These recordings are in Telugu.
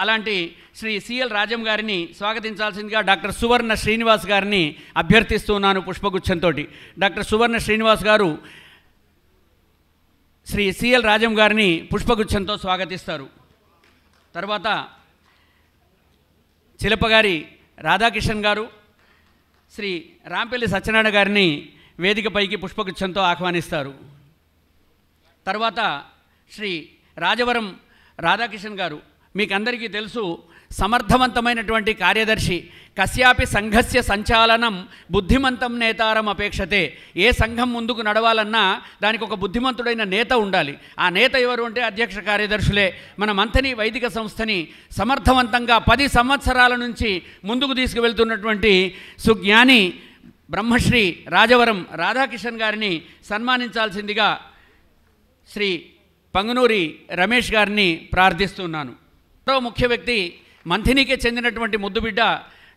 అలాంటి శ్రీ సిఎల్ రాజం గారిని స్వాగతించాల్సిందిగా డాక్టర్ సువర్ణ శ్రీనివాస్ గారిని అభ్యర్థిస్తున్నాను పుష్పగుచ్చంతో. డాక్టర్ సువర్ణ శ్రీనివాస్ గారు శ్రీ సిఎల్ రాజం గారిని పుష్పగుచ్చంతో స్వాగతిస్తారు. తర్వాత చిలపగారి రాధాకిషన్ గారు శ్రీ రాంపల్లి సత్యనారాయణ గారిని వేదికపైకి పుష్పగుచ్చంతో ఆహ్వానిస్తారు. తర్వాత శ్రీ రాజవరం రాధాకిషన్ గారు మీకు అందరికీ తెలుసు, సమర్థవంతమైనటువంటి కార్యదర్శి. కస్యాపి సంఘస్య సంచాలనం బుద్ధిమంతం నేతారం అపేక్షతే. ఏ సంఘం ముందుకు నడవాలన్నా దానికి ఒక బుద్ధిమంతుడైన నేత ఉండాలి. ఆ నేత ఎవరు అంటే అధ్యక్ష కార్యదర్శులే. మన మంథని వైదిక సంస్థని సమర్థవంతంగా 10 సంవత్సరాల నుంచి ముందుకు తీసుకువెళ్తున్నటువంటి సుజ్ఞాని బ్రహ్మశ్రీ రాజవరం రాధాకిషన్ గారిని సన్మానించాల్సిందిగా శ్రీ పంగునూరి రమేష్ గారిని ప్రార్థిస్తున్నాను. మరో ముఖ్య వ్యక్తి మంథినికే చెందినటువంటి ముద్దుబిడ్డ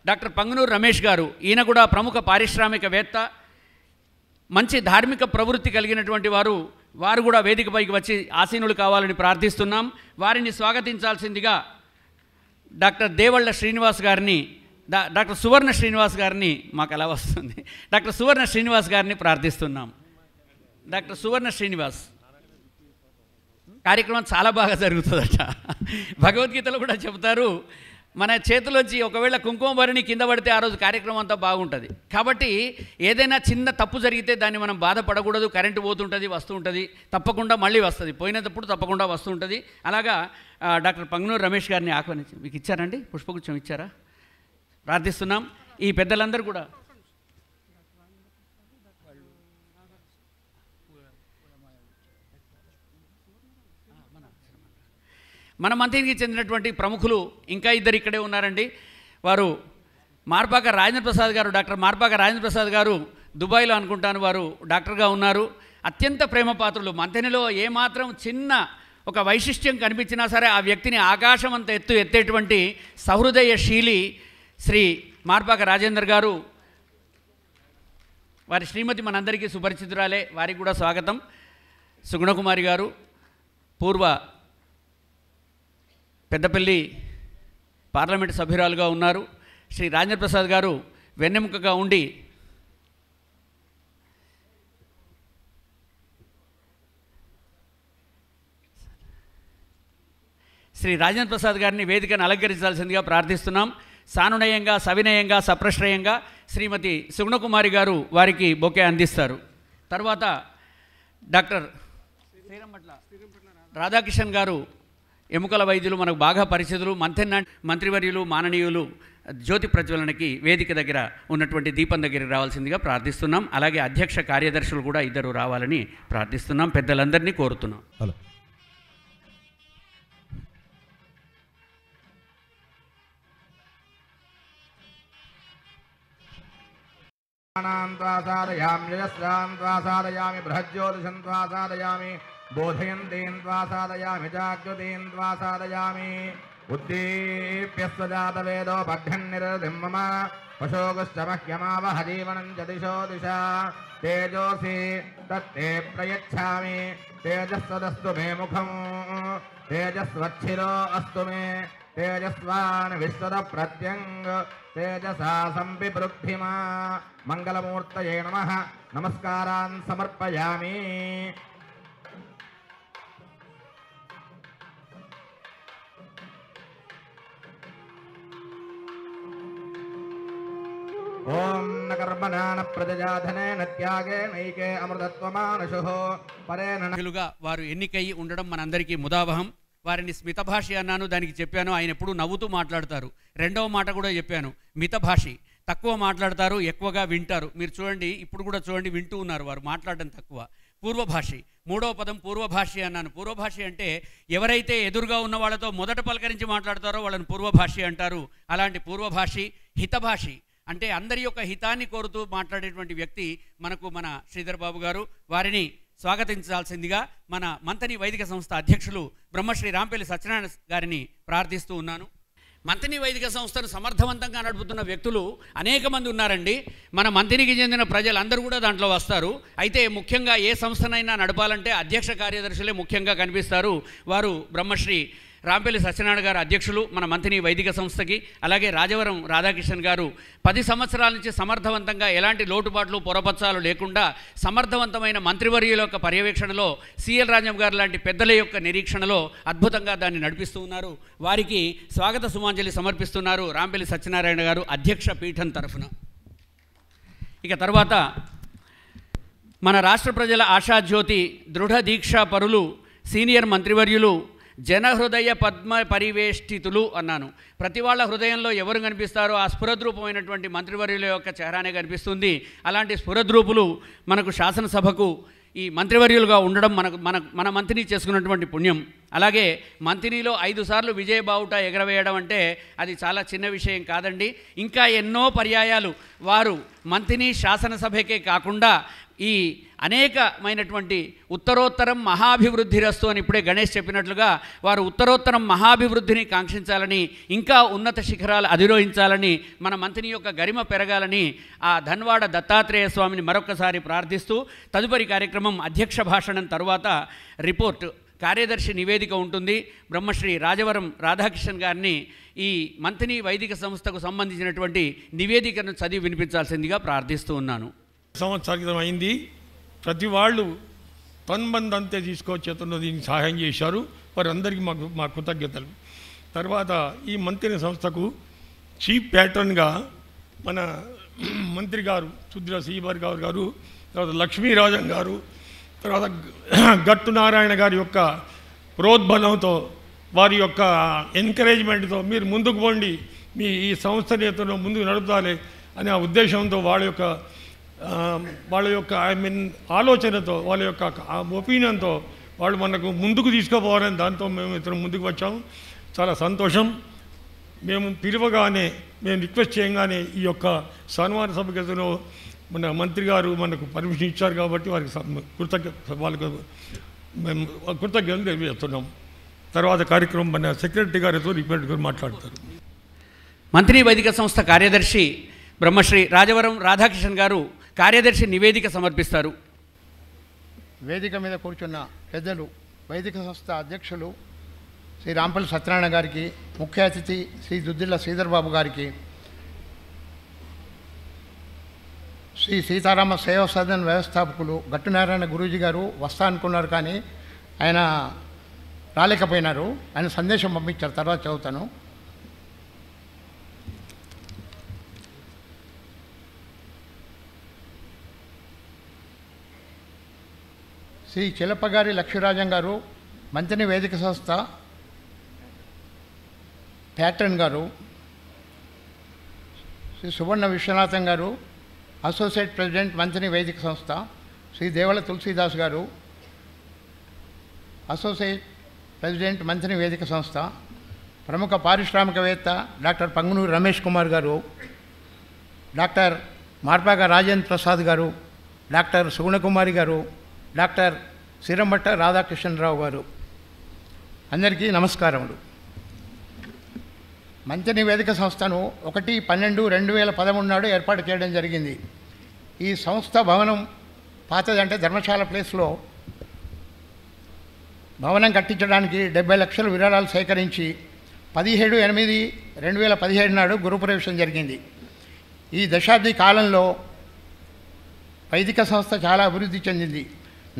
డాక్టర్ పంగునూరి రమేష్ గారు. ఈయన కూడా ప్రముఖ పారిశ్రామికవేత్త, మంచి ధార్మిక ప్రవృత్తి కలిగినటువంటి వారు కూడా వేదికపైకి వచ్చి ఆసీనులు కావాలని ప్రార్థిస్తున్నాం. వారిని స్వాగతించాల్సిందిగా డాక్టర్ దేవళ్ళ శ్రీనివాస్ గారిని డాక్టర్ సువర్ణ శ్రీనివాస్ గారిని మాకు ఎలా వస్తుంది డాక్టర్ సువర్ణ శ్రీనివాస్ గారిని ప్రార్థిస్తున్నాం. డాక్టర్ సువర్ణ శ్రీనివాస్ కార్యక్రమం చాలా బాగా జరుగుతుందట. భగవద్గీతలో కూడా చెబుతారు, మన చేతిలోంచి ఒకవేళ కుంకుమ భరణి కింద పడితే ఆ రోజు కార్యక్రమం అంతా బాగుంటుంది. కాబట్టి ఏదైనా చిన్న తప్పు జరిగితే దాన్ని మనం బాధపడకూడదు. కరెంటు పోతుంటుంది, వస్తూ ఉంటుంది, తప్పకుండా మళ్ళీ వస్తుంది, పోయినప్పుడు తప్పకుండా వస్తూ ఉంటుంది. అలాగా డాక్టర్ పంగునూరు రమేష్ గారిని ఆహ్వానించి మీకు ఇచ్చారండి, పుష్పగుచ్చం ఇచ్చారా? ప్రార్థిస్తున్నాం. ఈ పెద్దలందరూ కూడా మన మంత్రికి చెందినటువంటి ప్రముఖులు ఇంకా ఇద్దరు ఇక్కడే ఉన్నారండి. వారు మార్పాక రాజేంద్ర ప్రసాద్ గారు, డాక్టర్ మార్పాక రాజేంద్ర ప్రసాద్ గారు దుబాయ్లో అనుకుంటాను వారు డాక్టర్గా ఉన్నారు. అత్యంత ప్రేమపాత్రులు. మంథనిలో ఏమాత్రం చిన్న ఒక వైశిష్ట్యం కనిపించినా సరే ఆ వ్యక్తిని ఆకాశం అంత ఎత్తేటువంటి సహృదయశీలి శ్రీ మార్పాక రాజేందర్ గారు. వారి శ్రీమతి మనందరికీ సుపరిచితురాలే, వారికి కూడా స్వాగతం. సుగుణకుమారి గారు పూర్వ పెద్దపల్లి పార్లమెంటు సభ్యురాలుగా ఉన్నారు. శ్రీ రాజేంద్ర ప్రసాద్ గారు వెన్నెముకగా ఉండి శ్రీ రాజేంద్ర ప్రసాద్ గారిని వేదికను అలంకరించాల్సిందిగా ప్రార్థిస్తున్నాం. సానునయంగా, సవినయంగా, సప్రశ్రయంగా శ్రీమతి సుగుణకుమారి గారు వారికి బొకే అందిస్తారు. తర్వాత డాక్టర్ రాధాకిషన్ గారు ఎముకల వైద్యులు, మనకు బాగా పరిచితులు. మంత్రివర్యులు మాననీయులు జ్యోతి ప్రజ్వలనకి వేదిక దగ్గర ఉన్నటువంటి దీపం దగ్గరికి రావాల్సిందిగా ప్రార్థిస్తున్నాం. అలాగే అధ్యక్ష కార్యదర్శులు కూడా ఇద్దరు రావాలని ప్రార్థిస్తున్నాం. పెద్దలందరినీ కోరుతున్నాం. హలో సాధయామి బృహజ్యోతిషం సాధయామి बोधयन्तीं त्वा साधयामि चाग्युतीं त्वा साधयामि उद्दीप्य स्वजातवेदो भग्निर्दिं मम पशोगश्च मह्यमावह जीवनं च दिशो दिशा तेजोऽसि तत्ते प्रयच्छामि तेजस्वदस्तु मे मुखं तेजस्वच्छिरो अस्तु मे तेजस्वान् विश्वद प्रत्यङ्ग तेजसा संविवृद्धिमा मङ्गलमूर्तये नमः नमस्कारान् समर्पयामि। ओम न कर्मणा न प्रजया धने न त्यागे नैके अमृतत्वमानशुः परेण వారు ఎన్నికై ఉండడం మనందరికీ ముదావహం. వారిని స్మితభాషి అన్నాను, దానికి చెప్పాను ఆయన ఎప్పుడు నవ్వుతూ మాట్లాడతారు. రెండవ మాట కూడా చెప్పాను, మితభాషి, తక్కువ మాట్లాడతారు, ఎక్కువగా వింటారు. మీరు చూడండి, ఇప్పుడు కూడా చూడండి, వింటూ ఉన్నారు, వారు మాట్లాడడం తక్కువ. పూర్వభాషి, మూడవ పదం పూర్వభాషి అన్నాను. పూర్వభాషి అంటే ఎవరైతే ఎదురుగా ఉన్న వాళ్ళతో మొదట పలకరించి మాట్లాడతారో వాళ్ళని పూర్వభాషి అంటారు. అలాంటి పూర్వభాషి. హితభాషి అంటే అందరి యొక్క హితాన్ని కోరుతూ మాట్లాడేటువంటి వ్యక్తి మనకు మన శ్రీధర్ బాబు గారు. వారిని స్వాగతించాల్సిందిగా మన మంతని వైదిక సంస్థ అధ్యక్షులు బ్రహ్మశ్రీ రాంపల్లి సత్యనారాయణ గారిని ప్రార్థిస్తూ ఉన్నాను. మంతని వైదిక సంస్థను సమర్థవంతంగా నడుపుతున్న వ్యక్తులు అనేక మంది ఉన్నారండి. మన మంతనికి చెందిన ప్రజలందరూ కూడా దాంట్లో వస్తారు. అయితే ముఖ్యంగా ఏ సంస్థనైనా నడపాలంటే అధ్యక్ష కార్యదర్శులే ముఖ్యంగా కనిపిస్తారు. వారు బ్రహ్మశ్రీ రాంపల్లి సత్యనారాయణ గారు అధ్యక్షులు మన మంతని వైదిక సంస్థకి. అలాగే రాజవరం రాధాకిషన్ గారు 10 సంవత్సరాల నుంచి సమర్థవంతంగా ఎలాంటి లోటుపాట్లు పొరపచ్చాలు లేకుండా సమర్థవంతమైన మంత్రివర్యుల యొక్క పర్యవేక్షణలో సిఎల్ రాజం గారు లాంటి పెద్దల యొక్క నిరీక్షణలో అద్భుతంగా దాన్ని నడిపిస్తూ ఉన్నారు. వారికి స్వాగత సుమాంజలి సమర్పిస్తున్నారు రాంపల్లి సత్యనారాయణ గారు అధ్యక్ష పీఠం తరఫున. ఇక తర్వాత మన రాష్ట్ర ప్రజల ఆశాజ్యోతి, దృఢ దీక్షా పరులు, సీనియర్ మంత్రివర్యులు, జనహృదయ పద్మ పరివేష్టితులు అన్నాను. ప్రతి వాళ్ళ హృదయంలో ఎవరు కనిపిస్తారో ఆ స్ఫురద్రూపమైనటువంటి మంత్రివర్యుల యొక్క చెహరానే కనిపిస్తుంది. అలాంటి స్ఫురద్రూపులు మనకు శాసనసభకు ఈ మంత్రివర్యులుగా ఉండడం మన మంత్రిని చేసుకున్నటువంటి పుణ్యం. అలాగే మంత్రిలో 5 సార్లు విజయబావుట ఎగరవేయడం అంటే అది చాలా చిన్న విషయం కాదండి. ఇంకా ఎన్నో పర్యాయాలు వారు మంత్రిని శాసనసభకే కాకుండా ఈ అనేకమైనటువంటి ఉత్తరోత్తరం మహాభివృద్ధిరస్తు అని ఇప్పుడే గణేష్ చెప్పినట్లుగా వారు ఉత్తరోత్తరం మహాభివృద్ధిని కాంక్షించాలని, ఇంకా ఉన్నత శిఖరాలు అధిరోహించాలని, మన మంత్రి యొక్క గరిమ పెరగాలని ఆ ధన్వాడ దత్తాత్రేయ స్వామిని మరొకసారి ప్రార్థిస్తూ తదుపరి కార్యక్రమం అధ్యక్ష భాషణం తరువాత రిపోర్ట్ కార్యదర్శి నివేదిక ఉంటుంది. బ్రహ్మశ్రీ రాజవరం రాధాకిషన్ గారిని ఈ మంత్రి వైదిక సంస్థకు సంబంధించినటువంటి నివేదికను చదివి వినిపించాల్సిందిగా ప్రార్థిస్తూ ఉన్నాను. సంవత్సరాల క్రితం అయింది. ప్రతి వాళ్ళు తన్బందంతే తీసుకొచ్చేతున్న దీనికి సహాయం చేశారు. వారందరికీ మా కృతజ్ఞతలు. తర్వాత ఈ మంత్రి సంస్థకు చీఫ్ ప్యాట్రన్గా మన మంత్రి గారు సుద్ర శ్రీభర్ గారు, తర్వాత లక్ష్మీరాజన్ గారు, తర్వాత గట్టు నారాయణ గారి యొక్క ప్రోద్బలంతో, వారి యొక్క ఎంకరేజ్మెంట్తో మీరు ముందుకు పోండి, మీ ఈ సంస్థ నేతను ముందుకు నడుపుతాలి అనే ఆ ఉద్దేశంతో వాళ్ళ యొక్క ఆలోచనతో, వాళ్ళ యొక్క ఒపీనియన్తో వాళ్ళు మనకు ముందుకు తీసుకుపోవాలని దాంతో మేము ఇతను ముందుకు వచ్చాము. చాలా సంతోషం. మేము పిలవగానే, మేము రిక్వెస్ట్ చేయగానే ఈ యొక్క సన్మాన సభలో మన మంత్రి గారు మనకు పర్మిషన్ ఇచ్చారు కాబట్టి వాళ్ళకు మేము కృతజ్ఞతలు తెలియజేస్తున్నాం. తర్వాత కార్యక్రమం మన సెక్రటరీ గారితో రిపోర్ట్ గారు మాట్లాడతారు. మంత్రి వైదిక సంస్థ కార్యదర్శి బ్రహ్మశ్రీ రాజవరం రాధాకిషన్ గారు కార్యదర్శి నివేదిక సమర్పిస్తారు. వేదిక మీద కూర్చున్న పెద్దలు, వైదిక సంస్థ అధ్యక్షులు శ్రీ రాంపల్లి సత్యనారాయణ గారికి, ముఖ్య అతిథి శ్రీ దుద్దిళ్ల శ్రీధర్ బాబు గారికి, శ్రీ సీతారామ సేవా సదన్ వ్యవస్థాపకులు గట్టునారాయణ గురూజీ గారు వస్తా అనుకున్నారు కానీ ఆయన రాలేకపోయినారు. ఆయన సందేశం పంపించారు, తర్వాత చదువుతాను. శ్రీ చిలపగారి లక్ష్మీరాజం గారు, మంత్రి వేదిక సంస్థ ప్యాట్రన్ గారు, శ్రీ సువర్ణ విశ్వనాథం గారు, అసోసియేట్ ప్రెసిడెంట్ మంత్రి వేదిక సంస్థ, శ్రీ దేవళ తులసీదాస్ గారు, అసోసియేట్ ప్రెసిడెంట్ మంత్రి వేదిక సంస్థ, ప్రముఖ పారిశ్రామికవేత్త డాక్టర్ పంగునూరు రమేష్ కుమార్ గారు, డాక్టర్ మార్పాక రాజేంద్ర ప్రసాద్ గారు, డాక్టర్ సుగుణకుమారి గారు, డాక్టర్ సిరంబట్ట రాధాకృష్ణరావు గారు. అందరికీ నమస్కారములు. మంచి నివేదిక సంస్థను 1/12/2013 నాడు ఏర్పాటు చేయడం జరిగింది. ఈ సంస్థ భవనం పాతదంటే ధర్మశాల ప్లేస్లో భవనం కట్టించడానికి 70 లక్షల విరాళాలు సేకరించి 17/8/2017 నాడు గురుప్రవేశం జరిగింది. ఈ దశాబ్ది కాలంలో వైదిక సంస్థ చాలా అభివృద్ధి చెందింది.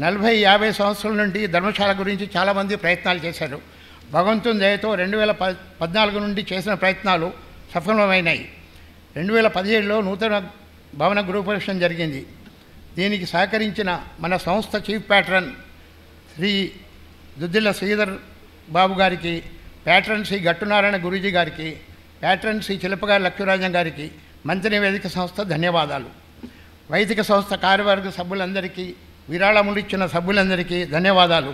40-50 సంవత్సరాల నుండి ధర్మశాల గురించి చాలామంది ప్రయత్నాలు చేశారు. భగవంతుని దయతో 2014 నుండి చేసిన ప్రయత్నాలు సఫలమైనాయి. 2017లో నూతన భవన గృహప్రవేశం జరిగింది. దీనికి సహకరించిన మన సంస్థ చీఫ్ ప్యాట్రన్ శ్రీ దుద్దిల్ల శ్రీధర్ బాబు గారికి, ప్యాట్రన్ శ్రీ గట్టునారాయణ గురూజీ గారికి, ప్యాట్రన్ శ్రీ చిలపగారి లక్ష్మీరాజం గారికి మంచి నివేదిక సంస్థ ధన్యవాదాలు. వైదిక సంస్థ కార్యవర్గ సభ్యులందరికీ, విరాళములు ఇచ్చిన సభ్యులందరికీ ధన్యవాదాలు.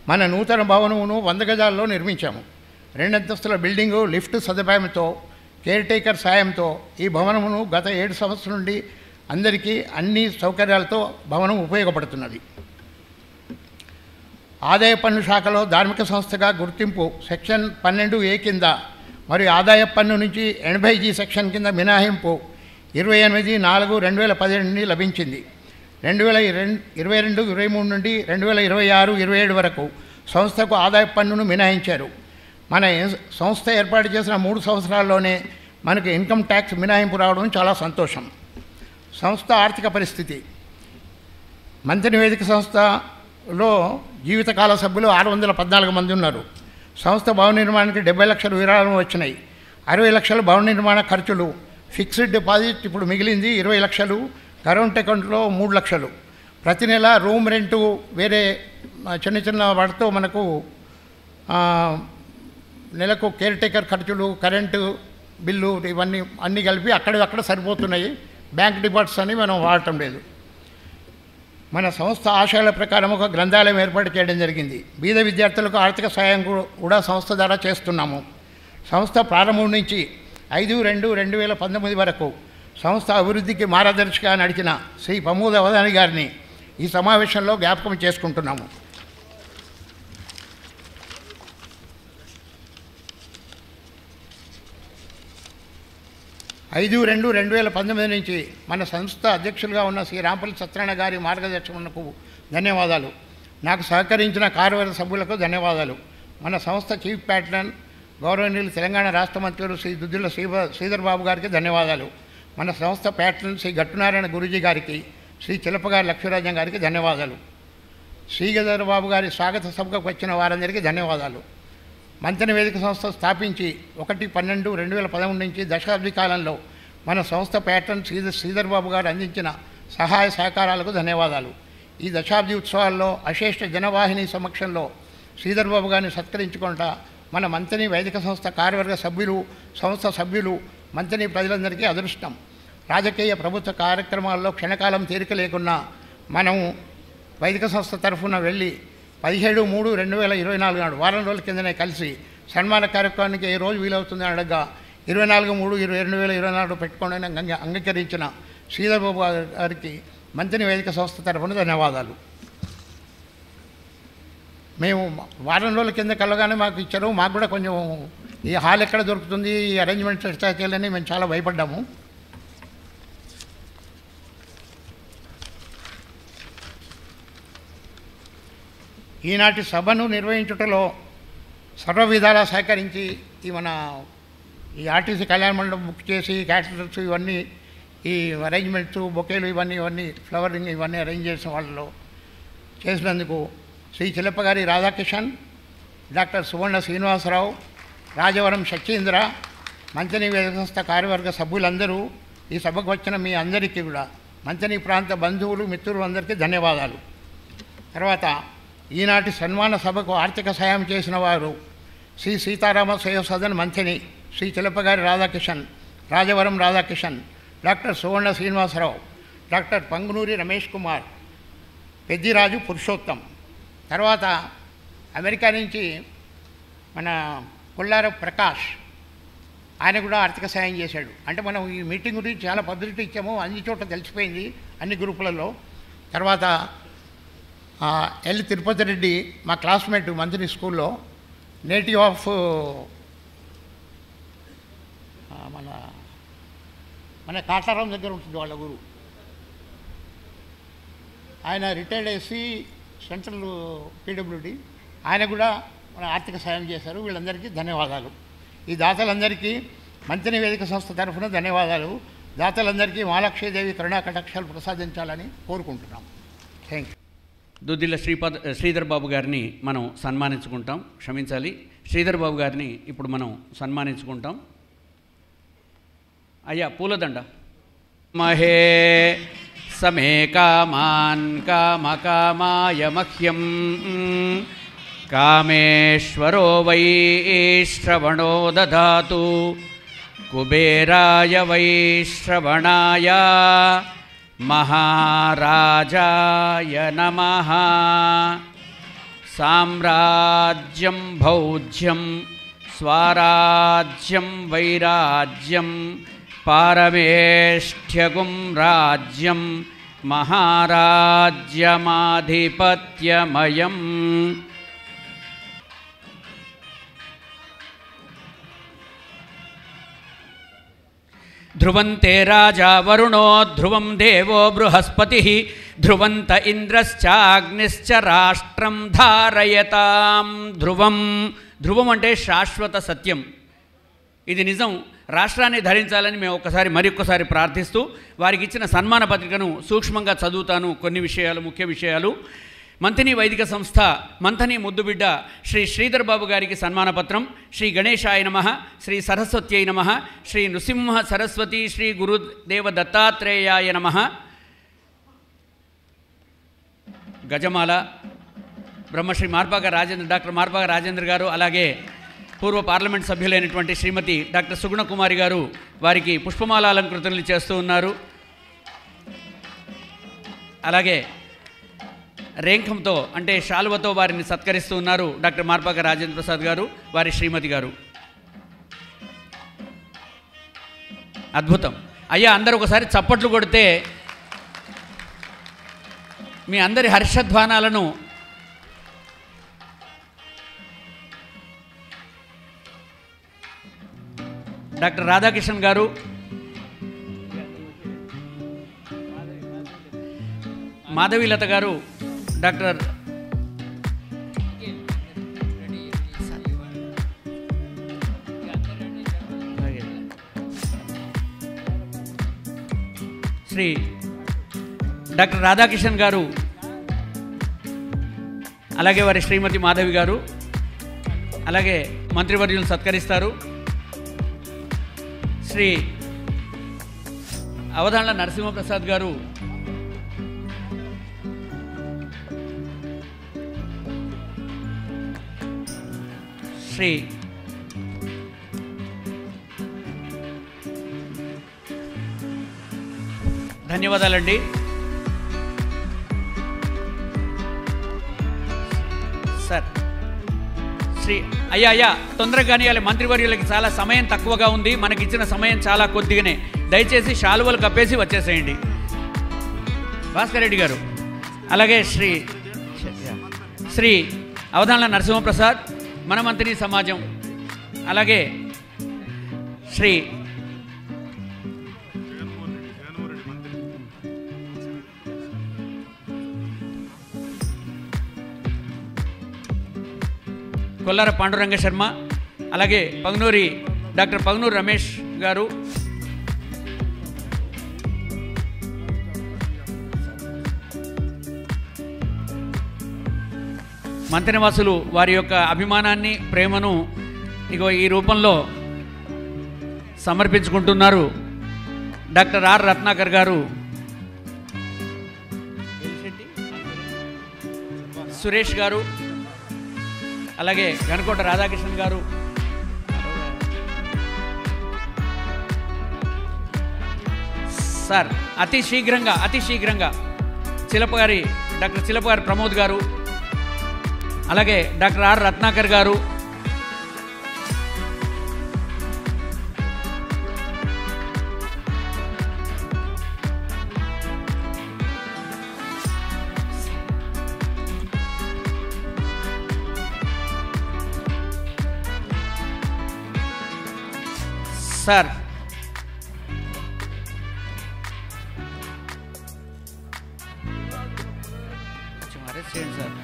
మన నూతన భవనమును 100 గజాల్లో నిర్మించాము. 2 అంతస్తుల బిల్డింగు, లిఫ్ట్ సదుపాయంతో, కేర్ టేకర్ సాయంతో ఈ భవనమును గత 7 సంవత్సరాల నుండి అందరికీ అన్ని సౌకర్యాలతో భవనం ఉపయోగపడుతున్నది. ఆదాయ పన్ను శాఖలో ధార్మిక సంస్థగా గుర్తింపు సెక్షన్ 12A కింద మరియు ఆదాయ పన్ను నుంచి 80G సెక్షన్ కింద మినహాయింపు 28/4/2017 నుండి లభించింది. 2022-23 నుండి 2026-27 వరకు సంస్థకు ఆదాయ పన్నును మినహాయించారు. మన సంస్థ ఏర్పాటు చేసిన 3 సంవత్సరాల్లోనే మనకు ఇన్కమ్ ట్యాక్స్ మినహాయింపు రావడం చాలా సంతోషం. సంస్థ ఆర్థిక పరిస్థితి. మంచి నివేదిక సంస్థలో జీవితకాల సభ్యులు 614 మంది ఉన్నారు. సంస్థ భవన నిర్మాణానికి 70 లక్షల విరాళం వచ్చినాయి. 60 లక్షల భవన నిర్మాణ ఖర్చులు, ఫిక్స్డ్ డిపాజిట్ ఇప్పుడు మిగిలింది 20 లక్షలు, కరెంట్ అకౌంట్లో 3 లక్షలు. ప్రతి నెల రూమ్ రెంటు వేరే చిన్న వాటితో మనకు నెలకు కేర్ టేకర్ ఖర్చులు, కరెంటు బిల్లు ఇవన్నీ అన్నీ కలిపి అక్కడ సరిపోతున్నాయి. బ్యాంక్ డిపాజిట్స్ అని మనం వాడటం లేదు. మన సంస్థ ఆశయాల ప్రకారం ఒక గ్రంథాలయం ఏర్పాటు చేయడం జరిగింది. బీద విద్యార్థులకు ఆర్థిక సహాయం కూడా సంస్థ ద్వారా చేస్తున్నాము. సంస్థ ప్రారంభం నుంచి 5/2/2019 వరకు సంస్థ అభివృద్ధికి మార్గదర్శిగా నడిచిన శ్రీ ప్రమోద అవధాని గారిని ఈ సమావేశంలో జ్ఞాపకం చేసుకుంటున్నాము. ఐదు 2/2019 నుంచి మన సంస్థ అధ్యక్షులుగా ఉన్న శ్రీ రాంపల్లి సత్యనారాయణ గారి మార్గదర్శనకు ధన్యవాదాలు. నాకు సహకరించిన కార్యవర్గ సభ్యులకు ధన్యవాదాలు. మన సంస్థ చీఫ్ ప్యాట్రన్ గౌరవనీయులు తెలంగాణ రాష్ట్ర మంత్రులు శ్రీ దుద్దిల్ల శ్రీధర్ బాబు గారికి ధన్యవాదాలు. మన సంస్థ ప్యాట్రన్ శ్రీ గట్టునారాయణ గురూజీ గారికి, శ్రీ చిలపగారి లక్ష్మీరాజం గారికి ధన్యవాదాలు. శ్రీధర్ బాబు గారి స్వాగత సభకు వచ్చిన వారందరికీ ధన్యవాదాలు. మంచి నివేదిక సంస్థ స్థాపించి 1/12/2013 నుంచి దశాబ్ది కాలంలో మన సంస్థ ప్యాట్రన్ శ్రీధర్ బాబు గారు అందించిన సహాయ సహకారాలకు ధన్యవాదాలు. ఈ దశాబ్ది ఉత్సవాల్లో అశేష జనవాహిని సమక్షంలో శ్రీధర్ బాబు గారిని సత్కరించుకుంటా మన మంతని వైదిక సంస్థ కార్యవర్గ సభ్యులు, సంస్థ సభ్యులు, మంతని ప్రజలందరికీ అదృష్టం. రాజకీయ ప్రభుత్వ కార్యక్రమాల్లో క్షణకాలం తీరిక లేకున్నా మనం వైదిక సంస్థ తరఫున వెళ్ళి 17/3/2024 నాడు వారం రోజుల కిందనే కలిసి సన్మాన కార్యక్రమానికి ఏ రోజు వీలవుతుందని అడగగా 24/3/2024 పెట్టుకోవడానికి అంగీకరించిన శ్రీధర్ బాబు గారికి మంచి నివేదిక సంస్థ తరఫున ధన్యవాదాలు. మేము వారం రోజుల కింద కలగానే మాకు ఇచ్చారు. మాకు కూడా కొంచెం ఈ హాల్ ఎక్కడ దొరుకుతుంది, ఈ అరేంజ్మెంట్స్ ఎట్లా చేయాలని మేము చాలా భయపడ్డాము. ఈనాటి సభను నిర్వహించుటలో సర్వ విధాలా సహకరించి ఈ ఆర్టీసీ కళ్యాణ మండపం బుక్ చేసి క్యాటరర్స్ ఇవన్నీ ఈ అరేంజ్మెంట్స్, బొకేలు ఇవన్నీ ఫ్లవరింగ్ ఇవన్నీ అరేంజ్ చేసిన వాళ్ళలో చేసినందుకు శ్రీ చిలపగారి రాధాకిషన్, డాక్టర్ సువర్ణ శ్రీనివాసరావు, రాజవరం సత్యేంద్ర, మంచని వేద సంస్థ కార్యవర్గ సభ్యులందరూ, ఈ సభకు వచ్చిన మీ అందరికీ కూడా, మంచని ప్రాంత బంధువులు, మిత్రులు అందరికీ ధన్యవాదాలు. తర్వాత ఈనాటి సన్మాన సభకు ఆర్థిక సాయం చేసిన వారు శ్రీ సీతారామ సేవ సదన్ మంచని, శ్రీ చిలపగారి రాధాకిషన్, రాజవరం రాధాకిషన్, డాక్టర్ సువర్ణ శ్రీనివాసరావు, డాక్టర్ పంగునూరి రమేష్ కుమార్, పెద్దిరాజు పురుషోత్తం. తర్వాత అమెరికా నుంచి మన కొల్లార ప్రకాష్, ఆయన కూడా ఆర్థిక సాయం చేశాడు. అంటే మనం ఈ మీటింగ్ గురించి చాలా పబ్లిసిటీ ఇచ్చాము, అన్ని చోట్ల తెలిసిపోయింది, అన్ని గ్రూపులలో. తర్వాత ఎల్ తిరుపతి రెడ్డి మా క్లాస్మేట్ మంత్రి స్కూల్లో నేటివ్ ఆఫ్ మన కాటారం దగ్గర ఉంటుంది వాళ్ళ ఊరు. ఆయన రిటైర్డ్ చేసి సెంట్రల్ పీడబ్ల్యూడి, ఆయన కూడా మన ఆర్థిక సాయం చేశారు. వీళ్ళందరికీ ధన్యవాదాలు. ఈ దాతలందరికీ మంత్రి వేదిక సంస్థ తరఫున ధన్యవాదాలు. దాతలందరికీ మహాలక్ష్మీదేవి కరుణా కటాక్షాలు ప్రసాదించాలని కోరుకుంటున్నాం. Thank you. దుద్దిల్ల శ్రీధర్ బాబు గారిని మనం సన్మానించుకుంటాం. క్షమించాలి, శ్రీధర్ బాబు గారిని ఇప్పుడు మనం సన్మానించుకుంటాం. అయ్యా పూలదండ. మహే సమే కామాన్ కామకామాయ మహ్యం కామేశ్వరో వై శ్రవణో దదాతు కుబేరాయ వై శ్రవణాయ మహారాజాయ నమః. సామ్రాజ్యం భౌజ్యం స్వరాజ్యం వైరాజ్యం పారమేష్ఠ్యగుం రాజ్యం మహారాజ్యమాధిపత్యమయం. ధ్రువంతే రాజా వరుణో ధ్రువం దేవో బృహస్పతి ధ్రువంత ఇంద్రశ్చాగ్నిశ్చ రాష్ట్రం ధారయతాం. ధ్రువం, ధ్రువం అంటే శాశ్వత సత్యం. ఇది నిజం. రాష్ట్రాన్ని ధరించాలని మేము మరొకసారి ప్రార్థిస్తూ వారికి ఇచ్చిన సన్మాన పత్రికను సూక్ష్మంగా చదువుతాను. కొన్ని విషయాలు, ముఖ్య విషయాలు. మంథని వైదిక సంస్థ మంథని ముద్దుబిడ్డ శ్రీ శ్రీధర్ బాబు గారికి సన్మాన పత్రం. శ్రీ గణేశాయ నమః, శ్రీ సరస్వత్యై నమః, శ్రీ నృసింహ సరస్వతి శ్రీ గురుదేవ దత్తాత్రేయాయ నమః. గజమాల బ్రహ్మశ్రీ మార్పాక రాజేంద్ర, డాక్టర్ మార్పాక రాజేంద్ర గారు, అలాగే పూర్వ పార్లమెంట్ సభ్యులైనటువంటి శ్రీమతి డాక్టర్ సుగుణ కుమారి గారు వారికి పుష్పమాల అలంకృతులు చేస్తూ ఉన్నారు. అలాగే రేంఖంతో అంటే శాలువతో వారిని సత్కరిస్తూ ఉన్నారు డాక్టర్ మార్పాక రాజేంద్ర ప్రసాద్ గారు, వారి శ్రీమతి గారు. అద్భుతం. అయ్యా అందరూ ఒకసారి చప్పట్లు కొడితే మీ అందరి హర్షధ్వానాలను డాక్టర్ రాధాకిషన్ గారు, మాధవీలత గారు, డాక్టర్ శ్రీ డాక్టర్ రాధాకిషన్ గారు, అలాగే వారి శ్రీమతి మాధవి గారు, అలాగే మంత్రివర్యులను సత్కరిస్తారు. శ్రీ అవధాన్ల నరసింహప్రసాద్ గారు, శ్రీ ధన్యవాదాలండి. సార్ శ్రీ అయ్యా తొందరగా కానివ్వాలి, మంత్రివర్యులకి చాలా సమయం తక్కువగా ఉంది, మనకిచ్చిన సమయం చాలా కొద్దిగానే. దయచేసి శాలువలు కప్పేసి వచ్చేసేయండి. భాస్కర్ రెడ్డి గారు, అలాగే శ్రీ అవధాన్ల నరసింహప్రసాద్, మన మంత్రి సమాజం, అలాగే శ్రీ కొల్లార పాండురంగ శర్మ, అలాగే డాక్టర్ పగనూరి రమేష్ గారు, మంత్రినివాసులు వారి యొక్క అభిమానాన్ని, ప్రేమను ఇగో ఈ రూపంలో సమర్పించుకుంటున్నారు. డాక్టర్ ఆర్ రత్నాకర్ గారు, సురేష్ గారు, అలాగే గణకోట రాధాకృష్ణన్ గారు, సార్ అతి శీఘ్రంగా డాక్టర్ చిలపగారి ప్రమోద్ గారు, అలాగే డాక్టర్ ఆర్ రత్నాకర్ గారు, సార్ కొంచెం అరెస్ట్ చేయండి సార్.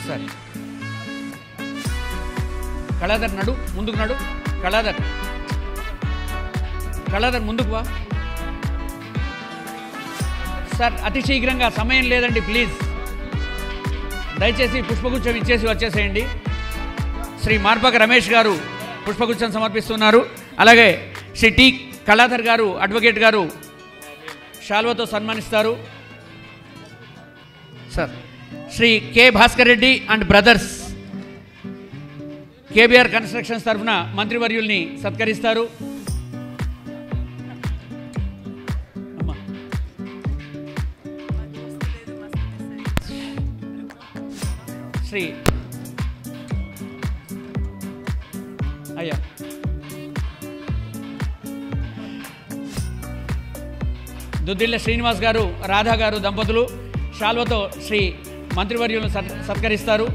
సరే కళాధర్ నడు, ముందుకు నడు. కళాధర్ ముందుకు వా సార్. అతి శీఘ్రంగా, సమయం లేదండి, ప్లీజ్ దయచేసి పుష్పగుచ్చం ఇచ్చేసి వచ్చేసేయండి. శ్రీ మార్పక రమేష్ గారు పుష్పగుచ్చం సమర్పిస్తున్నారు. అలాగే శ్రీ టి కళాధర్ గారు, అడ్వకేట్ గారు శాల్వతో సన్మానిస్తారు. Sir Sri K Bhaskar Reddy and brothers KBR constructions తరఫున మంత్రివర్యుల్ని సత్కరిస్తారు. శ్రీ అయ్యా దుద్దిళ్ళ శ్రీనివాస్ గారు, రాధా గారు దంపతులు శాల్వతో శ్రీ మంత్రివర్యులను సత్కరిస్తారు.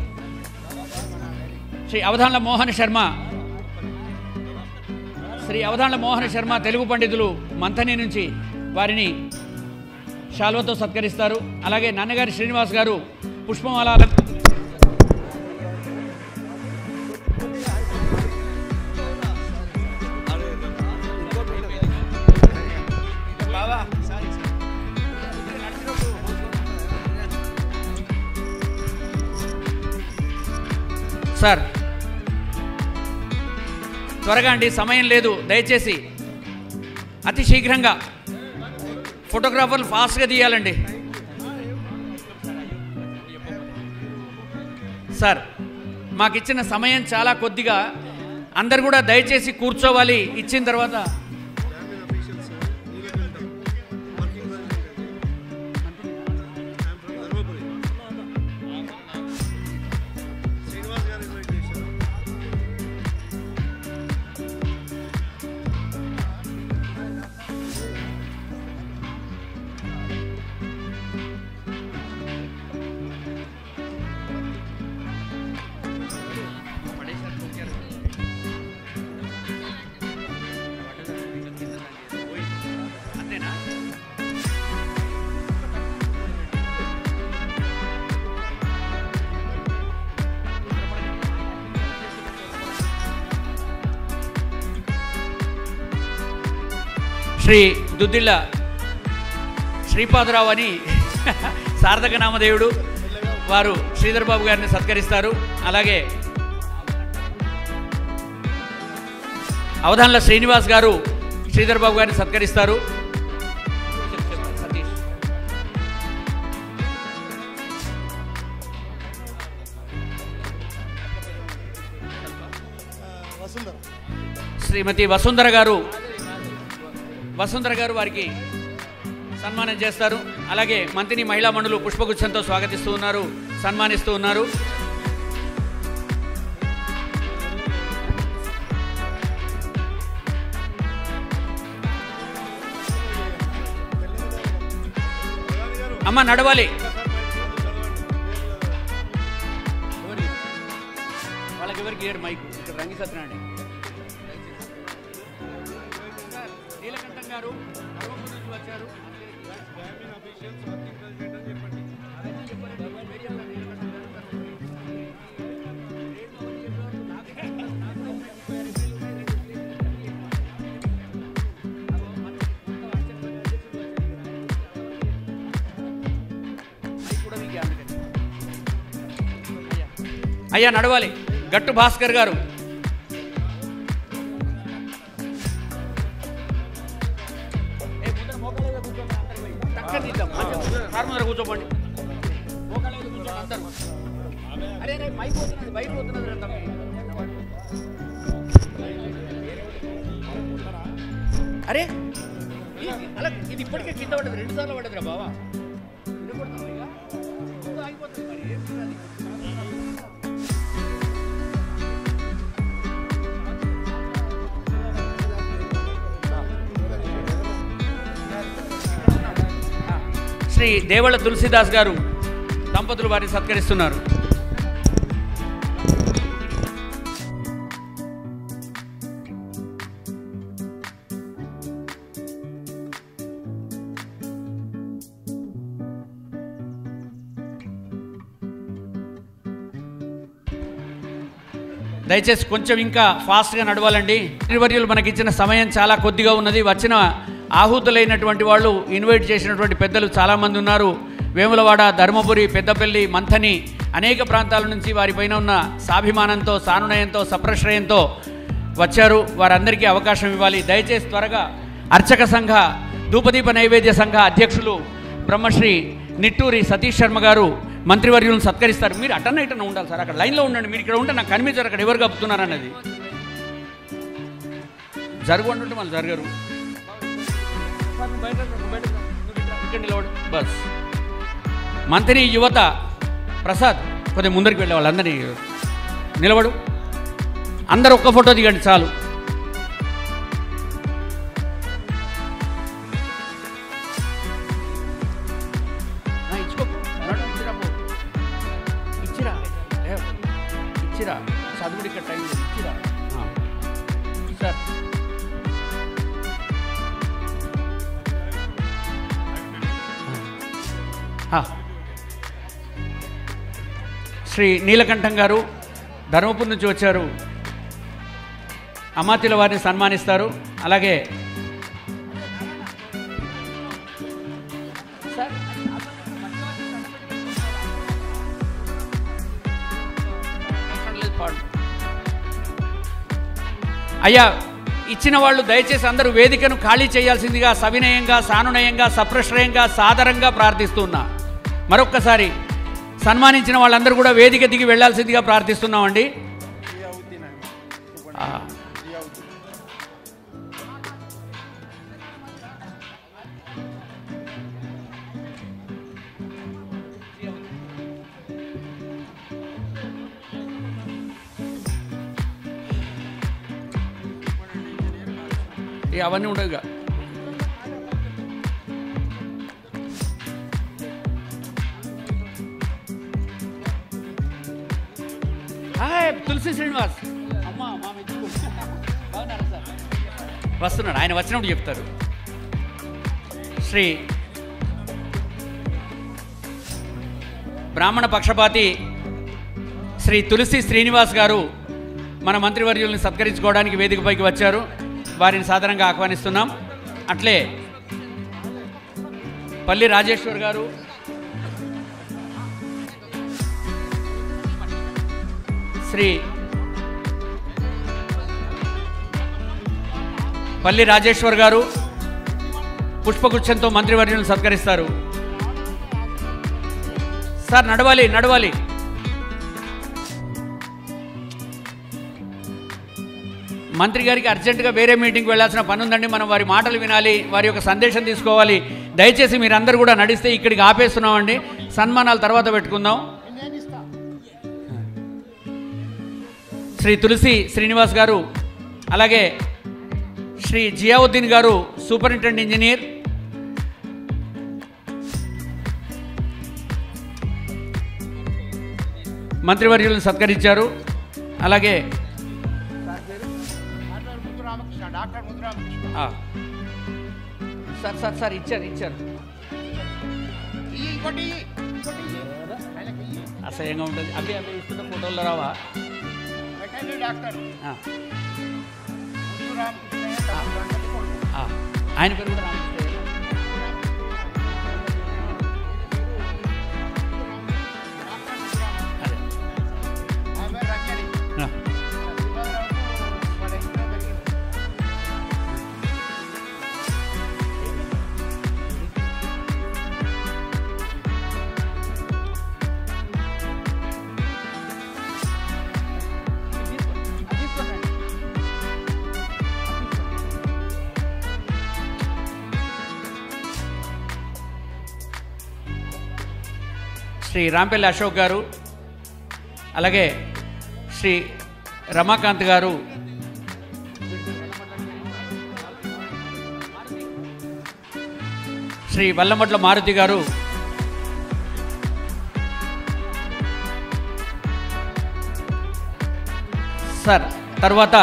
శ్రీ అవధాన్ల మోహన శర్మ తెలుగు పండితులు మంథని నుంచి వారిని శాల్వతో సత్కరిస్తారు. అలాగే నాన్నగారి శ్రీనివాస్ గారు పుష్పమాల సార్ త్వరగా అండి, సమయం లేదు, దయచేసి అతి శీఘ్రంగా. ఫోటోగ్రాఫర్లు ఫాస్ట్గా తీయాలండి సార్. మాకు ఇచ్చిన సమయం చాలా కొద్దిగా, అందరు కూడా దయచేసి కూర్చోవాలి. ఇచ్చిన తర్వాత శ్రీ దుద్దిళ్ళ శ్రీపాదరావు అని సార్థక నామదేవుడు వారు శ్రీధర్ బాబు గారిని సత్కరిస్తారు. అలాగే అవధాన్ల శ్రీనివాస్ గారు శ్రీధర్ బాబు గారిని సత్కరిస్తారు. శ్రీమతి వసుంధర గారు వారికి సన్మానం చేస్తారు. అలాగే మంత్రిని మహిళా మండలి పుష్పగుచ్చంతో స్వాగతిస్తూ ఉన్నారు, సన్మానిస్తూ ఉన్నారు. అమ్మ నడవాలి, వాళ్ళకి ఎవరికి ఏరు మైకు ఇక్కడ రంగి సత్యనారాయణ నీలకంఠం గారు నుంచి వచ్చారు. అయ్యా నడవాలి. గట్టు భాస్కర్ గారు, కూర్చోండి. అరే మైక్ పోతున్నది, బయట పోతున్నది. అరే అలా ఇది ఇప్పటికే కింద పడ్డది, 2 సార్లు పడ్డదిరా బావా. శ్రీ దేవళ తులసిదాస్ గారు దంపతులు వారిని సత్కరిస్తున్నారు. దయచేసి కొంచెం ఇంకా ఫాస్ట్గా నడవాలండి. మంత్రివర్యులు మనకి ఇచ్చిన సమయం చాలా కొద్దిగా ఉన్నది. వచ్చిన ఆహుతులైనటువంటి వాళ్ళు, ఇన్వైట్ చేసినటువంటి పెద్దలు చాలామంది ఉన్నారు. వేములవాడ, ధర్మపురి, పెద్దపల్లి, మంథని అనేక ప్రాంతాల నుంచి వారిపైన ఉన్న సాభిమానంతో, సానునయంతో, సప్రశ్రయంతో వచ్చారు. వారందరికీ అవకాశం ఇవ్వాలి. దయచేసి త్వరగా అర్చక సంఘ ధూపదీప నైవేద్య సంఘ అధ్యక్షులు బ్రహ్మశ్రీ నిట్టూరి సతీష్ శర్మ గారు మంత్రివర్యులను సత్కరిస్తారు. మీరు అటన్న ఇటన్న ఉండాలి సార్, అక్కడ లైన్లో ఉండండి. మీరు ఇక్కడ ఉంటే నాకు కనిపించారు అక్కడ ఎవరు కప్పుతున్నారు అన్నది. జరుగు అంటుంటే మళ్ళీ జరగరు. ఇక్కడ నిలబడు బస్. మంత్రి యువత ప్రసాద్ కొద్దిగా ముందరికి వెళ్ళే వాళ్ళందరినీ నిలబడు. అందరు ఒక్క ఫోటో దిగండి చాలు. ఇచ్చిరా చదువుడు ఇక్కడ టైం లేదు. ఇచ్చిరా సార్. శ్రీ నీలకంఠం గారు ధర్మపురి నుంచి వచ్చారు. అమాత్యుల వారిని సన్మానిస్తారు. అలాగే అయ్యా ఇచ్చిన వాళ్ళు దయచేసి అందరూ వేదికను ఖాళీ చేయాల్సిందిగా సవినయంగా, సానునయంగా, సప్రశ్రయంగా, సాదరంగా ప్రార్థిస్తున్నా. మరొక్కసారి సన్మానించిన వాళ్ళందరూ కూడా వేదిక దిగి వెళ్లాల్సిందిగా ప్రార్థిస్తున్నామండి. అవన్నీ ఉండవుగా. తులసి శ్రీనివాస్ అమ్మా మా బాగున్నారా సార్? వస్తున్నాడు, ఆయన వచ్చినప్పుడు చెప్తారు. శ్రీ బ్రాహ్మణ పక్షపాతి శ్రీ తులసి శ్రీనివాస్ గారు మన మంత్రివర్యుల్ని సత్కరించుకోవడానికి వేదికపైకి వచ్చారు. వారిని సాధారణంగా ఆహ్వానిస్తున్నాం. అట్లే పల్లి రాజేశ్వర్ గారు, శ్రీ పల్లి రాజేశ్వర్ గారు పుష్పగుచ్చంతో మంత్రివర్యులను సత్కరిస్తారు. సార్ నడవాలి నడవాలి. మంత్రి గారికి అర్జెంటుగా వేరే మీటింగ్కి వెళ్ళాల్సిన పని ఉందండి. మనం వారి మాటలు వినాలి, వారి యొక్క సందేశం తీసుకోవాలి. దయచేసి మీరందరూ కూడా నడిస్తే ఇక్కడికి ఆపేస్తున్నామండి. సన్మానాలు తర్వాత పెట్టుకుందాం. శ్రీ తులసి శ్రీనివాస్ గారు, అలాగే శ్రీ జియావుద్దీన్ గారు సూపరింటెండెంట్ ఇంజనీర్, మంత్రివర్యులను సత్కరించారు. అలాగే సార్ సార్ సార్ ఇచ్చారు అసహ్యంగా ఉంటుంది. అవి ఇస్తున్న ఫోటోల్లో రావా? ఆయన పేరు కూడా శ్రీ రాంపల్లి అశోక్ గారు, అలాగే శ్రీ రమాకాంత్ గారు, శ్రీ వల్లమట్ల మారుతి గారు, సార్ తర్వాత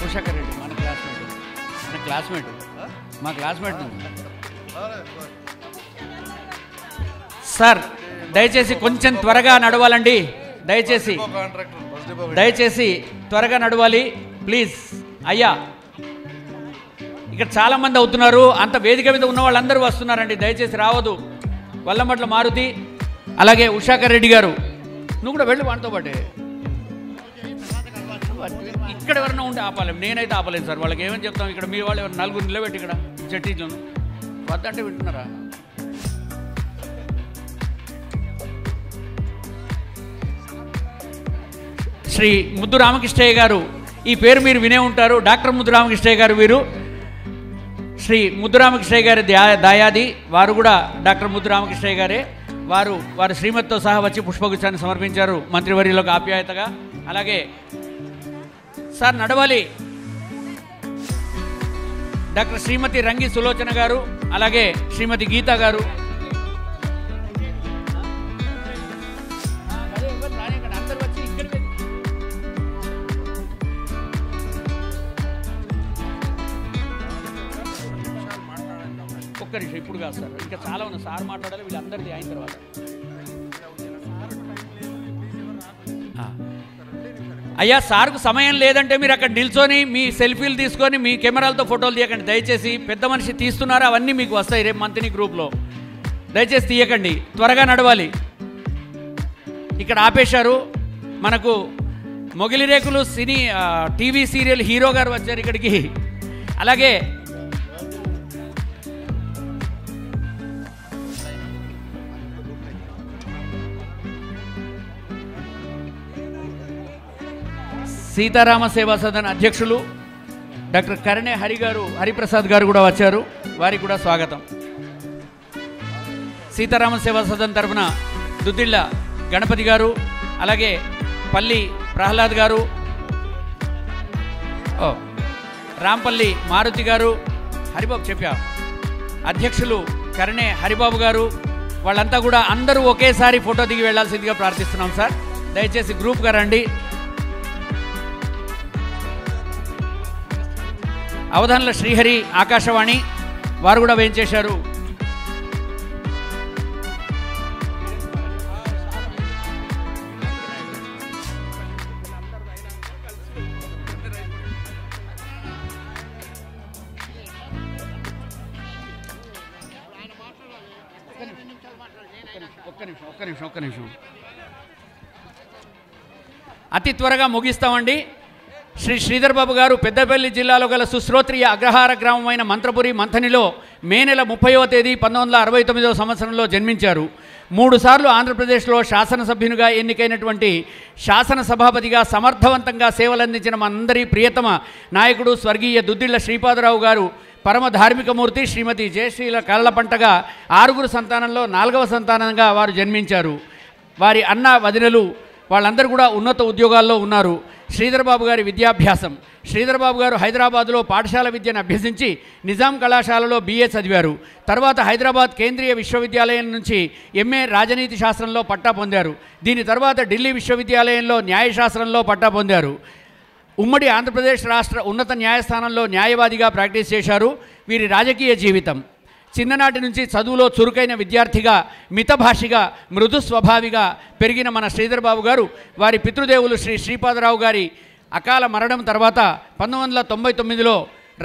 ఉషాకర్ రెడ్డి మా క్లాస్మేట్ సార్ దయచేసి కొంచెం త్వరగా నడవాలండి, దయచేసి త్వరగా నడవాలి ప్లీజ్. అయ్యా ఇక్కడ చాలామంది అవుతున్నారు, అంత వేదిక మీద ఉన్న వాళ్ళందరూ వస్తున్నారండి, దయచేసి రావద్దు. వల్లమట్ల మారుతి, అలాగే ఉషాకర్ రెడ్డి గారు, నువ్వు కూడా వెళ్ళి వాటితో పాటే. ఇక్కడ ఎవరైనా ఉంటే ఆపాలేం, నేనైతే ఆపలేను సార్. వాళ్ళకి ఏమని చెప్తాం, ఇక్కడ మీ వాళ్ళు ఎవరు నలుగురు నిలబెట్టి ఇక్కడ జట్టీలను వద్దంటే వింటున్నారా? శ్రీ ముద్దు రామకృష్ణయ్య గారు, ఈ పేరు మీరు వినే ఉంటారు, డాక్టర్ ముద్దు రామకృష్ణయ్య గారు. వీరు శ్రీ ముద్దు రామకృష్ణయ్య గారి దాయాది, వారు కూడా డాక్టర్ ముద్దు రామకృష్ణయ్య గారే. వారు శ్రీమతితో సహా వచ్చి పుష్పగుచ్చాన్ని సమర్పించారు మంత్రివర్యులకు ఆప్యాయతగా. అలాగే సార్ నడవాలి డాక్టర్ శ్రీమతి రంగి సులోచన గారు, అలాగే శ్రీమతి గీత గారు. ఒక్క నిమిషం, ఇప్పుడు కాదు సార్, ఇంకా చాలా ఉన్నాయి. సార్ మాట్లాడాలి, వీళ్ళందరిది అయిన తర్వాత. అయ్యా సార్కు సమయం లేదంటే మీరు అక్కడ నిల్చొని మీ సెల్ఫీలు తీసుకొని మీ కెమెరాలతో ఫోటోలు తీయకండి దయచేసి. పెద్ద మనిషి తీస్తున్నారు, అవన్నీ మీకు వస్తాయి రేపు మంత్రి గ్రూప్లో. దయచేసి తీయకండి, త్వరగా నడవాలి. ఇక్కడ ఆపేశారు. మనకు మొగిలి రేకులు సినీ టీవీ సీరియల్ హీరో గారు వచ్చారు ఇక్కడికి. అలాగే సీతారామ సేవా సదన్ అధ్యక్షులు డాక్టర్ కరణే హరిప్రసాద్ గారు కూడా వచ్చారు, వారికి కూడా స్వాగతం. సీతారామ సేవా సదన్ తరఫున దుద్దిళ్ళ గణపతి గారు, అలాగే పల్లి ప్రహ్లాద్ గారు, రాంపల్లి మారుతి గారు, హరిబాబు చెప్పా, అధ్యక్షులు కరణే హరిబాబు గారు, వాళ్ళంతా కూడా అందరూ ఒకేసారి ఫోటో దిగి వెళ్లాల్సిందిగా ప్రార్థిస్తున్నాం సార్. దయచేసి గ్రూప్గా రండి. అవధానుల శ్రీహరి ఆకాశవాణి, వారు కూడా వేయించేశారు. ఒక్క నిమిషం అతి త్వరగా ముగిస్తామండి. శ్రీ శ్రీధర్ బాబు గారు పెద్దపల్లి జిల్లాలో గల సుశ్రోత్రియ అగ్రహార గ్రామమైన మంత్రపురి మంథనిలో మే నెల 30వ తేదీ 1969వ సంవత్సరంలో జన్మించారు. 3 సార్లు ఆంధ్రప్రదేశ్లో శాసనసభ్యునిగా ఎన్నికైనటువంటి శాసనసభాపతిగా సమర్థవంతంగా సేవలందించిన మనందరి ప్రియతమ నాయకుడు స్వర్గీయ దుద్దిళ్ల శ్రీపాదరావు గారు పరమ ధార్మికమూర్తి శ్రీమతి జయశ్రీల కళ్ళపంటగా 6 సంతానంలో 4వ సంతానంగా వారు జన్మించారు. వారి అన్న వదినలు వాళ్ళందరూ కూడా ఉన్నత ఉద్యోగాల్లో ఉన్నారు. శ్రీధర్ బాబు గారి విద్యాభ్యాసం, శ్రీధర్ బాబు గారు హైదరాబాద్లో పాఠశాల విద్యను అభ్యసించి నిజాం కళాశాలలో BA చదివారు. తర్వాత హైదరాబాద్ కేంద్రీయ విశ్వవిద్యాలయం నుంచి MA రాజనీతి శాస్త్రంలో పట్టా పొందారు. దీని తర్వాత ఢిల్లీ విశ్వవిద్యాలయంలో న్యాయశాస్త్రంలో పట్టా పొందారు. ఉమ్మడి ఆంధ్రప్రదేశ్ రాష్ట్ర ఉన్నత న్యాయస్థానంలో న్యాయవాదిగా ప్రాక్టీస్ చేశారు. వీరి రాజకీయ జీవితం చిన్ననాటి నుంచి చదువులో చురుకైన విద్యార్థిగా, మితభాషిగా, మృదు స్వభావిగా పెరిగిన మన శ్రీధర్ బాబు గారు వారి పితృదేవులు శ్రీ శ్రీపాదరావు గారి అకాల మరణం తర్వాత 1999లో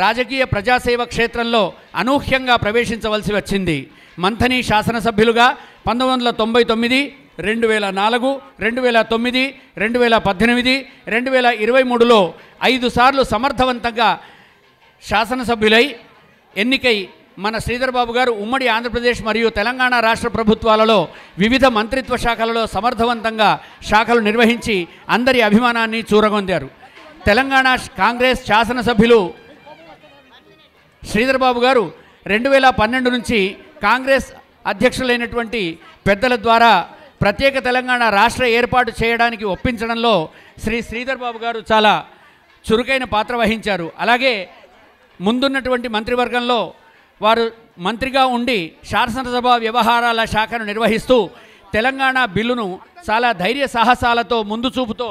రాజకీయ ప్రజాసేవ క్షేత్రంలో అనూహ్యంగా ప్రవేశించవలసి వచ్చింది. మంథని శాసనసభ్యులుగా 1999, 2004, 2009, 2018, 2023లో 5 సార్లు సమర్థవంతంగా శాసనసభ్యులై ఎన్నికై మన శ్రీధర్ బాబు గారు ఉమ్మడి ఆంధ్రప్రదేశ్ మరియు తెలంగాణ రాష్ట్ర ప్రభుత్వాలలో వివిధ మంత్రిత్వ శాఖలలో సమర్థవంతంగా శాఖలు నిర్వహించి అందరి అభిమానాన్ని చూరగొందారు. తెలంగాణ కాంగ్రెస్ శాసనసభ్యులు శ్రీధర్ బాబు గారు 2012 నుంచి కాంగ్రెస్ అధ్యక్షులైనటువంటి పెద్దల ద్వారా ప్రత్యేక తెలంగాణ రాష్ట్ర ఏర్పాటు చేయడానికి ఒప్పించడంలో శ్రీధర్ బాబు గారు చాలా చురుకైన పాత్ర వహించారు. అలాగే ముందున్నటువంటి మంత్రివర్గంలో వారు మంత్రిగా ఉండి శాసనసభ వ్యవహారాల శాఖను నిర్వహిస్తూ తెలంగాణ బిల్లును చాలా ధైర్య సాహసాలతో ముందు చూపుతో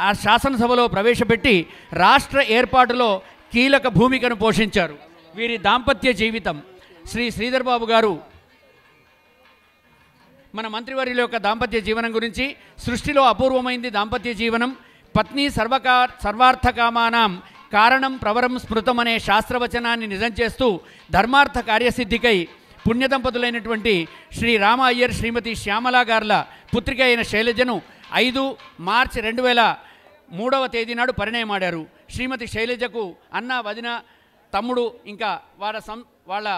ఆ శాసనసభలో ప్రవేశపెట్టి రాష్ట్ర ఏర్పాటులో కీలక భూమికను పోషించారు. వీరి దాంపత్య జీవితం శ్రీధర్ బాబు గారు మన మంత్రివర్యుల యొక్క దాంపత్య జీవనం గురించి. సృష్టిలో అపూర్వమైంది దాంపత్య జీవనం. పత్ని సర్వార్థకామానాం కారణం ప్రవరం స్మృతం అనే శాస్త్రవచనాన్ని నిజం చేస్తూ ధర్మార్థ కార్యసిద్ధికై పుణ్యదంపతులైనటువంటి శ్రీ రామ అయ్యర్ శ్రీమతి శ్యామలా గార్ల పుత్రిక అయిన శైలజను 5 మార్చి 2003 తేదీ నాడు పరిణయమాడారు. శ్రీమతి శైలజకు అన్న, వదిన, తమ్ముడు ఇంకా వాళ్ళ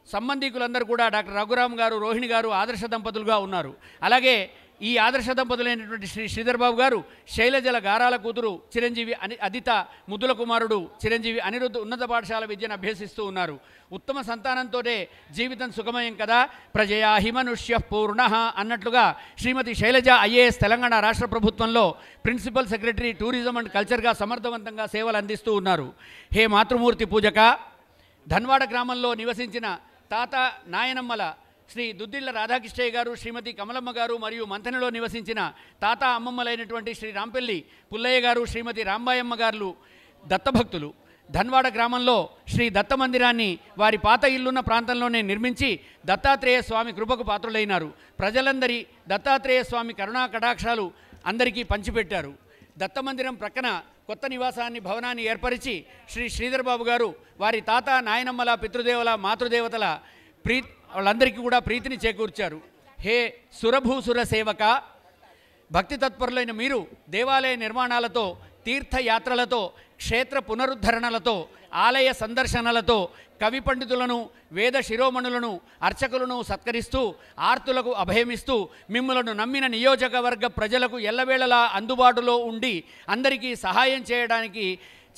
సంబంధికులందరూ కూడా డాక్టర్ రఘురామ్ గారు, రోహిణి గారు ఆదర్శ దంపతులుగా ఉన్నారు. అలాగే ఈ ఆదర్శ దంపతులైనటువంటి శ్రీ శ్రీధర్ బాబు గారు శైలజల గారాల కూతురు చిరంజీవి అదిత ముద్దుల కుమారుడు చిరంజీవి అనిరుద్ధ్ ఉన్నత పాఠశాల విద్యను అభ్యసిస్తూ ఉన్నారు. ఉత్తమ సంతానంతోనే జీవితం సుఖమయం కదా, ప్రజయా హిమనుష్య పూర్ణ అన్నట్లుగా శ్రీమతి శైలజ ఐఏఎస్ తెలంగాణ రాష్ట్ర ప్రభుత్వంలో ప్రిన్సిపల్ సెక్రటరీ టూరిజం అండ్ కల్చర్గా సమర్థవంతంగా సేవలు అందిస్తూ ఉన్నారు. హే మాతృమూర్తి పూజక, ధన్వాడ గ్రామంలో నివసించిన తాత నాయనమ్మల శ్రీ దుద్దిళ్ల రాధాకృష్ణయ్య గారు, శ్రీమతి కమలమ్మ గారు మరియు మంథనిలో నివసించిన తాత అమ్మమ్మలైనటువంటి శ్రీ రాంపల్లి పుల్లయ్య గారు, శ్రీమతి రాంబాయమ్మ గారు దత్తభక్తులు. ధన్వాడ గ్రామంలో శ్రీ దత్త మందిరాన్ని వారి పాత ఇల్లున్న ప్రాంతంలోనే నిర్మించి దత్తాత్రేయ స్వామి కృపకు పాత్రులైనారు. ప్రజలందరి దత్తాత్రేయ స్వామి కరుణా కటాక్షాలు అందరికీ పంచిపెట్టారు. దత్తమందిరం ప్రక్కన కొత్త భవనాన్ని ఏర్పరిచి శ్రీ శ్రీధర్ బాబు గారు వారి తాత నాయనమ్మల పితృదేవల మాతృదేవతల వాళ్ళందరికీ కూడా ప్రీతిని చేకూర్చారు. హే సురభూసుర సేవక, భక్తి తత్పరులైన మీరు దేవాలయ నిర్మాణాలతో, తీర్థయాత్రలతో, క్షేత్ర పునరుద్ధరణలతో, ఆలయ సందర్శనలతో కవి పండితులను, వేద శిరోమణులను, అర్చకులను సత్కరిస్తూ ఆర్తులకు అభయమిస్తూ మిమ్మలను నమ్మిన నియోజకవర్గ ప్రజలకు ఎల్లవేళలా అందుబాటులో ఉండి అందరికీ సహాయం చేయడానికి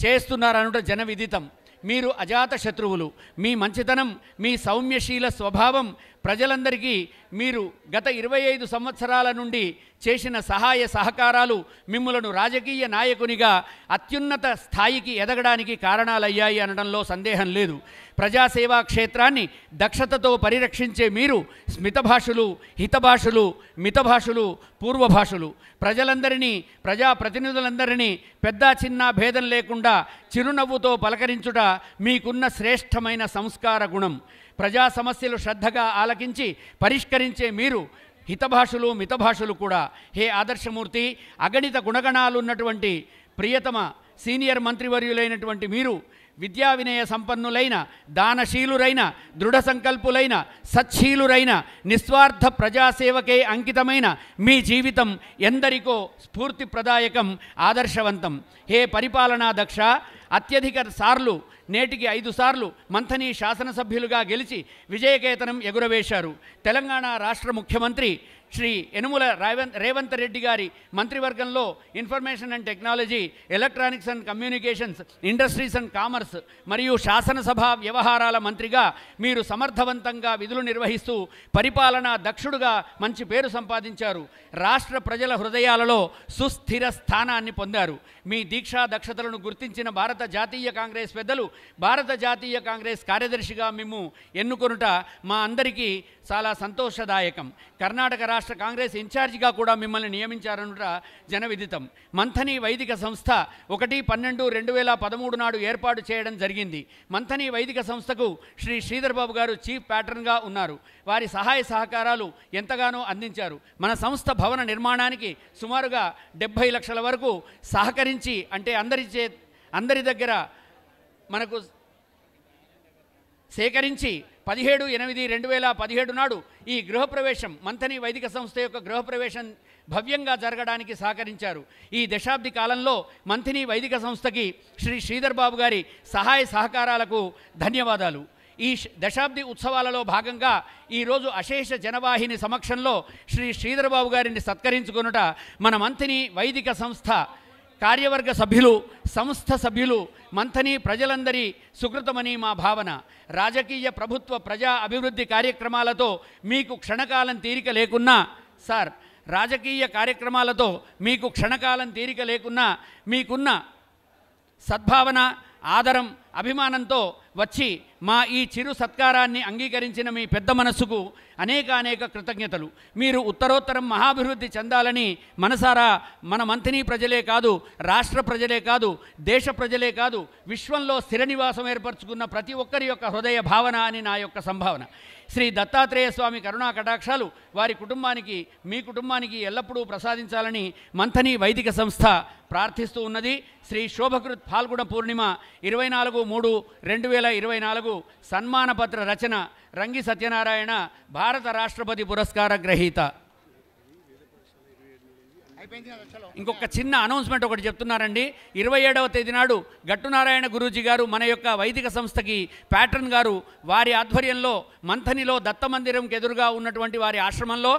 చేస్తున్నారనుట జనవిదితం. మీరు అజాత శత్రువులు. మీ మంచితనం, మీ సౌమ్యశీల స్వభావం ప్రజలందరికీ మీరు గత 25 సంవత్సరాల నుండి చేసిన సహాయ సహకారాలు మిమ్ములను రాజకీయ నాయకునిగా అత్యున్నత స్థాయికి ఎదగడానికి కారణాలయ్యాయి అనడంలో సందేహం లేదు. ప్రజాసేవా క్షేత్రాన్ని దక్షతతో పరిరక్షించే మీరు స్మితభాషులు, హితభాషులు, మితభాషులు, పూర్వభాషులు. ప్రజలందరినీ, ప్రజాప్రతినిధులందరినీ పెద్ద చిన్న భేదం లేకుండా చిరునవ్వుతో పలకరించుట మీకున్న శ్రేష్టమైన సంస్కార గుణం. ప్రజా సమస్యలు శ్రద్ధగా ఆలకించి పరిష్కరించే మీరు హితభాషులు, మితభాషులు కూడా. హే ఆదర్శమూర్తి, అగణిత గుణగణాలున్నటువంటి ప్రియతమ సీనియర్ మంత్రివర్యులైనటువంటి మీరు విద్యా వినయ సంపన్నులైన, దానశీలురైన, దృఢ సంకల్పులైన, సచ్చీలురైన, నిస్వార్థ ప్రజాసేవకే అంకితమైన మీ జీవితం ఎందరికో స్ఫూర్తిప్రదాయకం, ఆదర్శవంతం. హే పరిపాలనా దక్ష, అత్యధిక సార్లు, నేటికి 5 సార్లు మంథని శాసనసభ్యులుగా గెలిచి విజయకేతనం ఎగురవేశారు. తెలంగాణ రాష్ట్ర ముఖ్యమంత్రి శ్రీ యనుమల రేవంత్ రెడ్డి గారి మంత్రివర్గంలో information and technology, electronics and communications, industries and commerce మరియు శాసనసభ వ్యవహారాల మంత్రిగా మీరు సమర్థవంతంగా విధులు నిర్వహిస్తూ పరిపాలనా దక్షుడుగా మంచి పేరు సంపాదించారు. రాష్ట్ర ప్రజల హృదయాలలో సుస్థిర స్థానాన్ని పొందారు. మీ దీక్షా దక్షతలను గుర్తించిన భారత జాతీయ కాంగ్రెస్ పెద్దలు భారత జాతీయ కాంగ్రెస్ కార్యదర్శిగా మిమ్ము ఎన్నుకొనుట మా అందరికీ చాలా సంతోషదాయకం. కర్ణాటక రాష్ట్ర కాంగ్రెస్ ఇన్ఛార్జిగా కూడా మిమ్మల్ని నియమించారనుట జనవిదితం. మంథని వైదిక సంస్థ 1/12/2013 నాడు ఏర్పాటు చేయడం జరిగింది. మంథని వైదిక సంస్థకు శ్రీ శ్రీధర్ బాబు గారు చీఫ్ ప్యాట్రన్గా ఉన్నారు. వారి సహాయ సహకారాలు ఎంతగానో అందించారు. మన సంస్థ భవన నిర్మాణానికి సుమారుగా 70 లక్షల వరకు సహకరించి, అంటే అందరి దగ్గర మనకు సేకరించి 17/8/2017 నాడు ఈ గృహప్రవేశం, మంథని వైదిక సంస్థ యొక్క గృహప్రవేశం భవ్యంగా జరగడానికి సహకరించారు. ఈ దశాబ్ది కాలంలో మంథని వైదిక సంస్థకి శ్రీ శ్రీధర్ బాబు గారి సహాయ సహకారాలకు ధన్యవాదాలు. ఈ దశాబ్ది ఉత్సవాలలో భాగంగా ఈరోజు అశేష జనవాహిని సమక్షంలో శ్రీ శ్రీధర్ బాబు గారిని సత్కరించుకొనుట మన మంథని వైదిక సంస్థ కార్యవర్గ సభ్యులు, సంస్థ సభ్యులు, మంథని ప్రజలందరి సుకృతమని మా భావన. రాజకీయ, ప్రభుత్వ, ప్రజా అభివృద్ధి కార్యక్రమాలతో మీకు క్షణకాలం తీరిక లేకున్నా సార్, రాజకీయ కార్యక్రమాలతో మీకు క్షణకాలం తీరిక లేకున్నా మీకున్న సద్భావన, ఆదరం అభిమానంతో వచ్చి మా ఈ చిరు సత్కారాన్ని అంగీకరించిన మీ పెద్ద మనస్సుకు అనేక కృతజ్ఞతలు. మీరు ఉత్తరోత్తరం మహాభివృద్ధి చెందాలని మనసారా మన మంథని ప్రజలే కాదు, రాష్ట్ర ప్రజలే కాదు, దేశ ప్రజలే కాదు, విశ్వంలో స్థిర నివాసం ఏర్పరచుకున్న ప్రతి ఒక్కరి యొక్క హృదయ భావన అని నా యొక్క సంభావన. శ్రీ దత్తాత్రేయ స్వామి కరుణా కటాక్షాలు వారి కుటుంబానికి, మీ కుటుంబానికి ఎల్లప్పుడూ ప్రసాదించాలని మంథని వైదిక సంస్థ ప్రార్థిస్తూ ఉన్నది. శ్రీ శోభకృత్ ఫాల్గుణ పూర్ణిమ 24/3/2024 సన్మానపత్ర రచన రంగి సత్యనారాయణ, భారత రాష్ట్రపతి పురస్కార గ్రహీత. ఇంకొక చిన్న అనౌన్స్మెంట్ ఒకటి చెప్తున్నారండి. 27వ తేదీ నాడు గట్టునారాయణ గురూజీ గారు మన యొక్క వైదిక సంస్థకి ప్యాట్రన్ గారు, వారి ఆధ్వర్యంలో మంథనిలో దత్త మందిరంకి ఎదురుగా ఉన్నటువంటి వారి ఆశ్రమంలో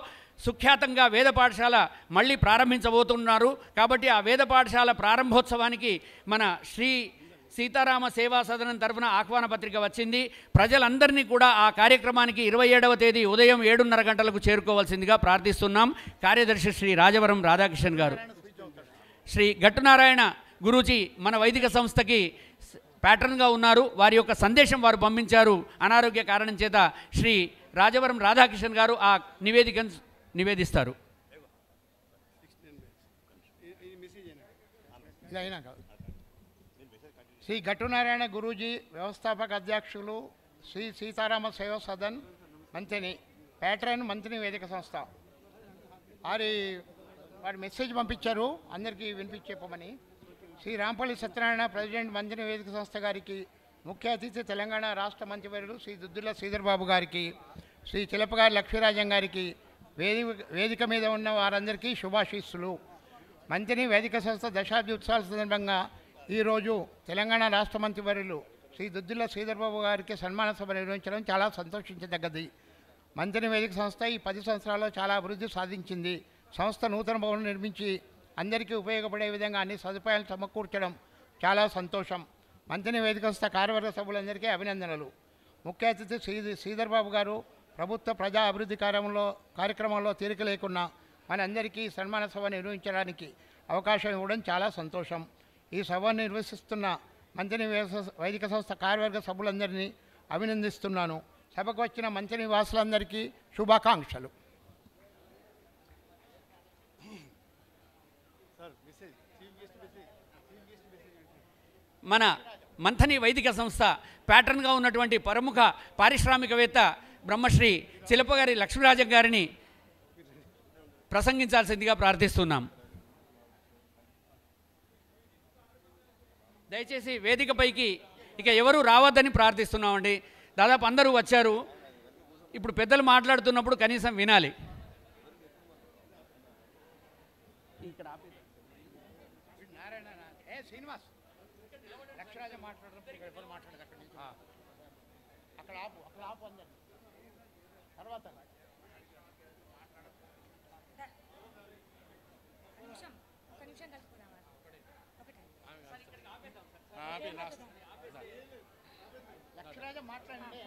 సుఖ్యాతంగా వేద పాఠశాల మళ్ళీ ప్రారంభించబోతున్నారు. కాబట్టి ఆ వేద పాఠశాల ప్రారంభోత్సవానికి మన శ్రీ సీతారామ సేవా సదనం తరఫున ఆహ్వాన పత్రిక వచ్చింది. ప్రజలందరినీ కూడా ఆ కార్యక్రమానికి 27వ తేదీ ఉదయం 7:30 గంటలకు చేరుకోవాల్సిందిగా ప్రార్థిస్తున్నాం. కార్యదర్శి శ్రీ రాజవరం రాధాకిషన్ గారు. శ్రీ గట్టునారాయణ గురూజీ మన వైదిక సంస్థకి ప్యాటర్న్గా ఉన్నారు. వారి యొక్క సందేశం వారు పంపించారు. అనారోగ్య కారణం చేత శ్రీ రాజవరం రాధాకిషన్ గారు ఆ నివేదికను నివేదిస్తారు. శ్రీ గట్టునారాయణ గురూజీ వ్యవస్థాపక అధ్యక్షులు, శ్రీ సీతారామ సేవా సదన్ మంథని, ప్యాట్రన్ మంథని వేదిక సంస్థ వారి మెసేజ్ పంపించారు అందరికీ వినిపించేపమని. శ్రీ రాంపల్లి సత్యనారాయణ ప్రెసిడెంట్ మంథని వేదిక సంస్థ గారికి, ముఖ్య అతిథి తెలంగాణ రాష్ట్ర మంత్రివర్యులు శ్రీ దుద్దుల శ్రీధర్ బాబు గారికి, శ్రీ చిలపగారి లక్ష్మీరాజం గారికి, వేదిక మీద ఉన్న వారందరికీ శుభాశీస్సులు. మంథని వేదిక సంస్థ దశాబ్ది ఉత్సవాల సందర్భంగా ఈరోజు తెలంగాణ రాష్ట్ర మంత్రివర్యులు శ్రీ దుద్దుల శ్రీధర్ బాబు గారికి సన్మాన సభ నిర్వహించడం చాలా సంతోషించదగ్గది. మంథని వేదిక సంస్థ ఈ 10 సంవత్సరాల్లో చాలా అభివృద్ధి సాధించింది. సంస్థ నూతన భవనం నిర్మించి అందరికీ ఉపయోగపడే విధంగా అన్ని సదుపాయాలు సమకూర్చడం చాలా సంతోషం. మంథని వేదిక సంస్థ కార్యవర్గ సభ్యులందరికీ అభినందనలు. ముఖ్య అతిథి శ్రీధర్ బాబు గారు ప్రభుత్వ ప్రజా అభివృద్ధి కార్యక్రమంలో తీరిక లేకున్నా మనందరికీ సన్మాన సభ నిర్వహించడానికి అవకాశం ఇవ్వడం చాలా సంతోషం. ఈ సభను నిర్వహిస్తున్న మంథని వైదిక సంస్థ కార్యవర్గ సభ్యులందరినీ అభినందిస్తున్నాను. సభకు వచ్చిన మంథని వాసులందరికీ శుభాకాంక్షలు. మన మంథని వైదిక సంస్థ ప్యాటర్న్గా ఉన్నటువంటి ప్రముఖ పారిశ్రామికవేత్త బ్రహ్మశ్రీ చిలపగారి లక్ష్మీరాజం గారిని ప్రసంగించాల్సిందిగా ప్రార్థిస్తున్నాం. దయచేసి వేదికపైకి ఇక ఎవరు రావద్దని ప్రార్థిస్తున్నామండి. దాదాపు అందరూ వచ్చారు. ఇప్పుడు పెద్దలు మాట్లాడుతున్నప్పుడు కనీసం వినాలి. ఇక్కడ శ్రీనివాస్ లక్ష్మీరాజం మాట్లాడదు అక్కడ ఆపు అందరు తర్వాత లక్ష్మీరాజం మాట్లాడండి.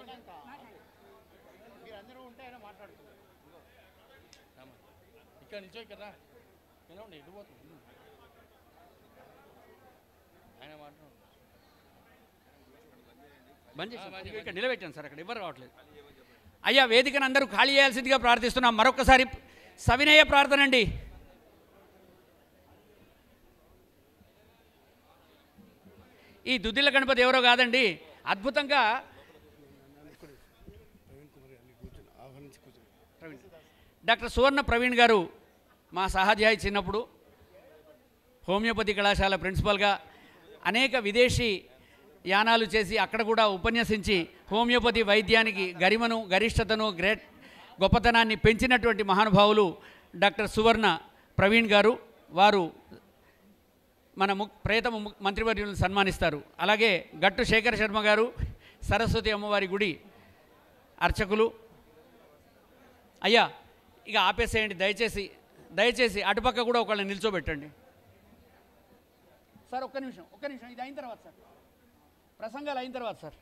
మీరు అందరూ ఉంటే ఆయన మాట్లాడుతున్నారు. ఇక్కడ నుంచో ఇక్కడ ఎడిపోతుంది ఆయన మాట్లాడు. బంద్ చేసి ఇక్కడ నిలబెట్టాను సార్, అక్కడ ఎవరు రావట్లేదు. అయ్యా వేదికను అందరూ ఖాళీ చేయాల్సిందిగా ప్రార్థిస్తున్నాం. మరొకసారి సవినయ ప్రార్థన అండి. ఈ దుద్దిల్ల గణపతి ఎవరో కాదండి, అద్భుతంగా డాక్టర్ సువర్ణ ప్రవీణ్ గారు మా సహాధ్యాయి చిన్నప్పుడు హోమియోపతి కళాశాల ప్రిన్సిపల్గా అనేక విదేశీ యానాలు చేసి అక్కడ కూడా ఉపన్యసించి హోమియోపతి వైద్యానికి గరిమను, గరిష్టతను, గొప్పతనాన్ని పెంచినటువంటి మహానుభావులు డాక్టర్ సువర్ణ ప్రవీణ్ గారు. వారు మన ప్రియతమ మంత్రివర్యులను సన్మానిస్తారు. అలాగే గట్టు శేఖర శర్మ గారు సరస్వతి అమ్మవారి గుడి అర్చకులు. అయ్యా ఇక ఆపేసేయండి దయచేసి అటుపక్క కూడా ఒకళ్ళని నిల్చోబెట్టండి సార్. ఒక్క నిమిషం ఇది అయిన తర్వాత సార్, ప్రసంగాలు అయిన తర్వాత సార్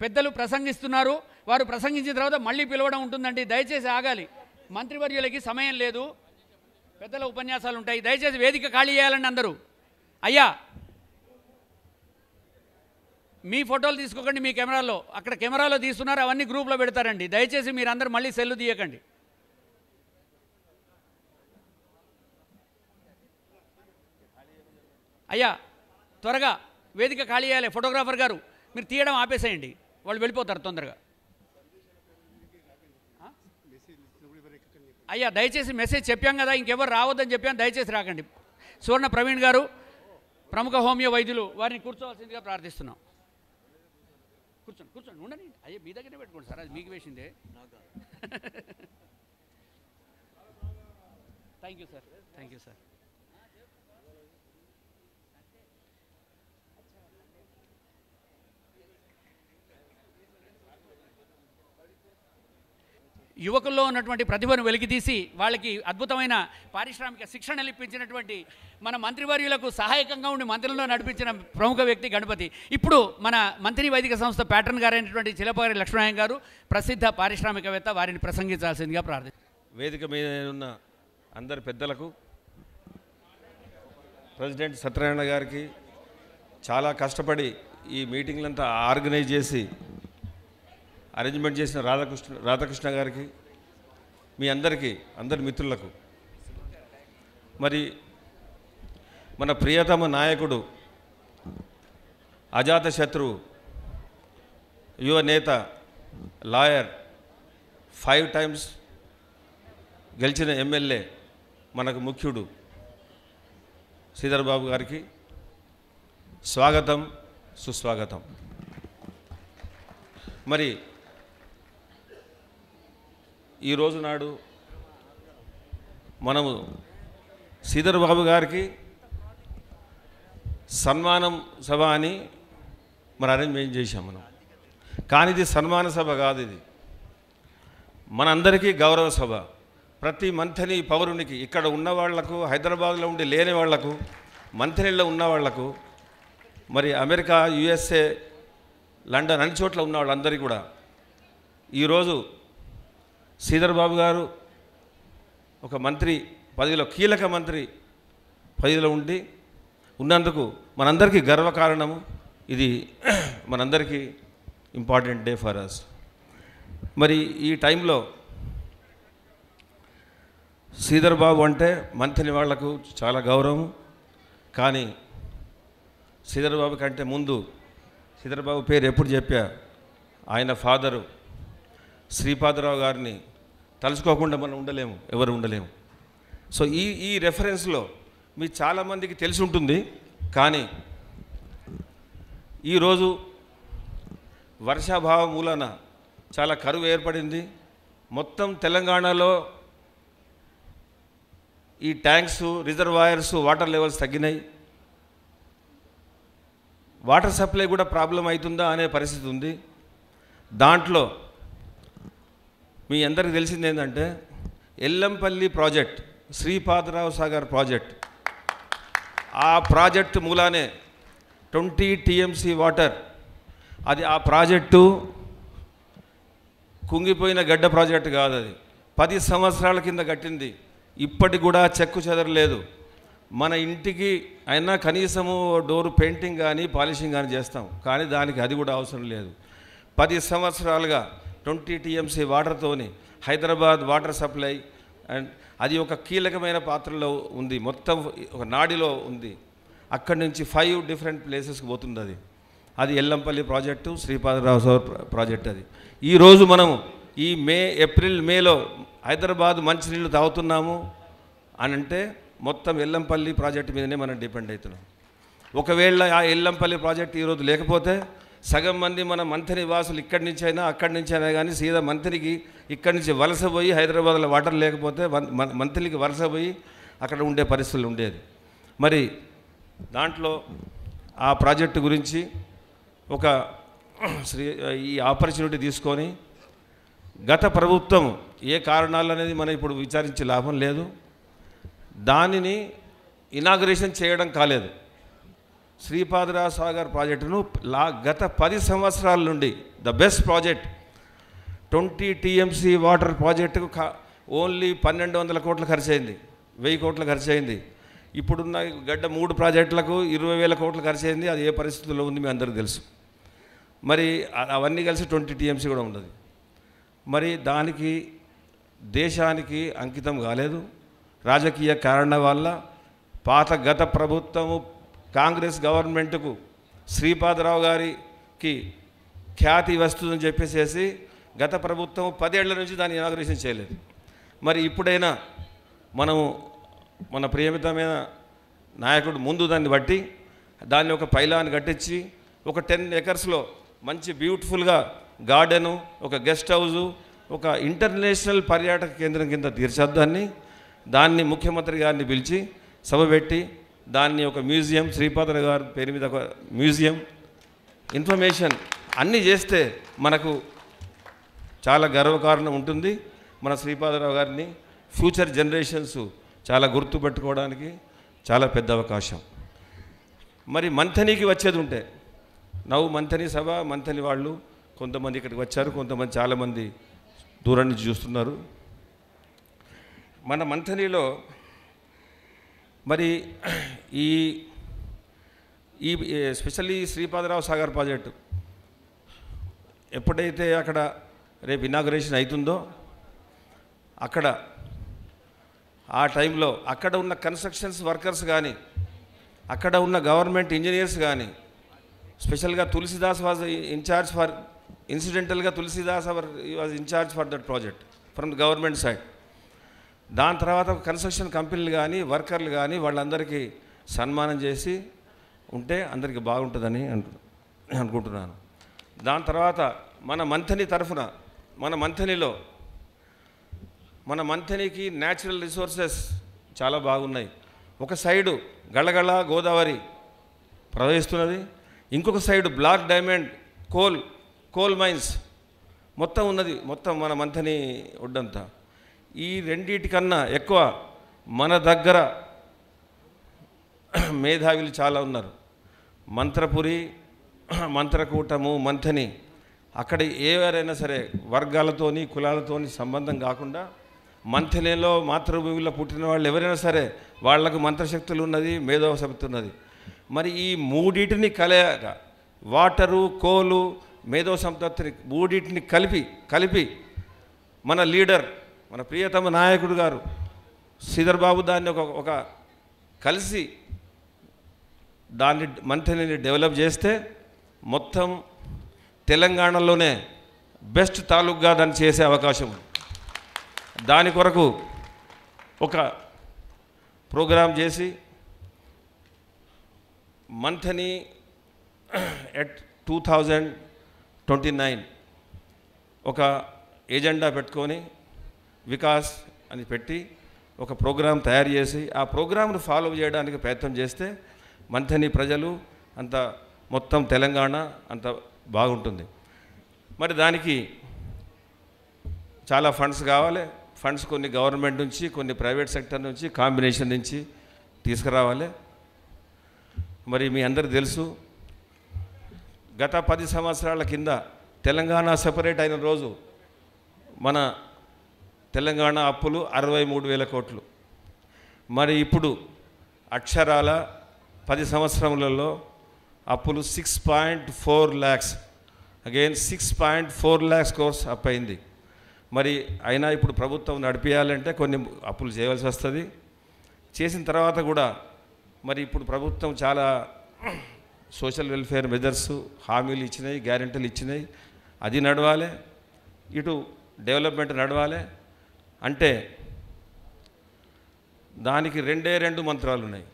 పెద్దలు ప్రసంగిస్తున్నారు. వారు ప్రసంగించిన తర్వాత మళ్ళీ పిలవడం ఉంటుందండి. దయచేసి ఆగాలి. మంత్రివర్యులకి సమయం లేదు, పెద్దల ఉపన్యాసాలు ఉంటాయి. దయచేసి వేదిక ఖాళీ చేయాలండి అందరూ. అయ్యా మీ ఫోటోలు తీసుకోకండి మీ కెమెరాలో, అక్కడ కెమెరాలో తీస్తున్నారు, అవన్నీ గ్రూప్లో పెడతారండి. దయచేసి మీరందరూ మళ్ళీ సెల్లు తీయకండి. అయ్యా త్వరగా వేదిక ఖాళీ చేయాలి. ఫోటోగ్రాఫర్ గారు మీరు తీయడం ఆపేసేయండి, వాళ్ళు వెళ్ళిపోతారు తొందరగా. అయ్యా దయచేసి మెసేజ్ చెప్పాం కదా, ఇంకెవరు రావద్దని చెప్పాను, దయచేసి రాకండి. సువర్ణ ప్రవీణ్ గారు ప్రముఖ హోమియో వైద్యులు, వారిని కూర్చోవలసిందిగా ప్రార్థిస్తున్నాం. కూర్చోండి కూర్చోండి, ఉండండి. అయ్యే మీ దగ్గరే పెట్టుకోండి సార్, అది మీకు వేసిందే. Thank you sir, thank you sir. యువకుల్లో ఉన్నటువంటి ప్రతిభను వెలికితీసి వాళ్ళకి అద్భుతమైన పారిశ్రామిక శిక్షణలు ఇప్పించినటువంటి మన మంత్రివర్యులకు సహాయకంగా ఉండి మంత్రులను నడిపించిన ప్రముఖ వ్యక్తి గణపతి. ఇప్పుడు మన మంత్రి వైదిక సంస్థ ప్యాటర్న్ గారైనటువంటి చిలపగారి లక్ష్మణయ్య గారు, ప్రసిద్ధ పారిశ్రామికవేత్త, వారిని ప్రసంగించాల్సిందిగా ప్రార్థిస్తున్నాను. వేదిక మీద ఉన్న అందరి పెద్దలకు, ప్రెసిడెంట్ సత్యనారాయణ గారికి, చాలా కష్టపడి ఈ మీటింగ్లంతా ఆర్గనైజ్ చేసి అరేంజ్మెంట్ చేసిన రాధాకృష్ణ గారికి, మీ అందరికీ, అందరి మిత్రులకు, మరి మన ప్రియతమ నాయకుడు, అజాతశత్రువు, యువ నేత, లాయర్, 5 times గెలిచిన ఎమ్మెల్యే, మనకు ముఖ్యుడు శ్రీధర్ బాబు గారికి స్వాగతం, సుస్వాగతం. మరి ఈరోజు నాడు మనము శ్రీధర్ బాబు గారికి సన్మానం సభ అని మరి అరేంజ్మెంట్ చేశాం మనం. కానీ ఇది సన్మాన సభ కాదు, ఇది మనందరికీ గౌరవ సభ. ప్రతి మంథని పౌరునికి, ఇక్కడ ఉన్న వాళ్లకు, హైదరాబాద్లో ఉండి లేని వాళ్లకు, మంథనిలో ఉన్న వాళ్లకు, మరి అమెరికా, USA, లండన్ అన్ని చోట్ల ఉన్న వాళ్ళందరికీ కూడా ఈరోజు శ్రీధర్ బాబు గారు ఒక మంత్రి పదవిలో, కీలక మంత్రి పదవిలో ఉన్నందుకు మనందరికీ గర్వకారణము. ఇది మనందరికీ ఇంపార్టెంట్ డే ఫర్ అస్. మరి ఈ టైంలో శ్రీధర్ బాబు అంటే మంత్రి వాళ్లకు చాలా గౌరవం. కానీ శ్రీధర్ బాబు కంటే ముందు, శ్రీధర్ బాబు పేరు ఎప్పుడు చెప్పా, ఆయన ఫాదరు శ్రీపాదరావు గారిని తలుచుకోకుండా మనం ఉండలేము, ఎవరు ఉండలేము. సో ఈ రెఫరెన్స్లో మీ చాలామందికి తెలిసి ఉంటుంది. కానీ ఈరోజు వర్షాభావం మూలన చాలా కరువు ఏర్పడింది. మొత్తం తెలంగాణలో ఈ ట్యాంక్స్, రిజర్వాయర్స్, వాటర్ లెవెల్స్ తగ్గినాయి. వాటర్ సప్లై కూడా ప్రాబ్లం అవుతుందా అనే పరిస్థితి ఉంది. దాంట్లో మీ అందరికీ తెలిసింది ఏంటంటే, ఎల్లంపల్లి ప్రాజెక్ట్, శ్రీపాదరావు సాగర్ ప్రాజెక్ట్, ఆ ప్రాజెక్టు మూలానే 20 TMC వాటర్, అది ఆ ప్రాజెక్టు కుంగిపోయిన గడ్డ ప్రాజెక్టు కాదు, అది 10 సంవత్సరాల కింద కట్టింది. ఇప్పటికి కూడా చెక్కు చెదరలేదు. మన ఇంటికి అయినా కనీసము డోరు పెయింటింగ్ కానీ పాలిషింగ్ కానీ చేస్తాం, కానీ దానికి అది కూడా అవసరం లేదు. 10 సంవత్సరాలుగా 20 TMC వాటర్తోని హైదరాబాద్ వాటర్ సప్లై, అండ్ అది ఒక కీలకమైన పాత్రలో ఉంది, మొత్తం ఒక నాడిలో ఉంది. అక్కడి నుంచి 5 డిఫరెంట్ ప్లేసెస్కి పోతుంది. అది ఎల్లంపల్లి ప్రాజెక్టు, శ్రీపాదరావు సాగర్ ప్రాజెక్ట్. అది ఈరోజు మనము ఈ ఏప్రిల్ మేలో హైదరాబాద్ మంచినీళ్ళు తాగుతున్నాము అని అంటే మొత్తం ఎల్లంపల్లి ప్రాజెక్టు మీదనే మనం డిపెండ్ అవుతున్నాం. ఒకవేళ ఆ ఎల్లంపల్లి ప్రాజెక్టు ఈరోజు లేకపోతే సగం మంది మన మంత్రి నివాసులు ఇక్కడి నుంచి అయినా అక్కడి నుంచి అయినా కానీ సీదా మంత్రికి ఇక్కడి నుంచి వలస పోయి, హైదరాబాద్లో వాటర్ లేకపోతే మంత్రికి వలస పోయి అక్కడ ఉండే పరిస్థితులు ఉండేది. మరి దాంట్లో ఆ ప్రాజెక్టు గురించి ఒక ఈ ఆపర్చునిటీ తీసుకొని, గత ప్రభుత్వం ఏ కారణాలు అనేది మనం ఇప్పుడు విచారించే లాభం లేదు, దానిని ఇనాగరేషన్ చేయడం కాలేదు. శ్రీపాదరావు సాగర్ ప్రాజెక్టును గత 10 సంవత్సరాల నుండి the best project, 20 TMC water ప్రాజెక్టుకు ఓన్లీ 1200 కోట్లు ఖర్చు అయింది, 1000 కోట్లు ఖర్చు అయింది. ఇప్పుడున్న గడ్డ 3 ప్రాజెక్టులకు 20,000 కోట్లు ఖర్చు అయింది. అది ఏ పరిస్థితుల్లో ఉంది మీ అందరికీ తెలుసు. మరి అవన్నీ కలిసి 20 టీఎంసీ కూడా ఉన్నది. మరి దానికి దేశానికి అంకితం కాలేదు. రాజకీయ కారణం వల్ల గత ప్రభుత్వము కాంగ్రెస్ గవర్నమెంట్కు శ్రీపాదరావు గారికి ఖ్యాతి వస్తుందని చెప్పేసి గత ప్రభుత్వం 10 ఏళ్ల నుంచి దాన్ని ఇనాగరేషన్ చేయలేదు. మరి ఇప్పుడైనా మనము మన ప్రియమితమైన నాయకుడు ముందు దాన్ని బట్టి దాన్ని ఒక పైలాన్ కట్టించి ఒక 10 ఎకర్స్లో మంచి బ్యూటిఫుల్గా గార్డెను, ఒక గెస్ట్ హౌజు, ఒక ఇంటర్నేషనల్ పర్యాటక కేంద్రం కింద తీర్చేద్దాన్ని. దాన్ని ముఖ్యమంత్రి గారిని పిలిచి సభ పెట్టి దాన్ని ఒక మ్యూజియం, శ్రీపాదరావు గారి పేరు మీద ఒక మ్యూజియం, ఇన్ఫర్మేషన్ అన్నీ చేస్తే మనకు చాలా గర్వకారణం ఉంటుంది. మన శ్రీపాదరావు గారిని ఫ్యూచర్ జనరేషన్స్ చాలా గుర్తుపెట్టుకోవడానికి చాలా పెద్ద అవకాశం. మరి మంథనికి వచ్చేది ఉంటే మంథని సభ, మంథని వాళ్ళు కొంతమంది ఇక్కడికి వచ్చారు, కొంతమంది చాలామంది దూరం నుంచి చూస్తున్నారు. మన మంథనిలో మరి ఈ ఈ స్పెషల్లీ శ్రీపాదరావు సాగర్ ప్రాజెక్టు ఎప్పుడైతే అక్కడ రేపు ఇనాగరేషన్ అవుతుందో అక్కడ ఆ టైంలో అక్కడ ఉన్న కన్స్ట్రక్షన్స్ వర్కర్స్ కానీ అక్కడ ఉన్న గవర్నమెంట్ ఇంజనీర్స్ కానీ స్పెషల్గా తులసిదాస్ వాజ్ ఇన్ఛార్జ్ ఫర్ ఇన్సిడెంటల్గా Tulsidas was incharge for that project from the government side. దాని తర్వాత కన్స్ట్రక్షన్ కంపెనీలు కానీ వర్కర్లు కానీ వాళ్ళందరికీ సన్మానం చేసి ఉంటే అందరికీ బాగుంటుందని అనుకుంటున్నాను. దాని తర్వాత మన మంథని తరఫున మన మంథనికి న్యాచురల్ రిసోర్సెస్ చాలా బాగున్నాయి. ఒక సైడు గళగళ గోదావరి ప్రవహిస్తున్నది, ఇంకొక side black diamond coal mines మొత్తం ఉన్నది. మొత్తం మన మంథని ఒడ్డంతా ఈ రెండిటికన్నా ఎక్కువ మన దగ్గర మేధావులు చాలా ఉన్నారు. మంత్రపురి, మంత్రకూటము, మంథని అక్కడ ఎవరైనా సరే వర్గాలతోని కులాలతోని సంబంధం కాకుండా మంథనిలో మాతృభూమిలో పుట్టిన వాళ్ళు ఎవరైనా సరే వాళ్లకు మంత్రశక్తులు ఉన్నది, మేధోశక్తి ఉన్నది. మరి ఈ మూడింటిని కలయక వాటరు, కోలు, మేధో సంపత్తిని మూడింటిని కలిపి మన లీడర్, మన ప్రియతమ నాయకుడు గారు శ్రీధర్ బాబు దాన్ని ఒక కలిసి దాన్ని మంథనిని డెవలప్ చేస్తే మొత్తం తెలంగాణలోనే బెస్ట్ తాలూకుగా దాన్ని చేసే అవకాశం. దాని కొరకు ఒక ప్రోగ్రాం చేసి మంథని ఎట్ 2029 ఒక ఎజెండా పెట్టుకొని వికాస్ అని పెట్టి ఒక ప్రోగ్రాం తయారు చేసి ఆ ప్రోగ్రాంను ఫాలో చేయడానికి ప్రయత్నం చేస్తే మంథని ప్రజలు అంత మొత్తం తెలంగాణ అంత బాగుంటుంది. మరి దానికి చాలా ఫండ్స్ కావాలి. ఫండ్స్ కొన్ని గవర్నమెంట్ నుంచి, కొన్ని ప్రైవేట్ సెక్టర్ నుంచి, కాంబినేషన్ నుంచి తీసుకురావాలి. మరి మీ అందరికీ తెలుసు గత 10 సంవత్సరాల కింద తెలంగాణ సెపరేట్ అయిన రోజు మన తెలంగాణ అప్పులు 63,000 కోట్లు. మరి ఇప్పుడు అక్షరాల 10 సంవత్సరములలో అప్పులు 6.4 lakhs, again 6.4 lakhs crores up అయింది. మరి అయినా ఇప్పుడు ప్రభుత్వం నడిపించాలంటే కొన్ని అప్పులు చేయవలసి వస్తుంది. చేసిన తర్వాత కూడా మరి ఇప్పుడు ప్రభుత్వం చాలా సోషల్ వెల్ఫేర్ మెజర్స్ హామీలు ఇచ్చినాయి, గ్యారెంటీలు ఇచ్చినాయి. అది నడవాలి, ఇటు డెవలప్మెంట్ నడవాలి. అంటే దానికి రెండు మంత్రాలు ఉన్నాయి.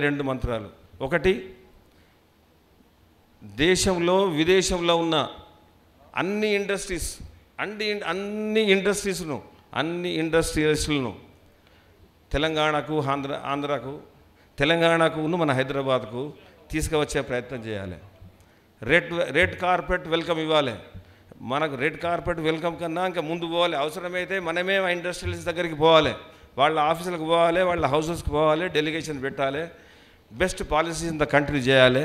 రెండు మంత్రాలు. ఒకటి, దేశంలో విదేశంలో ఉన్న అన్ని ఇండస్ట్రీస్లను తెలంగాణకు, ఆంధ్రాకు, తెలంగాణకు, మన హైదరాబాద్కు తీసుకువచ్చే ప్రయత్నం చేయాలి. రెడ్ కార్పెట్ వెల్కమ్ ఇవ్వాలి. మనకు రెడ్ కార్పెట్ వెల్కమ్ కన్నా ఇంకా ముందు పోవాలి. అవసరమైతే మనమే ఆ ఇండస్ట్రియల్స్ దగ్గరికి పోవాలి, వాళ్ళ ఆఫీసులకు పోవాలి, వాళ్ళ హౌసెస్కి పోవాలి, డెలిగేషన్ పెట్టాలి, best policies in the country చేయాలి.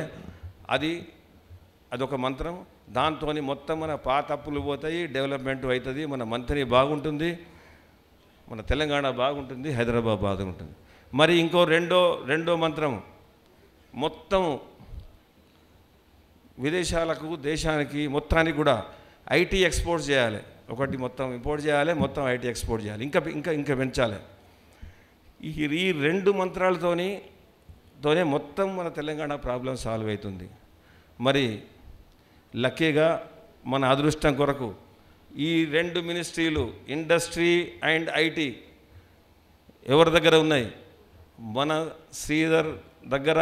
అదొక మంత్రం. దాంతో మొత్తం మన పాత అప్పులు పోతాయి, డెవలప్మెంట్ అవుతుంది, మన మంత్రి బాగుంటుంది, మన తెలంగాణ బాగుంటుంది, హైదరాబాద్ బాగుంటుంది. మరి ఇంకో రెండో మంత్రం, మొత్తం విదేశాలకు దేశానికి మొత్తానికి కూడా ఐటీ ఎక్స్పోర్ట్ చేయాలి. ఒకటి మొత్తం ఇంపోర్ట్ చేయాలి, మొత్తం ఐటీ ఎక్స్పోర్ట్ చేయాలి, ఇంకా ఇంకా ఇంకా పెంచాలి. ఈ రెండు మంత్రాలతోనే మొత్తం మన తెలంగాణ ప్రాబ్లం సాల్వ్ అవుతుంది. మరి లక్కీగా మన అదృష్టం కొరకు ఈ రెండు మినిస్ట్రీలు ఇండస్ట్రీ అండ్ ఐటీ ఎవరి దగ్గర ఉన్నాయి? మన శ్రీధర్ దగ్గర,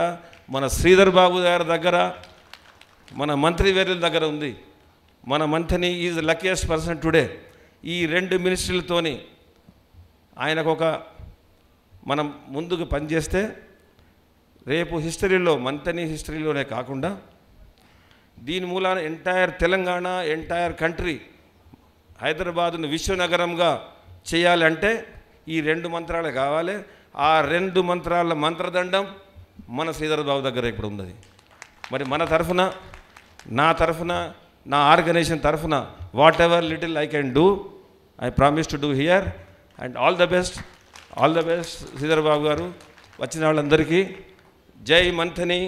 మన శ్రీధర్ బాబు గారి దగ్గర, మన మంత్రివర్యుల దగ్గర ఉంది. మన మంత్రి ఈజ్ లక్కీయెస్ట్ పర్సన్ టుడే. ఈ రెండు మినిస్ట్రీలతోని మనం ముందుకు పనిచేస్తే రేపు హిస్టరీలో, మంత్రి హిస్టరీలోనే కాకుండా దీని మూలాన ఎంటైర్ తెలంగాణ, ఎంటైర్ కంట్రీ, హైదరాబాదును విశ్వనగరంగా చేయాలంటే ఈ రెండు మంత్రాలే కావాలి. ఆ రెండు మంత్రాల మంత్రదండం మన శ్రీధర్ బాబు దగ్గర ఇప్పుడు ఉన్నది. మరి మన తరఫున, నా తరఫున, నా ఆర్గనైజేషన్ తరఫున whatever little I can do, I promise to do here. And all the best Sridhar Babu గారు. వచ్చిన వాళ్ళందరికీ జై మంథని,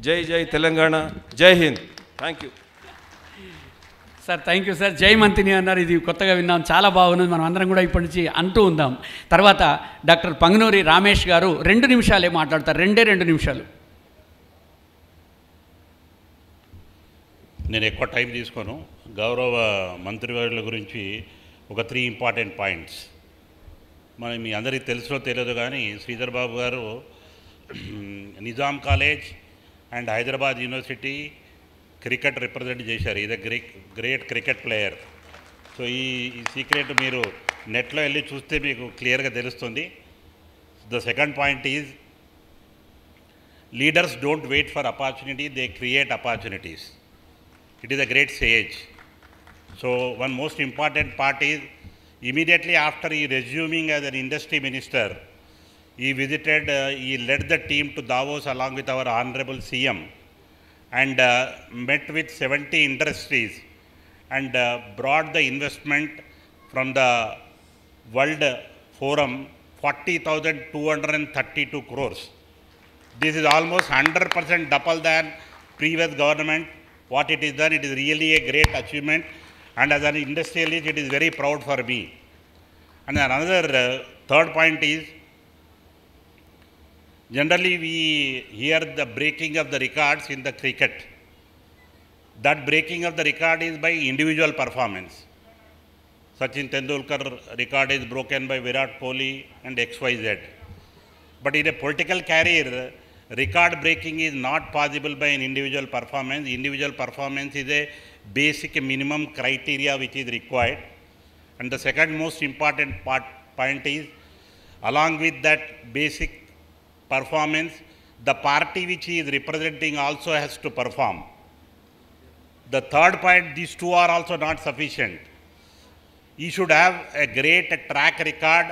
జై జై తెలంగాణ, జై Hind. Thank you sir. Thank you sir. జై మంత్రిని అన్నారు, ఇది కొత్తగా విన్నాం, చాలా బాగున్నది. మనం అందరం కూడా ఇప్పటి నుంచి అంటూ ఉందాం. తర్వాత డాక్టర్ పంగనూరి రమేష్ గారు 2 నిమిషాలే మాట్లాడతారు, 2 నిమిషాలు. నేను ఎక్కువ టైం తీసుకోను. గౌరవ మంత్రివర్యుల గురించి ఒక 3 ఇంపార్టెంట్ పాయింట్స్. మీ అందరికీ తెలుసో తెలియదు కానీ శ్రీధర్ బాబు గారు Nizam college and Hyderabad university cricket represent చేశారు. ఇది గ్రేట్ క్రికెట్ ప్లేయర్. సో ఈ సీక్రెట్ మీరు నెట్లో వెళ్ళి చూస్తే మీకు క్లియర్గా తెలుస్తుంది. The second point is leaders don't wait for opportunity, they create opportunities. It is a great sage. So one most important part is immediately after he resuming as an industry minister, he led the team to Davos along with our Honorable CM and met with 70 industries and brought the investment from the World Forum 40,232 crores. This is almost 100% double than previous government. What it is done, it is really a great achievement, and as an industrialist, it is very proud for me. And another third point is, generally we hear the breaking of the records in the cricket. That breaking of the record is by individual performance. Sachin Tendulkar record is broken by Virat Kohli and XYZ. But in a political career, record breaking is not possible by an individual performance. Individual performance is a basic minimum criteria which is required. And the second most important point is, along with that basic performance, the party which he is representing also has to perform. The third point, these two are also not sufficient. He should have a great track record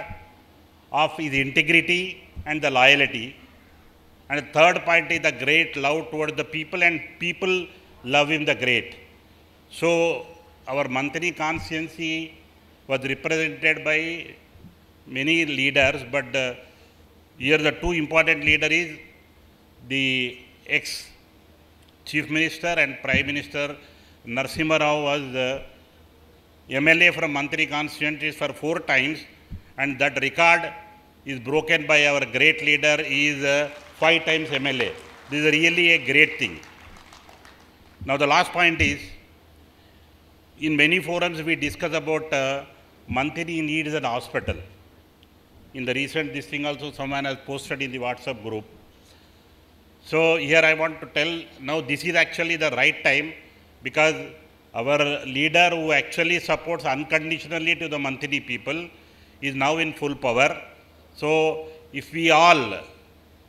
of his integrity and the loyalty. And the third point is the great love towards the people, and people love him the great. So our Mantri constituency was represented by many leaders, but here the two important leaders is the ex-Chief Minister and Prime Minister Narasimha Rao was MLA from Mantri constituencies for 4 times, and that record is broken by our great leader. He is 5 times MLA. This is really a great thing. Now the last point is, in many forums we discuss about Mantri needs an hospital. In the recent this thing also someone has posted in the WhatsApp group. So here I want to tell, now this is actually the right time, because our leader who actually supports unconditionally to the Mantri people is now in full power. So if we all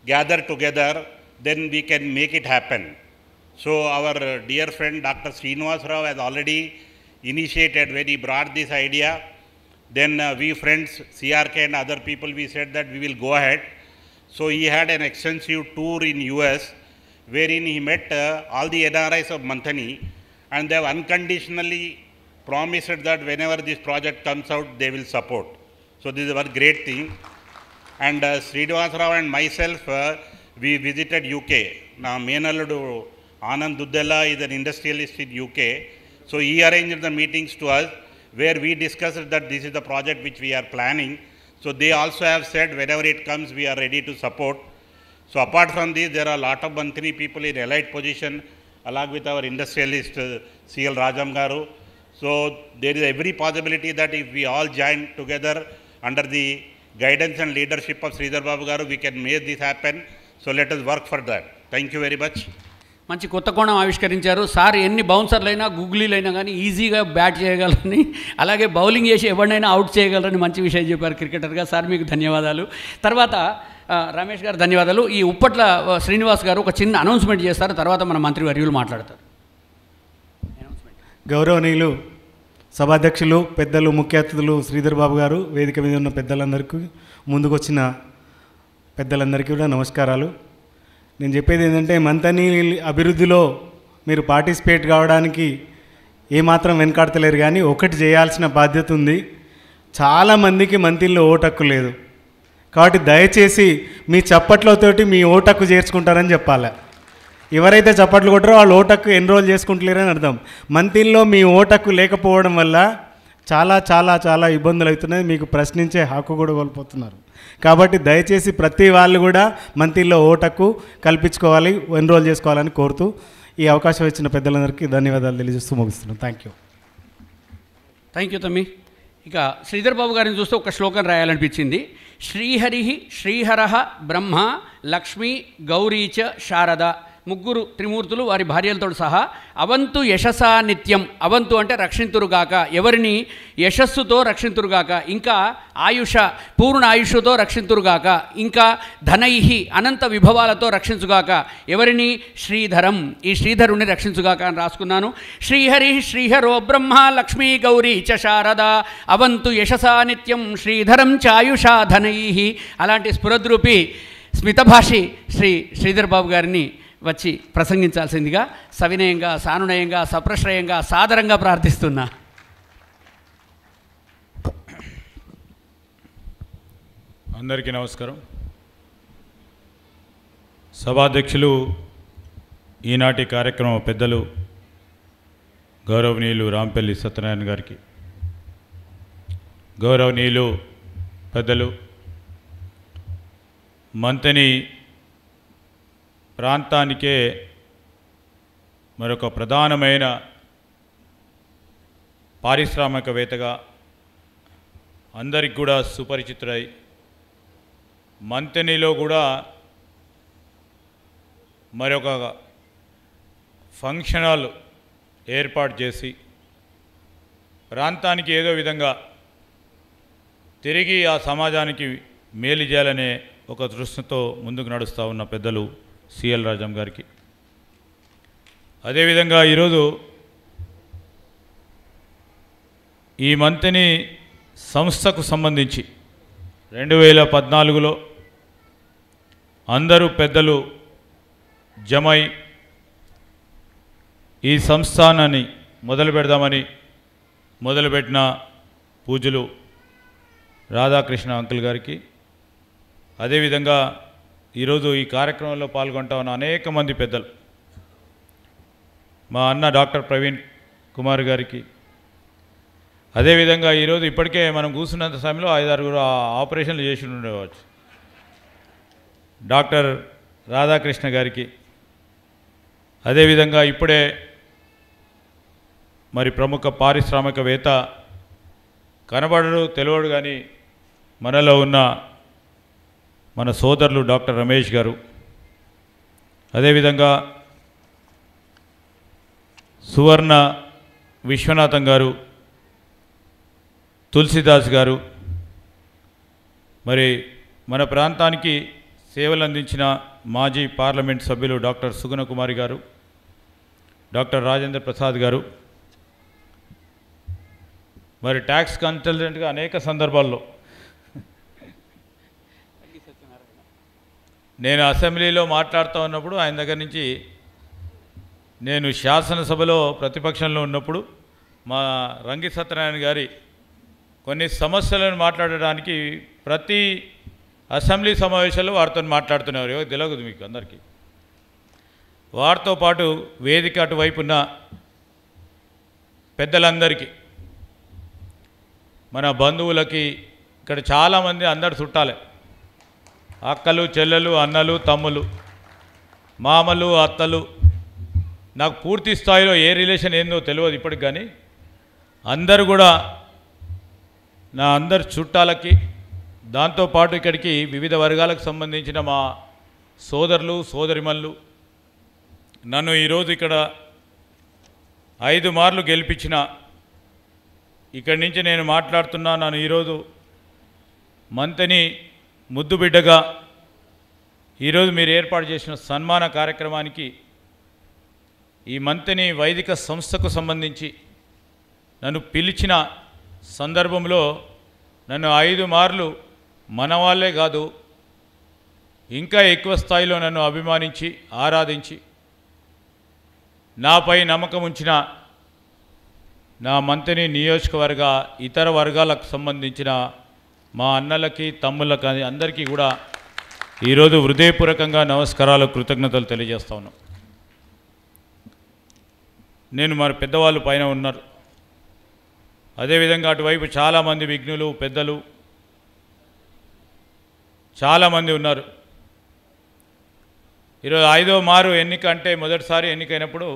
gather together, then we can make it happen. So our dear friend Dr. Srinivas Rao has already initiated. When he brought this idea, then we friends, CRK and other people, we said that we will go ahead. So he had an extensive tour in US, wherein he met all the NRIs of Manthani, and they have unconditionally promised that whenever this project comes out, they will support. So this is a great thing. And Srinivas Rao and myself, we visited UK. Now Menalludu Anand Duddela is an industrialist in UK. So he arranged the meetings to us where we discussed that this is the project which we are planning. So they also have said whenever it comes, we are ready to support. So apart from this, there are a lot of Mantri people in elite position along with our industrialist C.L. Rajam Garu. So there is every possibility that if we all join together under the guidance and leadership of Sridhar Babu Garu, we can make this happen. So let us work for that. Thank you very much. మంచి కొత్త కోణం ఆవిష్కరించారు సార్. ఎన్ని బౌన్సర్లైనా గూగులీలైనా కానీ ఈజీగా బ్యాట్ చేయగలరని, అలాగే బౌలింగ్ చేసి ఎవరినైనా అవుట్ చేయగలరని మంచి విషయం చెప్పారు క్రికెటర్గా. సార్ మీకు ధన్యవాదాలు. తర్వాత రమేష్ గారు ధన్యవాదాలు. ఈ ఉప్పట్ల శ్రీనివాస్ గారు ఒక చిన్న అనౌన్స్మెంట్ చేస్తారు, తర్వాత మన మంత్రివర్యులు మాట్లాడతారు. గౌరవనీయులు సభాధ్యక్షులు, పెద్దలు, ముఖ్య అతిథులు శ్రీధర్ బాబు గారు, వేదిక మీద ఉన్న పెద్దలందరికీ, ముందుకొచ్చిన పెద్దలందరికీ కూడా నమస్కారాలు. నేను చెప్పేది ఏంటంటే మంతని అభివృద్ధిలో మీరు పార్టిసిపేట్ కావడానికి ఏమాత్రం వెనకాడతలేరు, కానీ ఒకటి చేయాల్సిన బాధ్యత ఉంది. చాలామందికి మంతిల్లో ఓటక్కు లేదు. కాబట్టి దయచేసి మీ చప్పట్లతోటి మీ ఓటక్కు చేర్చుకుంటారని చెప్పాలి. ఎవరైతే చప్పట్లు కొట్టారో వాళ్ళు ఓటక్కు ఎన్రోల్ చేసుకుంటలేరని అర్థం. మంతిల్లో మీ ఓటక్కు లేకపోవడం వల్ల చాలా చాలా చాలా ఇబ్బందులు అవుతున్నాయి. మీకు ప్రశ్నించే హక్కు కూడా కోల్పోతున్నారు. కాబట్టి దయచేసి ప్రతి వాళ్ళు కూడా మంతిల్లో ఓటక్కు కల్పించుకోవాలి, ఎన్రోల్ చేసుకోవాలని కోరుతూ ఈ అవకాశం ఇచ్చిన పెద్దలందరికీ ధన్యవాదాలు తెలియజేస్తూ ముగిస్తున్నాను. Thank you. థ్యాంక్ యూ తమ్మి. ఇక శ్రీధర్ బాబు గారిని చూస్తే ఒక శ్లోకం రాయాలనిపించింది. శ్రీహరి శ్రీహర బ్రహ్మ లక్ష్మీ గౌరీచ శారద, ముగ్గురు త్రిమూర్తులు వారి భార్యలతో సహా అవంతు యశసా నిత్యం. అవంతు అంటే రక్షింతురుగాక, ఎవరిని యశస్సుతో రక్షింతురుగాక, ఇంకా ఆయుష పూర్ణ ఆయుష్తో రక్షింతురుగాక, ఇంకా ధనైహి అనంత విభవాలతో రక్షించుగాక, ఎవరిని శ్రీధరం ఈ శ్రీధరుని రక్షించుగాక అని రాసుకున్నాను. శ్రీహరి శ్రీహరో బ్రహ్మ లక్ష్మీ గౌరీ చ శారద అవంతు యశసా నిత్యం శ్రీధరం చాయుషా ధనైహి. అలాంటి స్ఫురద్రూపి స్మితభాషి శ్రీధర్ బాబు గారిని వచ్చి ప్రసంగించాల్సిందిగా సవినయంగా, సానునయంగా, సప్రశ్రయంగా, సాదరంగా ప్రార్థిస్తున్నా. అందరికీ నమస్కారం. సభాధ్యక్షులు, ఈనాటి కార్యక్రమ పెద్దలు గౌరవనీయులు రాంపల్లి సత్యనారాయణ గారికి, గౌరవనీయులు పెద్దలు మంతని ప్రాంతానికే మరొక ప్రధానమైన పారిశ్రామికవేత్తగా అందరికి కూడా సుపరిచితుడై మంతనిలో కూడా మరొక ఫంక్షన్ హాల్ ఏర్పాటు చేసి ప్రాంతానికి ఏదో విధంగా తిరిగి ఆ సమాజానికి మేలు చేయాలనే ఒక దృష్టితో ముందుకు నడుస్తూ ఉన్న పెద్దలు సిఎల్ రాజం గారికి, అదేవిధంగా ఈరోజు ఈ మంతని సంస్థకు సంబంధించి 2014లో అందరూ పెద్దలు జమై ఈ సంస్థానాన్ని మొదలు పెడదామని మొదలుపెట్టిన పూజలు రాధాకృష్ణ అంకుల్ గారికి, అదేవిధంగా ఈరోజు ఈ కార్యక్రమంలో పాల్గొంటా ఉన్న అనేక మంది పెద్దలు, మా అన్న డాక్టర్ ప్రవీణ్ కుమార్ గారికి, అదేవిధంగా ఈరోజు ఇప్పటికే మనం కూర్చున్నంత సమయంలో 5-6 ఆపరేషన్లు చేసి ఉండవచ్చు, డాక్టర్ రాధాకృష్ణ గారికి, అదేవిధంగా ఇప్పుడే మరి ప్రముఖ పారిశ్రామికవేత్త కనబడడు తెలియడు కానీ మనలో ఉన్న మన సోదరులు డాక్టర్ రమేష్ గారు, అదేవిధంగా సువర్ణ విశ్వనాథం గారు, తులసిదాస్ గారు, మరి మన ప్రాంతానికి సేవలు అందించిన మాజీ పార్లమెంట్ సభ్యులు డాక్టర్ సుగుణ కుమారి గారు, డాక్టర్ రాజేంద్ర ప్రసాద్ గారు, మరి ట్యాక్స్ కన్సల్టెంట్గా అనేక సందర్భాల్లో నేను అసెంబ్లీలో మాట్లాడుతూ ఉన్నప్పుడు ఆయన దగ్గర నుంచి నేను శాసనసభలో ప్రతిపక్షంలో ఉన్నప్పుడు మా రంగి సత్యనారాయణ గారి కొన్ని సమస్యలను మాట్లాడడానికి ప్రతి అసెంబ్లీ సమావేశాల్లో వారితో మాట్లాడుతున్నారు. తెలియదు మీకు అందరికీ. వారితో పాటు వేదిక అటువైపు ఉన్న పెద్దలందరికీ, మన బంధువులకి, ఇక్కడ చాలామంది అందరు చుట్టాలే, అక్కలు, చెల్లెలు, అన్నలు, తమ్ములు, మామలు, అత్తలు, నాకు పూర్తి స్థాయిలో ఏ రిలేషన్ ఏందో తెలియదు ఇప్పటికి, కానీ అందరూ కూడా నా అందరి చుట్టాలకి, దాంతోపాటు ఇక్కడికి వివిధ వర్గాలకు సంబంధించిన మా సోదరులు, సోదరిమణులు, నన్ను ఈరోజు ఇక్కడ 5 మార్లు గెలిపించిన, ఇక్కడి నుంచి నేను మాట్లాడుతున్నా, నన్ను ఈరోజు మంతని ముద్దు బిడ్డగా ఈరోజు మీరు ఏర్పాటు చేసిన సన్మాన కార్యక్రమానికి ఈ మంతని వైదిక సంస్థకు సంబంధించి నన్ను పిలిచిన సందర్భంలో నన్ను 5 మార్లు మన వాళ్ళే కాదు ఇంకా ఎక్కువ స్థాయిలో నన్ను అభిమానించి ఆరాధించి నాపై నమ్మకం ఉంచిన నా మంతని నియోజకవర్గ ఇతర వర్గాలకు సంబంధించిన మా అన్నలకి, తమ్ముళ్ళకి అందరికీ కూడా ఈరోజు హృదయపూర్వకంగా నమస్కారాలు, కృతజ్ఞతలు తెలియజేస్తా ఉన్నాం. నేను మరి పెద్దవాళ్ళు పైన ఉన్నారు, అదేవిధంగా అటువైపు చాలామంది విఘ్నులు, పెద్దలు చాలామంది ఉన్నారు. ఈరోజు 5వ మారు ఎన్నిక అంటే మొదటిసారి ఎన్నికైనప్పుడు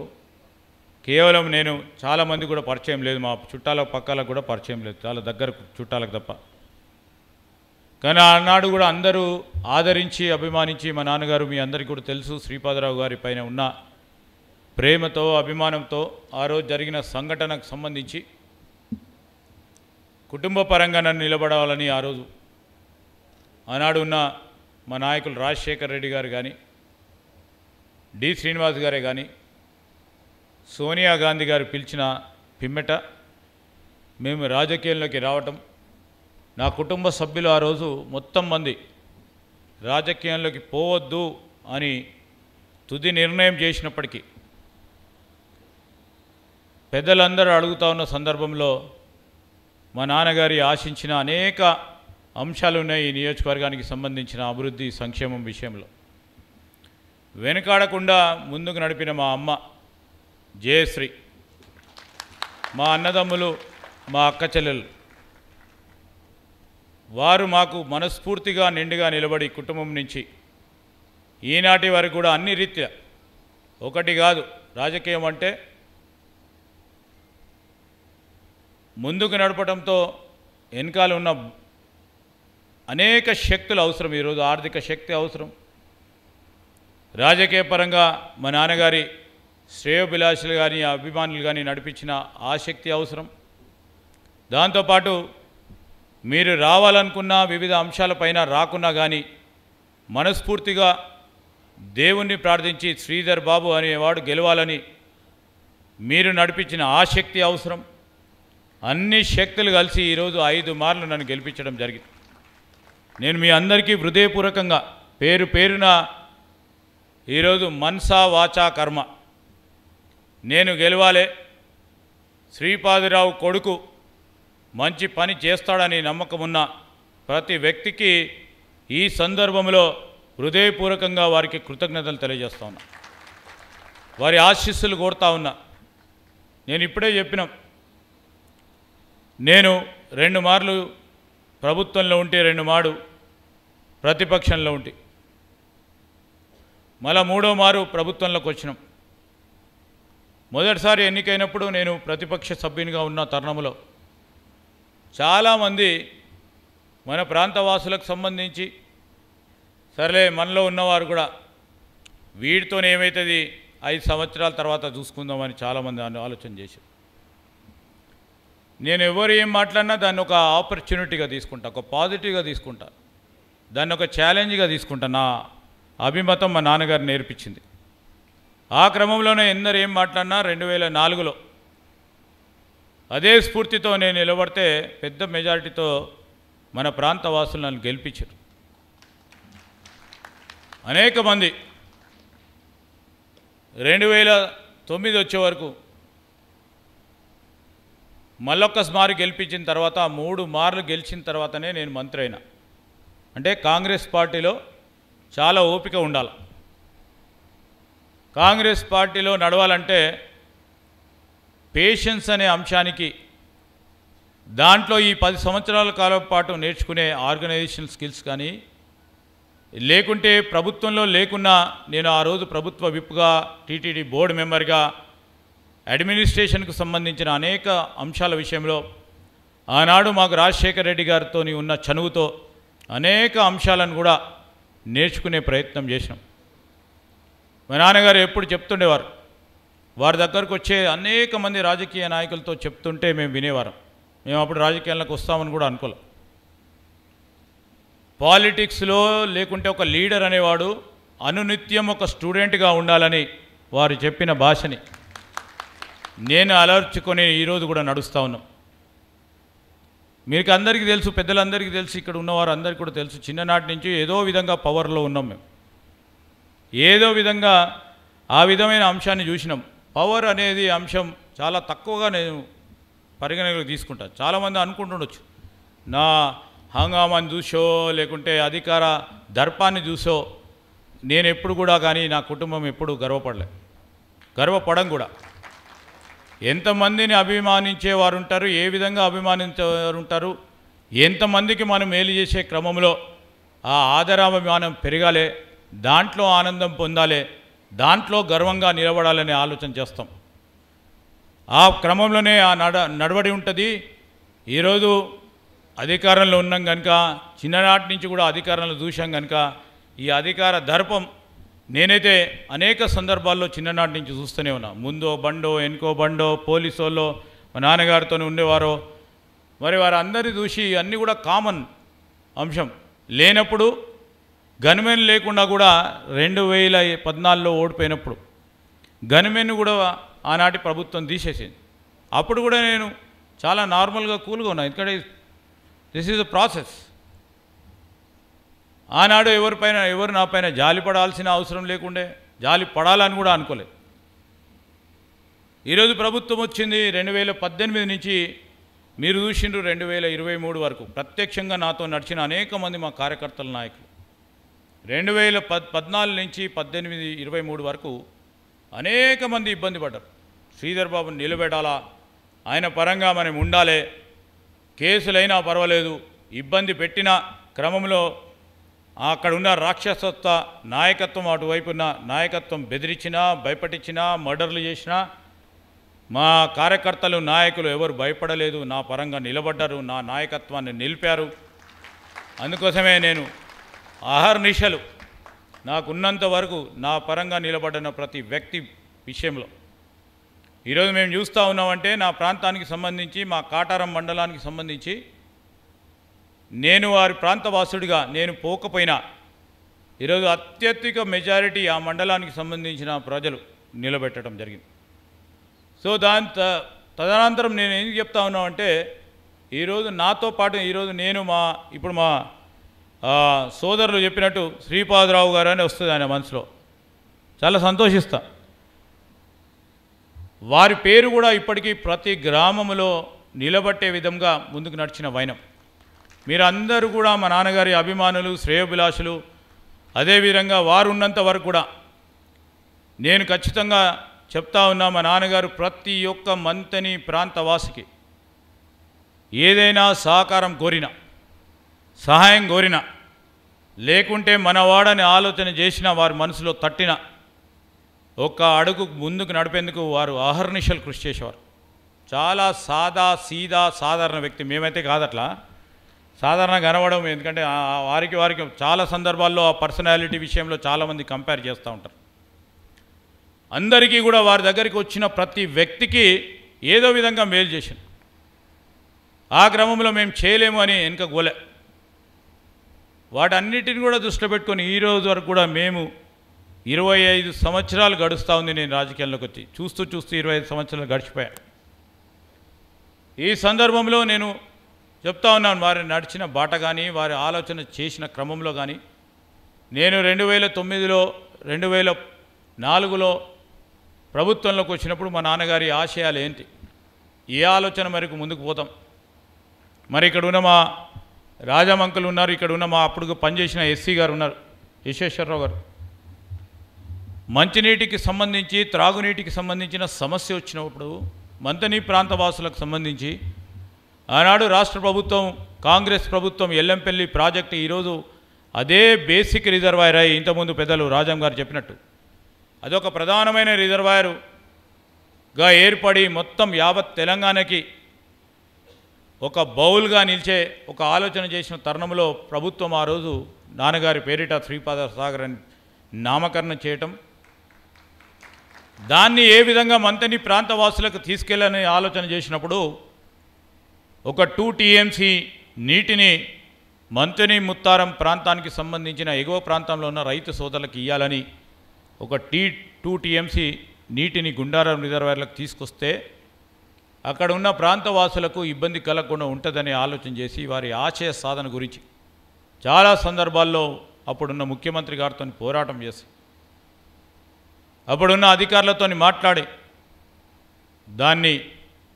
కేవలం నేను, చాలామంది కూడా పరిచయం లేదు, మా చుట్టాల పక్కలకు కూడా పరిచయం లేదు, చాలా దగ్గర చుట్టాలకు తప్ప. కానీ ఆనాడు కూడా అందరూ ఆదరించి అభిమానించి, మా నాన్నగారు మీ అందరికీ కూడా తెలుసు, శ్రీపాదరావు గారి పైన ఉన్న ప్రేమతో, అభిమానంతో ఆ రోజు జరిగిన సంఘటనకు సంబంధించి కుటుంబ పరంగా నన్ను నిలబడాలని ఆ రోజు ఆనాడు ఉన్న మా నాయకులు రాజశేఖర్ రెడ్డి గారు కానీ, డి శ్రీనివాస్ గారే కానీ, సోనియా గాంధీ గారు పిలిచిన పిమ్మెట మేము రాజకీయంలోకి రావటం, నా కుటుంబ సభ్యులు ఆ రోజు మొత్తం మంది రాజకీయంలోకి పోవద్దు అని తుది నిర్ణయం చేసినప్పటికీ పెద్దలందరూ అడుగుతా ఉన్న సందర్భంలో మా నాన్నగారి ఆశించిన అనేక అంశాలు ఉన్నాయి ఈ నియోజకవర్గానికి సంబంధించిన అభివృద్ధి, సంక్షేమం విషయంలో. వెనుకాడకుండా ముందుకు నడిపిన మా అమ్మ జయశ్రీ, మా అన్నదమ్ములు, మా అక్క చెల్లెలు, వారు మాకు మనస్ఫూర్తిగా నిండుగా నిలబడి కుటుంబం నుంచి ఈనాటి వరకు కూడా అన్ని రీత్యా, ఒకటి కాదు, రాజకీయం అంటే ముందుకు నడపడంతో వెనకాల ఉన్న అనేక శక్తులు అవసరం. ఈరోజు ఆర్థిక శక్తి అవసరం, రాజకీయ పరంగా మా నాన్నగారి శ్రేయోభిలాషులు కానీ, అభిమానులు కానీ నడిపించిన ఆ శక్తి అవసరం. దాంతోపాటు మీరు రావాలనుకున్న వివిధ అంశాలపైన రాకున్నా కానీ మనస్ఫూర్తిగా దేవుణ్ణి ప్రార్థించి శ్రీధర్ బాబు అనేవాడు గెలవాలని మీరు నడిపించిన ఆ శక్తి అవసరం. అన్ని శక్తులు కలిసి ఈరోజు 5 మార్లు నన్ను గెలిపించడం జరిగింది. నేను మీ అందరికీ హృదయపూర్వకంగా పేరు పేరున ఈరోజు మనసా వాచా కర్మ నేను గెలవాలే, శ్రీపాదరావు కొడుకు మంచి పని చేస్తాడని నమ్మకం ఉన్న ప్రతి వ్యక్తికి ఈ సందర్భంలో హృదయపూర్వకంగా వారికి కృతజ్ఞతలు తెలియజేస్తా ఉన్నా, వారి ఆశీస్సులు కోరుతా ఉన్నా. నేను ఇప్పుడే చెప్పిన, నేను 2 మార్లు ప్రభుత్వంలో ఉంటే 2 మార్లు ప్రతిపక్షంలో ఉంటే, మళ్ళా 3వ మారు ప్రభుత్వంలోకి వచ్చినాం. మొదటిసారి ఎన్నికైనప్పుడు నేను ప్రతిపక్ష సభ్యునిగా ఉన్న తరుణంలో చాలామంది మన ప్రాంతవాసులకు సంబంధించి సరేలే మనలో ఉన్నవారు కూడా వీడితోనే ఏమవుతుంది 5 సంవత్సరాల తర్వాత చూసుకుందామని చాలామంది ఆలోచన చేశారు. నేను ఎవరు ఏం మాట్లాడినా దాన్ని ఒక ఆపర్చునిటీగా తీసుకుంటా, ఒక పాజిటివ్గా తీసుకుంటా, దాన్ని ఒక ఛాలెంజ్గా తీసుకుంటా. నా అభిమతం మా నాన్నగారు నేర్పించింది. ఆ క్రమంలోనే ఎందరు ఏం మాట్లాడినా 2004లో అదే స్ఫూర్తితో నేను నిలబడితే పెద్ద మెజారిటీతో మన ప్రాంత వాసులు నన్ను గెలిపించారు. అనేక మంది 2009 వచ్చే వరకు మళ్ళొక్కసారి గెలిపించిన తర్వాత 3 మార్లు గెలిచిన తర్వాతనే నేను మంత్రి అయినా. అంటే కాంగ్రెస్ పార్టీలో చాలా ఓపిక ఉండాలి. కాంగ్రెస్ పార్టీలో నడవాలంటే పేషెన్స్ అనే అంశానికి, దాంట్లో ఈ 10 సంవత్సరాల కాలం పాటు నేర్చుకునే ఆర్గనైజేషన్ స్కిల్స్ కానీ, లేకుంటే ప్రభుత్వంలో లేకున్నా నేను ఆ రోజు ప్రభుత్వ విప్గా, టీటీడీ బోర్డు మెంబర్గా, అడ్మినిస్ట్రేషన్కు సంబంధించిన అనేక అంశాల విషయంలో ఆనాడు మాకు రాజశేఖర రెడ్డి గారితో ఉన్న చనువుతో అనేక అంశాలను కూడా నేర్చుకునే ప్రయత్నం చేసినాం. మా నాన్నగారు ఎప్పుడు చెప్తుండేవారు, వారి దగ్గరకు వచ్చే అనేక మంది రాజకీయ నాయకులతో చెప్తుంటే మేము వినేవారం. మేము అప్పుడు రాజకీయాలకు వస్తామని కూడా అనుకోలేం. పాలిటిక్స్లో లేకుంటే ఒక లీడర్ అనేవాడు అనునిత్యం ఒక స్టూడెంట్గా ఉండాలని వారు చెప్పిన భాషని నేను అలర్చుకొని ఈరోజు కూడా నడుస్తూ ఉన్నాం. మీకు అందరికీ తెలుసు, పెద్దలందరికీ తెలుసు, ఇక్కడ ఉన్నవారు అందరికీ కూడా తెలుసు, చిన్ననాటి నుంచి ఏదో విధంగా పవర్లో ఉన్నాం మేము. ఏదో విధంగా ఆ విధమైన అంశాన్ని చూసినాం. పవర్ అనేది అంశం చాలా తక్కువగా నేను పరిగణనలోకి తీసుకుంటాను. చాలామంది అనుకుంటుండొచ్చు, నా హంగామాని చూసో లేకుంటే అధికార దర్పాన్ని చూసో నేను ఎప్పుడు కూడా కానీ నా కుటుంబం ఎప్పుడు గర్వపడం కూడా. ఎంతమందిని అభిమానించేవారు ఉంటారు, ఏ విధంగా అభిమానించేవారు ఉంటారు, ఎంతమందికి మనం మేలు చేసే క్రమంలో ఆ ఆదరాభిమానం పెరగాలి, దాంట్లో ఆనందం పొందాలి, దాంట్లో గర్వంగా నిలబడాలనే ఆలోచన చేస్తాం. ఆ క్రమంలోనే ఆ నడవడి ఉంటుంది. ఈరోజు అధికారంలో ఉన్నాం కనుక, చిన్ననాటి నుంచి కూడా అధికారంలో చూసాం కనుక ఈ అధికార దర్పం నేనైతే అనేక సందర్భాల్లో చిన్ననాటి నుంచి చూస్తూనే ఉన్నా. ముందో బండో వెనుకో బండో పోలీసు వాళ్ళు మా నాన్నగారితో ఉండేవారో మరి వారందరినీ చూసి అన్నీ కూడా కామన్ అంశం. లేనప్పుడు గన్మెన్ లేకుండా కూడా 2014లో ఓడిపోయినప్పుడు గన్మెన్ కూడా ఆనాటి ప్రభుత్వం తీసేసింది. అప్పుడు కూడా నేను చాలా నార్మల్గా కూల్గా ఉన్నా, ఎందుకంటే దిస్ ఈజ్ అ ప్రాసెస్. ఆనాడు ఎవరు నా పైన జాలి పడాల్సిన అవసరం లేకుండే, జాలి పడాలని కూడా అనుకోలేదు. ఈరోజు ప్రభుత్వం వచ్చింది 2018 నుంచి మీరు చూసిండ్రు 2023 వరకు ప్రత్యక్షంగా నాతో నడిచిన అనేక మంది మా కార్యకర్తల నాయకులు. 2014 నుంచి 18, 23 వరకు అనేక మంది ఇబ్బంది పడ్డారు. శ్రీధర్ బాబుని నిలబెట్టాలా, ఆయన పరంగా మనం ఉండాలి, కేసులైనా పర్వాలేదు, ఇబ్బంది పెట్టిన క్రమంలో అక్కడ ఉన్న రాక్షసత్వ నాయకత్వం, అటువైపున్న నాయకత్వం బెదిరించినా, భయపట్టించినా, మర్డర్లు చేసినా మా కార్యకర్తలు నాయకులు ఎవరు భయపడలేదు, నా పరంగా నిలబడ్డారు, నా నాయకత్వాన్ని నిలిపారు. అందుకోసమే నేను అహర్నిశలు నాకున్నంత వరకు నా పరంగా నిలబడిన ప్రతి వ్యక్తి విషయంలో ఈరోజు మేము చూస్తూ ఉన్నామంటే నా ప్రాంతానికి సంబంధించి, మా కాటారం మండలానికి సంబంధించి నేను వారి ప్రాంతవాసుడిగా నేను పోకపోయినా ఈరోజు అత్యధిక మెజారిటీ ఆ మండలానికి సంబంధించిన ప్రజలు నిలబెట్టడం జరిగింది. సో తదనంతరం నేను ఏం చెప్తా ఉన్నామంటే ఈరోజు నాతో పాటు ఈరోజు నేను ఇప్పుడు మా సోదరులు చెప్పినట్టు శ్రీపాదరావు గారు అని వస్తుంది ఆయన మనసులో, చాలా సంతోషిస్తా. వారి పేరు కూడా ఇప్పటికీ ప్రతి గ్రామంలో నిలబట్టే విధంగా ముందుకు నడిచిన వైనం. మీరందరూ కూడా మా నాన్నగారి అభిమానులు, శ్రేయోభిలాషులు. అదేవిధంగా వారు ఉన్నంత వరకు కూడా నేను ఖచ్చితంగా చెప్తా ఉన్నా, మా నాన్నగారు ప్రతి ఒక్క మంతని ప్రాంతవాసికి ఏదైనా సహకారం కోరినా, సహాయం కోరినా, లేకుంటే మనవాడని ఆలోచన చేసిన వారి మనసులో తట్టిన ఒక్క అడుగు ముందుకు నడిపేందుకు వారు అహర్నిశలు కృషి చేసేవారు. చాలా సీదా సాధారణ వ్యక్తి. మేమైతే కాదట్లా సాధారణంగా కనబడము, ఎందుకంటే వారికి చాలా సందర్భాల్లో ఆ పర్సనాలిటీ విషయంలో చాలామంది కంపేర్ చేస్తూ ఉంటారు. అందరికీ కూడా వారి దగ్గరికి వచ్చిన ప్రతి వ్యక్తికి ఏదో విధంగా మేలు చేసింది. ఆ క్రమంలో మేము చేయలేము అని వెనుక గోలే. వాటన్నిటిని కూడా దృష్టిలో పెట్టుకొని ఈరోజు వరకు కూడా మేము 25 సంవత్సరాలు గడుస్తూ ఉంది నేను రాజకీయాల్లోకి వచ్చి. చూస్తూ 25 సంవత్సరాలు గడిచిపోయా. ఈ సందర్భంలో నేను చెప్తా ఉన్నాను, వారి నడిచిన బాట కానీ, వారి ఆలోచన చేసిన క్రమంలో కానీ, నేను 2009లో 2004లో ప్రభుత్వంలోకి వచ్చినప్పుడు మా నాన్నగారి ఆశయాలు ఏంటి, ఏ ఆలోచన మేరకు ముందుకు పోతాం. మరి ఇక్కడ ఉన్న మా రాజమంకులు ఉన్నారు, ఇక్కడ ఉన్న మా అప్పుడు పనిచేసిన ఎస్సీ గారు ఉన్నారు, యశేశ్వరరావు గారు. మంచినీటికి సంబంధించి త్రాగునీటికి సంబంధించిన సమస్య వచ్చినప్పుడు మంతని ప్రాంత వాసులకు సంబంధించి ఆనాడు రాష్ట్ర ప్రభుత్వం కాంగ్రెస్ ప్రభుత్వం ఎల్లంపల్లి ప్రాజెక్టు ఈరోజు అదే బేసిక్ రిజర్వాయర్ అయి ఇంతకుముందు పెద్దలు రాజం గారు చెప్పినట్టు అదొక ప్రధానమైన రిజర్వాయరుగా ఏర్పడి మొత్తం యావత్ తెలంగాణకి ఒక బౌల్గా నిలిచే ఒక ఆలోచన చేసిన తరుణంలో ప్రభుత్వం ఆ రోజు నాన్నగారి పేరిట శ్రీపాద సాగర్ అని నామకరణం చేయటం, దాన్ని ఏ విధంగా మంతని ప్రాంతవాసులకు తీసుకెళ్ళని ఆలోచన చేసినప్పుడు ఒక 2 TMC నీటిని మంతని ముత్తారం ప్రాంతానికి సంబంధించిన ఎగువ ప్రాంతంలో ఉన్న రైతు సోదరులకు ఇవ్వాలని ఒక 2 TMC నీటిని గుండారం రిజర్వాయర్లకు తీసుకొస్తే అక్కడ ఉన్న ప్రాంతవాసులకు ఇబ్బంది కలగకుండా ఉంటుందని ఆలోచన చేసి వారి ఆశయ సాధన గురించి చాలా సందర్భాల్లో అప్పుడున్న ముఖ్యమంత్రి గారితో పోరాటం చేసి అప్పుడున్న అధికారులతో మాట్లాడి దాన్ని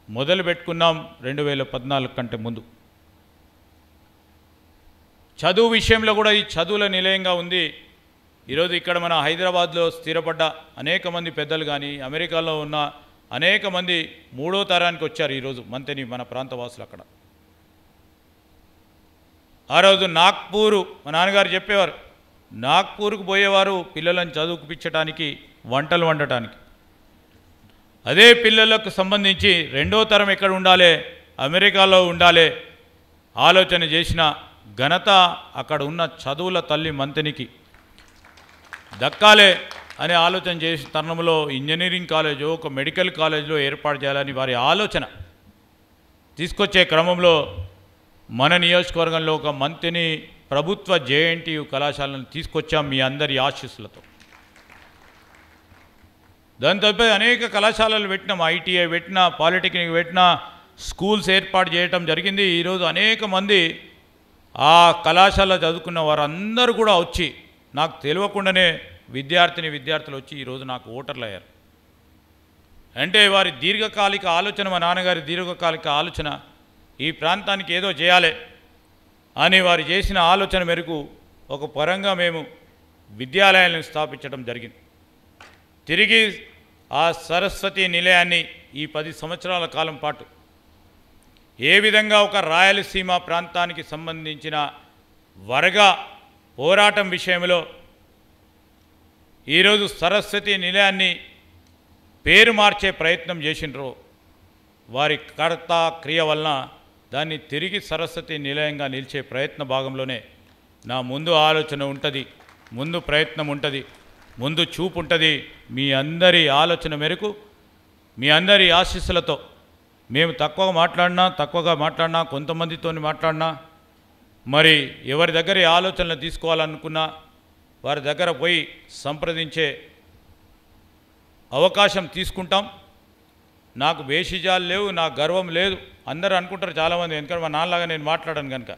మొదలుపెట్టుకున్నాం 2014 కంటే ముందు. చదువు విషయంలో కూడా ఈ చదువుల నిలయంగా ఉంది. ఈరోజు ఇక్కడ మన హైదరాబాద్లో స్థిరపడ్డ అనేక మంది పెద్దలు కానీ అమెరికాలో ఉన్న అనేక మంది 3వ తరానికి వచ్చారు ఈరోజు మంతని మన ప్రాంతవాసులు. అక్కడ ఆ రోజు నాగ్పూరు మా నాన్నగారు చెప్పేవారు, నాగ్పూర్కు పోయేవారు పిల్లలను చదువుకుపించడానికి, వంటలు వండటానికి. అదే పిల్లలకు సంబంధించి 2వ తరం ఎక్కడ ఉండాలి, అమెరికాలో ఉండాలి ఆలోచన చేసిన ఘనత అక్కడ ఉన్న చదువుల తల్లి మంతనికి దక్కాలే అనే ఆలోచన చేసిన తరుణంలో ఇంజనీరింగ్ కాలేజో ఒక మెడికల్ కాలేజీలో ఏర్పాటు చేయాలని వారి ఆలోచన తీసుకొచ్చే క్రమంలో మన నియోజకవర్గంలో ఒక మంతని ప్రభుత్వ JNTU కళాశాలను తీసుకొచ్చాం మీ అందరి ఆశీస్సులతో. దాంతో అనేక కళాశాలలు పెట్టినాం, ITI పెట్టినా, పాలిటెక్నిక్ పెట్టినా, స్కూల్స్ ఏర్పాటు చేయటం జరిగింది. ఈరోజు అనేక మంది ఆ కళాశాల చదువుకున్న వారందరూ కూడా వచ్చి నాకు తెలియకుండానే విద్యార్థులు వచ్చి ఈరోజు నాకు ఓటర్లు అయ్యారు. అంటే వారి దీర్ఘకాలిక ఆలోచన, మా నాన్నగారి దీర్ఘకాలిక ఆలోచన ఈ ప్రాంతానికి ఏదో చేయాలి అని వారు చేసిన ఆలోచన మేరకు ఒక పరంగా మేము విద్యాలయాలను స్థాపించడం జరిగింది. తిరిగి ఆ సరస్వతి నిలయాన్ని ఈ 10 సంవత్సరాల కాలం పాటు ఏ విధంగా ఒక రాయలసీమ ప్రాంతానికి సంబంధించిన వర్గ పోరాటం విషయంలో ఈరోజు సరస్వతి నిలయాన్ని పేరు మార్చే ప్రయత్నం చేసినరో వారి కర్త క్రియ వలన దాన్ని తిరిగి సరస్వతి నిలయంగా నిలిచే ప్రయత్న భాగంలోనే నా ముందు ఆలోచన ఉంటుంది, ముందు ప్రయత్నం ఉంటుంది, ముందు చూపు ఉంటుంది. మీ అందరి ఆలోచన మేరకు, మీ అందరి ఆశీస్సులతో మేము తక్కువగా మాట్లాడినా కొంతమందితో మాట్లాడినా, మరి ఎవరి దగ్గర ఆలోచనలు తీసుకోవాలనుకున్నా వారి దగ్గర పోయి సంప్రదించే అవకాశం తీసుకుంటాం. నాకు వేషిజాలు లేవు, నాకు గర్వం లేదు. అందరూ అనుకుంటారు చాలామంది, ఎందుకంటే మా నాన్నలాగా నేను మాట్లాడాను కనుక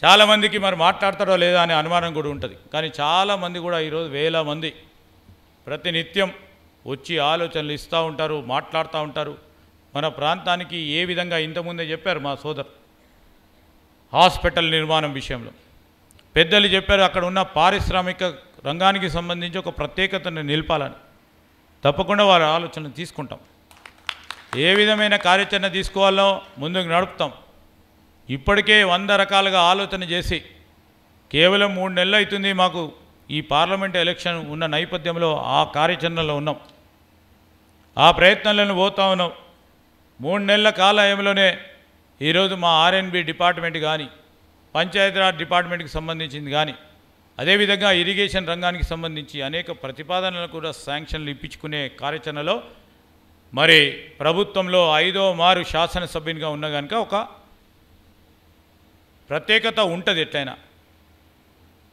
చాలామందికి మరి మాట్లాడతాడో లేదా అనే అనుమానం కూడా ఉంటుంది. కానీ చాలామంది కూడా ఈరోజు వేల మంది ప్రతినిత్యం వచ్చి ఆలోచనలు ఇస్తూ ఉంటారు, మాట్లాడుతూ ఉంటారు. మన ప్రాంతానికి ఏ విధంగా ఇంతకుముందే చెప్పారు మా సోదరు హాస్పిటల్ నిర్మాణం విషయంలో పెద్దలు చెప్పారు, అక్కడ ఉన్న పారిశ్రామిక రంగానికి సంబంధించి ఒక ప్రత్యేకతను నిలపాలని. తప్పకుండా వారి ఆలోచనలు తీసుకుంటాం. ఏ విధమైన కార్యాచరణ తీసుకోవాలో ముందుకు నడుపుతాం. ఇప్పటికే 100 రకాలుగా ఆలోచన చేసి కేవలం 3 నెలలు అవుతుంది మాకు ఈ పార్లమెంట్ ఎలక్షన్ ఉన్న నేపథ్యంలో ఆ కార్యాచరణలో ఉన్నాం, ఆ ప్రయత్నాలను పోతా ఉన్నాం. 3 నెలల కాలంలోనే ఈరోజు మా R&B డిపార్ట్మెంట్ కానీ, పంచాయతీరాజ్ డిపార్ట్మెంట్కి సంబంధించింది కానీ, అదేవిధంగా ఇరిగేషన్ రంగానికి సంబంధించి అనేక ప్రతిపాదనలు కూడా శాంక్షన్లు ఇప్పించుకునే కార్యాచరణలో మరి ప్రభుత్వంలో 5వ మారు శాసనసభ్యునిగా ఉన్న కనుక ఒక ప్రత్యేకత ఉంటుంది. ఎట్లయినా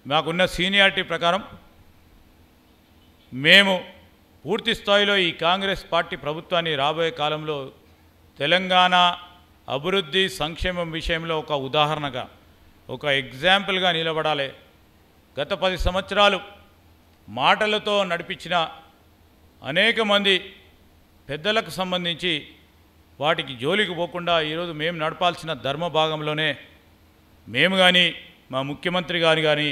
మాకున్న సీనియారిటీ ప్రకారం మేము పూర్తి స్థాయిలో ఈ కాంగ్రెస్ పార్టీ ప్రభుత్వాన్ని రాబోయే కాలంలో తెలంగాణ అభివృద్ధి సంక్షేమం విషయంలో ఒక ఉదాహరణగా, ఒక ఎగ్జాంపుల్గా నిలబడాలి. గత 10 సంవత్సరాలు మాటలతో నడిపించిన అనేక మంది పెద్దలకు సంబంధించి వాటికి జోలికి పోకుండా ఈరోజు మేము నడపాల్సిన ధర్మ భాగంలోనే మేము కానీ, మా ముఖ్యమంత్రి గారు కానీ,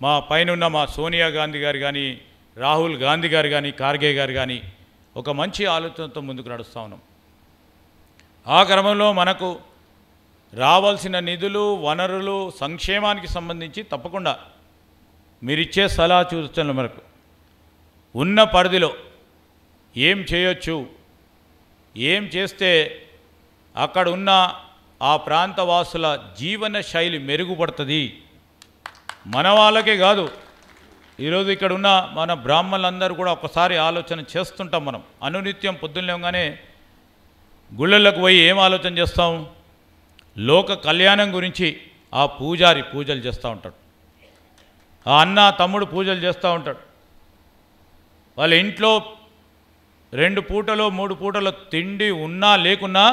మా పైన ఉన్న మా సోనియా గాంధీ గారు కానీ, రాహుల్ గాంధీ గారు కానీ ఖార్గే గారు కానీ ఒక మంచి ఆలోచనతో ముందుకు నడుస్తూ ఉన్నాం. ఆ క్రమంలో మనకు రావాల్సిన నిధులు వనరులు సంక్షేమానికి సంబంధించి తప్పకుండా మీరిచ్చే సలహా సూచనల మేరకు ఉన్న పరిధిలో ఏం చేయొచ్చు, ఏం చేస్తే అక్కడ ఉన్న ఆ ప్రాంతవాసుల జీవన శైలి మెరుగుపడుతుంది. మన వాళ్ళకే కాదు, ఈరోజు ఇక్కడ ఉన్న మన బ్రాహ్మణులందరూ కూడా ఒకసారి ఆలోచన చేస్తుంటాం. మనం అనునిత్యం పొద్దున్నేగానే గుళ్ళలకు పోయి ఏం ఆలోచన చేస్తాం? లోక కళ్యాణం గురించి ఆ పూజారి పూజలు చేస్తూ ఉంటాడు, ఆ అన్న తమ్ముడు పూజలు చేస్తూ ఉంటాడు. వాళ్ళ ఇంట్లో 2 పూటలో 3 పూటలో తిండి ఉన్నా లేకున్నా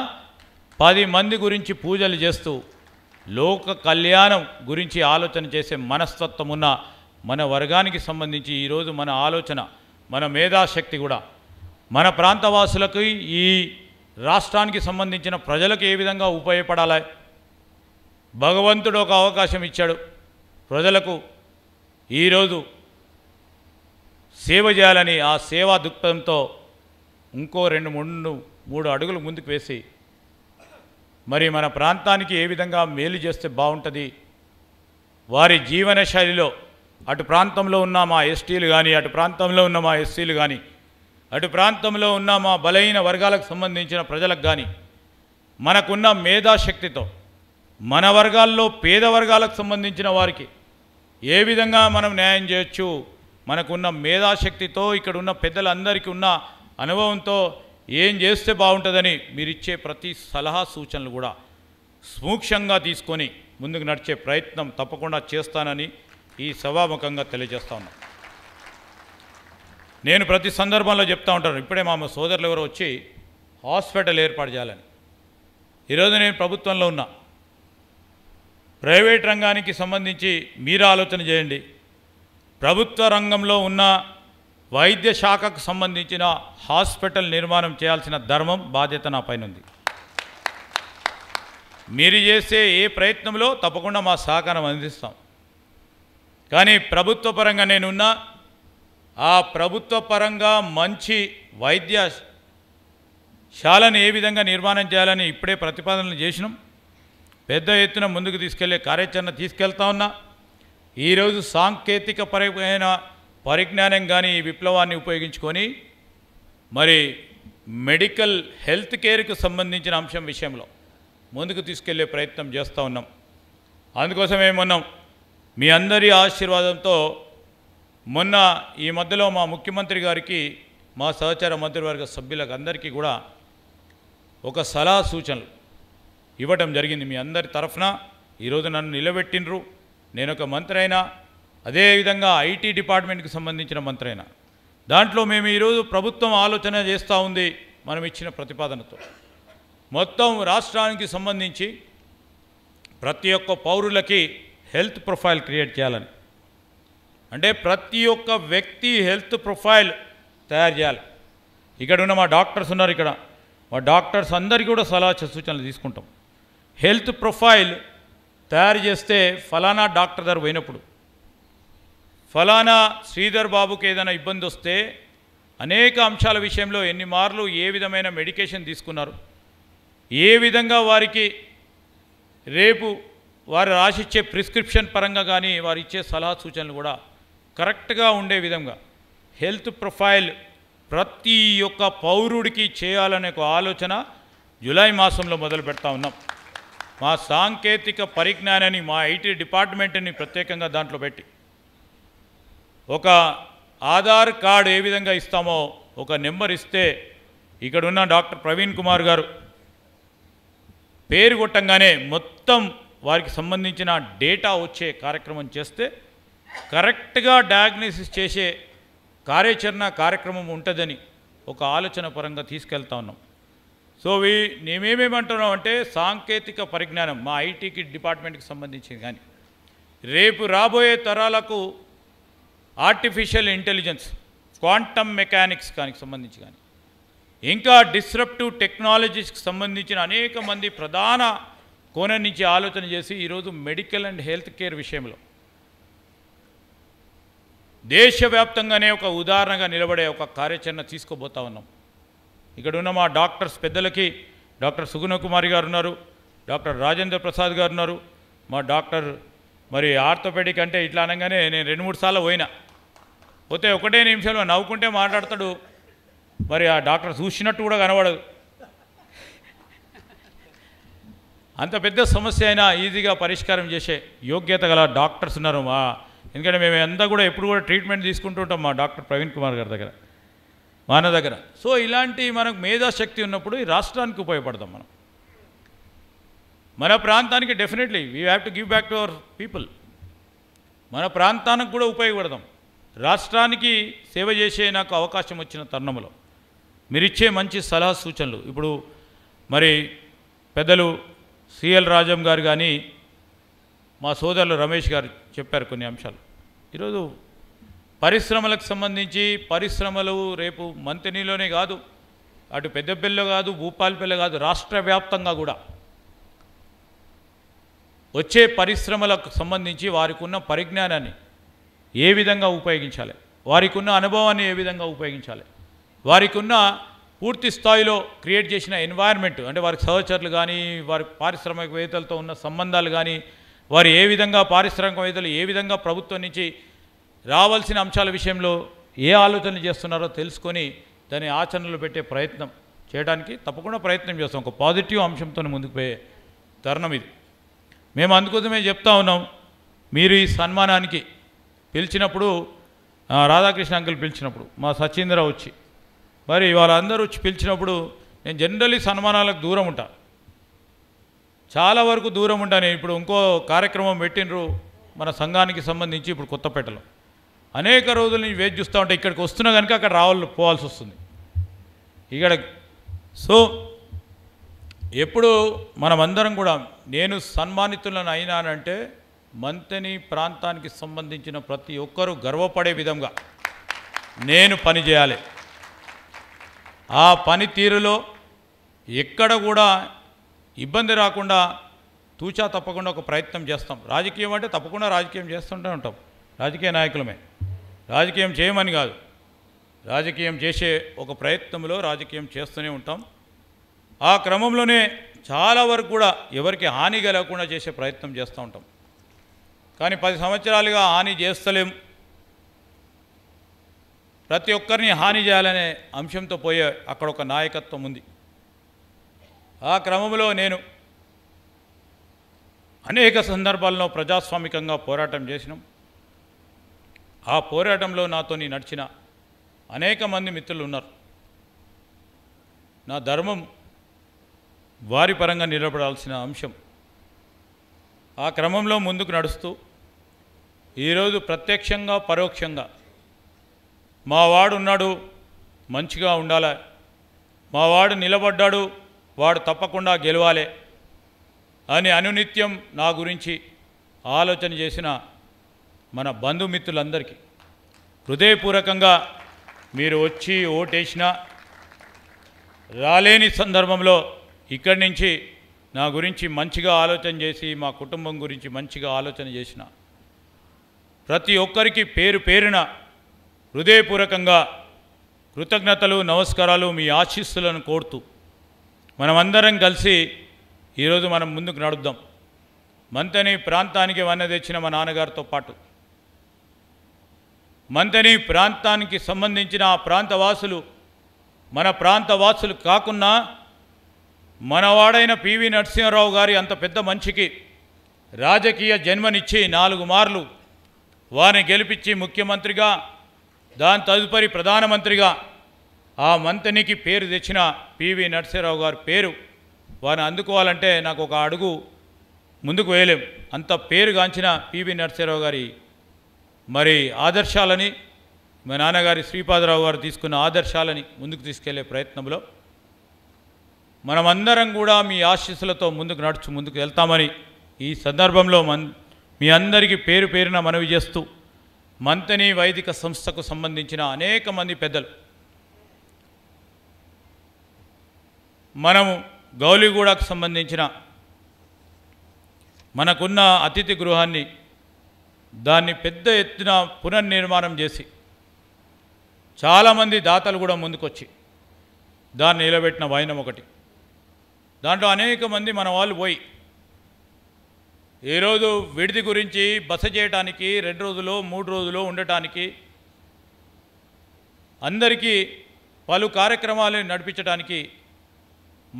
10 మంది గురించి పూజలు చేస్తూ లోక కళ్యాణం గురించి ఆలోచన చేసే మనస్తత్వం ఉన్న మన వర్గానికి సంబంధించి ఈరోజు మన ఆలోచన, మన మేధాశక్తి కూడా మన ప్రాంతవాసులకు, ఈ రాష్ట్రానికి సంబంధించిన ప్రజలకు ఏ విధంగా ఉపయోగపడాలి. భగవంతుడు ఒక అవకాశం ఇచ్చాడు ప్రజలకు ఈరోజు సేవ చేయాలని. ఆ సేవా దృక్పథంతో ఇంకో 2-3 అడుగులు ముందుకు వేసి మరి మన ప్రాంతానికి ఏ విధంగా మేలు చేస్తే బాగుంటుంది, వారి జీవన శైలిలో అటు ప్రాంతంలో ఉన్న మా ఎస్టీలు కానీ, అటు ప్రాంతంలో ఉన్న మా ఎస్సీలు కానీ, అటు ప్రాంతంలో ఉన్న మా బలహీన వర్గాలకు సంబంధించిన ప్రజలకు కానీ మనకున్న మేధాశక్తితో మన వర్గాల్లో పేద వర్గాలకు సంబంధించిన వారికి ఏ విధంగా మనం న్యాయం చేయొచ్చు, మనకున్న మేధాశక్తితో ఇక్కడ ఉన్న పెద్దలందరికీ ఉన్న అనుభవంతో ఏం చేస్తే బాగుంటుందని మీరిచ్చే ప్రతి సలహా సూచనలు కూడా సూక్ష్మంగా తీసుకొని ముందుకు నడిచే ప్రయత్నం తప్పకుండా చేస్తానని ఈ సభాముఖంగా తెలియజేస్తా ఉన్నాను. నేను ప్రతి సందర్భంలో చెప్తా ఉంటాను, ఇప్పుడే మా సోదరులు ఎవరో వచ్చి హాస్పిటల్ ఏర్పాటు చేయాలని. ఈరోజు నేను ప్రభుత్వంలో ఉన్నా, ప్రైవేట్ రంగానికి సంబంధించి మీరు ఆలోచన చేయండి. ప్రభుత్వ రంగంలో ఉన్న వైద్య శాఖకు సంబంధించిన హాస్పిటల్ నిర్మాణం చేయాల్సిన ధర్మం బాధ్యత నా పైన ఉంది. మీరు చేసే ఏ ప్రయత్నంలో తప్పకుండా మా సహకారం అందిస్తాం. కానీ ప్రభుత్వ పరంగా నేనున్నా, ఆ ప్రభుత్వ పరంగా మంచి వైద్యశాలను ఏ విధంగా నిర్మాణం చేయాలని ఇప్పుడే ప్రతిపాదనలు చేసినాం. పెద్ద ఎత్తున ముందుకు తీసుకెళ్లే కార్యాచరణ తీసుకెళ్తా ఉన్నా. ఈరోజు సాంకేతిక పరమైన పరిజ్ఞానం కానీ ఈ విప్లవాన్ని ఉపయోగించుకొని మరి మెడికల్ హెల్త్ కేర్కు సంబంధించిన అంశం విషయంలో ముందుకు తీసుకెళ్లే ప్రయత్నం చేస్తూ ఉన్నాం. అందుకోసమే మొన్నం మీ అందరి ఆశీర్వాదంతో మొన్న ఈ మధ్యలో మా ముఖ్యమంత్రి గారికి, మా సహచార మంత్రివర్గ సభ్యులకు అందరికీ కూడా ఒక సలహా సూచనలు ఇవ్వటం జరిగింది. మీ అందరి తరఫున ఈరోజు నన్ను నిలబెట్టినరు. నేను ఒక మంత్రి అయినా, అదేవిధంగా ఐటీ డిపార్ట్మెంట్కి సంబంధించిన మంత్రి అయినా, దాంట్లో మేము ఈరోజు ప్రభుత్వం ఆలోచన చేస్తూ ఉంది మనం ఇచ్చిన ప్రతిపాదనతో. మొత్తం రాష్ట్రానికి సంబంధించి ప్రతి ఒక్క పౌరులకి హెల్త్ ప్రొఫైల్ క్రియేట్ చేయాలని, అంటే ప్రతి ఒక్క వ్యక్తి హెల్త్ ప్రొఫైల్ తయారు చేయాలి. ఇక్కడ ఉన్న మా డాక్టర్స్ ఉన్నారు, ఇక్కడ మా డాక్టర్స్ అందరికీ కూడా సలహా సూచనలు తీసుకుంటాం. హెల్త్ ప్రొఫైల్ తయారు చేస్తే ఫలానా డాక్టర్ దగ్గర పోయినప్పుడు ఫలానా శ్రీధర్ బాబుకి ఏదైనా ఇబ్బంది వస్తే అనేక అంశాల విషయంలో ఎన్ని మార్లు ఏ విధమైన మెడికేషన్ తీసుకున్నారు, ఏ విధంగా వారికి రేపు వారు రాసిచ్చే ప్రిస్క్రిప్షన్ పరంగా కానీ వారు ఇచ్చే సలహా సూచనలు కూడా కరెక్ట్గా ఉండే విధంగా హెల్త్ ప్రొఫైల్ ప్రతి ఒక్క పౌరుడికి చేయాలనే ఒక ఆలోచన జూలై మాసంలో మొదలు పెడతా ఉన్నాం. మా సాంకేతిక పరిజ్ఞానాన్ని, మా ఐటీ డిపార్ట్మెంట్ని ప్రత్యేకంగా దాంట్లో పెట్టి ఒక ఆధార్ కార్డు ఏ విధంగా ఇస్తామో ఒక నెంబర్ ఇస్తే ఇక్కడున్న డాక్టర్ ప్రవీణ్ కుమార్ గారు పేరు కొట్టంగానే మొత్తం వారికి సంబంధించిన డేటా వచ్చే కార్యక్రమం చేస్తే కరెక్ట్గా డయాగ్నోసిస్ చేసే కార్యక్రమం ఉంటుందని ఒక ఆలోచన పరంగా తీసుకెళ్తా ఉన్నాం. సో మేమేమంటున్నాం అంటే సాంకేతిక పరిజ్ఞానం మా ఐటీకి డిపార్ట్మెంట్కి సంబంధించింది, కానీ రేపు రాబోయే తరాలకు ఆర్టిఫిషియల్ ఇంటెలిజెన్స్, క్వాంటమ్ మెకానిక్స్ కానీ సంబంధించి కానీ ఇంకా డిస్రప్టివ్ టెక్నాలజీస్కి సంబంధించిన అనేక మంది ప్రధాన కోణం నుంచి ఆలోచన చేసి ఈరోజు మెడికల్ అండ్ హెల్త్ కేర్ విషయంలో దేశవ్యాప్తంగానే ఒక ఉదాహరణగా నిలబడే ఒక కార్యాచరణ తీసుకోబోతా ఉన్నాం. ఇక్కడ ఉన్న మా డాక్టర్స్ పెద్దలకి డాక్టర్ సుగుణ కుమారి గారు ఉన్నారు, డాక్టర్ రాజేంద్ర ప్రసాద్ గారు ఉన్నారు, మా డాక్టర్ మరి ఆర్థోపెడిక్ అంటే ఇట్లా అనగానే నేను 2-3 సార్లు పోతే ఒకటే నిమిషంలో నవ్వుకుంటే మాట్లాడతాడు. మరి ఆ డాక్టర్ చూసినట్టు కూడా కనబడదు. అంత పెద్ద సమస్య అయినా ఈజీగా పరిష్కారం చేసే యోగ్యత గల డాక్టర్స్ ఉన్నారు ఎందుకంటే మేము అంతా కూడా ఎప్పుడు కూడా ట్రీట్మెంట్ తీసుకుంటుంటాం మా డాక్టర్ ప్రవీణ్ కుమార్ గారి దగ్గర, మా అన్న దగ్గర. సో ఇలాంటి మనకు మేధాశక్తి ఉన్నప్పుడు ఈ రాష్ట్రానికి ఉపయోగపడతాం. మన ప్రాంతానికి definitely we have to give back to our people. మన ప్రాంతానికి కూడా ఉపయోగపడతాం. రాష్ట్రానికి సేవ చేసే నాకు అవకాశం వచ్చిన తరుణంలో మీరిచ్చే మంచి సలహా సూచనలు, ఇప్పుడు మరి పెద్దలు సిఎల్ రాజం గారు కానీ మా సోదరులు రమేష్ గారు చెప్పారు కొన్ని అంశాలు. ఈరోజు పరిశ్రమలకు సంబంధించి పరిశ్రమలు రేపు మంతెనిలోనే కాదు, అటు పెద్దపల్లిలో కాదు, భూపాలపల్లి కాదు, రాష్ట్ర వ్యాప్తంగా కూడా వచ్చే పరిశ్రమలకు సంబంధించి వారికి ఉన్న పరిజ్ఞానాన్ని ఏ విధంగా ఉపయోగించాలి, వారికి ఉన్న అనుభవాన్ని ఏ విధంగా ఉపయోగించాలి, వారికి ఉన్న పూర్తి స్థాయిలో క్రియేట్ చేసిన ఎన్వైర్న్మెంట్ అంటే వారికి సహచరులు కానీ వారి పారిశ్రామికవేత్తలతో ఉన్న సంబంధాలు కానీ వారు ఏ విధంగా పారిశ్రామికవేత్తలు ఏ విధంగా ప్రభుత్వం నుంచి రావాల్సిన అంశాల విషయంలో ఏ ఆలోచనలు చేస్తున్నారో తెలుసుకొని దాన్ని ఆచరణలో పెట్టే ప్రయత్నం చేయడానికి తప్పకుండా ప్రయత్నం చేస్తాం. ఒక పాజిటివ్ అంశంతో ముందుకు పోయే తరుణం ఇది. మేము అందుకోసమే చెప్తా ఉన్నాం, మీరు ఈ సన్మానానికి పిలిచినప్పుడు రాధాకృష్ణ అంకుల్ పిలిచినప్పుడు మా సచీంద్ర వచ్చి మరి వాళ్ళందరూ వచ్చి పిలిచినప్పుడు నేను జనరల్లీ సన్మానాలకు దూరం ఉంటా, చాలా వరకు దూరం ఉంటాను. ఇప్పుడు ఇంకో కార్యక్రమం పెట్టినరు మన సంఘానికి సంబంధించి ఇప్పుడు కొత్తపేటలో అనేక రోజుల నుంచి వేచి చూస్తూ ఉంటే ఇక్కడికి వస్తున్నా కనుక అక్కడ పోవాల్సి వస్తుంది ఇక్కడ. సో ఎప్పుడు మనమందరం కూడా నేను సన్మానితులను అయినానంటే మంతెని ప్రాంతానికి సంబంధించిన ప్రతి ఒక్కరూ గర్వపడే విధంగా నేను పని చేయాలి. ఆ పనితీరులో ఎక్కడ కూడా ఇబ్బంది రాకుండా తూచా తప్పకుండా ఒక ప్రయత్నం చేస్తాం. రాజకీయం అంటే తప్పకుండా రాజకీయం చేస్తుంటే ఉంటాం, రాజకీయ నాయకులమే. రాజకీయం చేయమని కాదు, రాజకీయం చేసే ఒక ప్రయత్నంలో రాజకీయం చేస్తూనే ఉంటాం. ఆ క్రమంలోనే చాలా వరకు కూడా ఎవరికి హాని కలగకుండా చేసే ప్రయత్నం చేస్తూ ఉంటాం. కానీ 10 సంవత్సరాలుగా హాని చేస్తలేం, ప్రతి ఒక్కరిని హాని చేయాలనే అంశంతో పోయే అక్కడ ఒక నాయకత్వం ఉంది. ఆ క్రమంలో నేను అనేక సందర్భాల్లో ప్రజాస్వామికంగా పోరాటం చేసినాం. ఆ పోరాటంలో నాతో నడిచిన అనేక మంది మిత్రులు ఉన్నారు. నా ధర్మం వారి పరంగా నిలబడాల్సిన అంశం. ఆ క్రమంలో ముందుకు నడుస్తూ ఈరోజు ప్రత్యక్షంగా పరోక్షంగా మా వాడు ఉన్నాడు మంచిగా ఉండాలి, మా వాడు నిలబడ్డాడు వాడు తప్పకుండా గెలవాలి అని అనునిత్యం నా గురించి ఆలోచన చేసిన మన బంధుమిత్రులందరికీ హృదయపూర్వకంగా మీరు వచ్చి ఓటేసినా రాలేని సందర్భంలో ఇక్కడి నుంచి నా గురించి మంచిగా ఆలోచన చేసి మా కుటుంబం గురించి మంచిగా ఆలోచన చేసిన ప్రతి ఒక్కరికి పేరు పేరున హృదయపూర్వకంగా కృతజ్ఞతలు నమస్కారాలు మీ ఆశీస్సులను కోరుతూ మనమందరం కలిసి ఈరోజు మనం ముందుకు నడుద్దాం. మంతెని ప్రాంతానికి వన్నె తెచ్చిన మా నాన్నగారితో పాటు మంతెని ప్రాంతానికి సంబంధించిన ఆ ప్రాంతవాసులు మన ప్రాంతవాసులు కాకున్నా మనవాడైన పివి నరసింహారావు గారి అంత పెద్ద మనిషికి రాజకీయ జన్మనిచ్చి 4 మార్లు వారిని గెలిపించి ముఖ్యమంత్రిగా దాని తదుపరి ప్రధానమంత్రిగా ఆ మంతెనికి పేరు తెచ్చిన పివి నరసింహారావు గారి పేరు వారిని అందుకోవాలంటే నాకు ఒక అడుగు ముందుకు వేయలేం. అంత పేరుగాంచిన పివి నరసింహారావు గారి మరి ఆదర్శాలని మా నాన్నగారి శ్రీపాదరావు గారు తీసుకున్న ఆదర్శాలని ముందుకు తీసుకెళ్లే ప్రయత్నంలో మనమందరం కూడా మీ ఆశీస్సులతో ముందుకు వెళ్తామని ఈ సందర్భంలో మీ అందరికీ పేరు పేరున మనవి చేస్తూ మంతెని వైదిక సంస్థకు సంబంధించిన అనేక మంది పెద్దలు మనము గౌలిగూడకు సంబంధించిన మనకున్న అతిథి గృహాన్ని దాన్ని పెద్ద ఎత్తున పునర్నిర్మాణం చేసి చాలామంది దాతలు కూడా ముందుకొచ్చి దాన్ని నిలబెట్టిన వైనం ఒకటి. దాంట్లో అనేక మంది మన వాళ్ళు పోయి ఈరోజు విడిది గురించి బస చేయడానికి 2 రోజులు 3 రోజులు ఉండటానికి అందరికీ పలు కార్యక్రమాలు నడిపించడానికి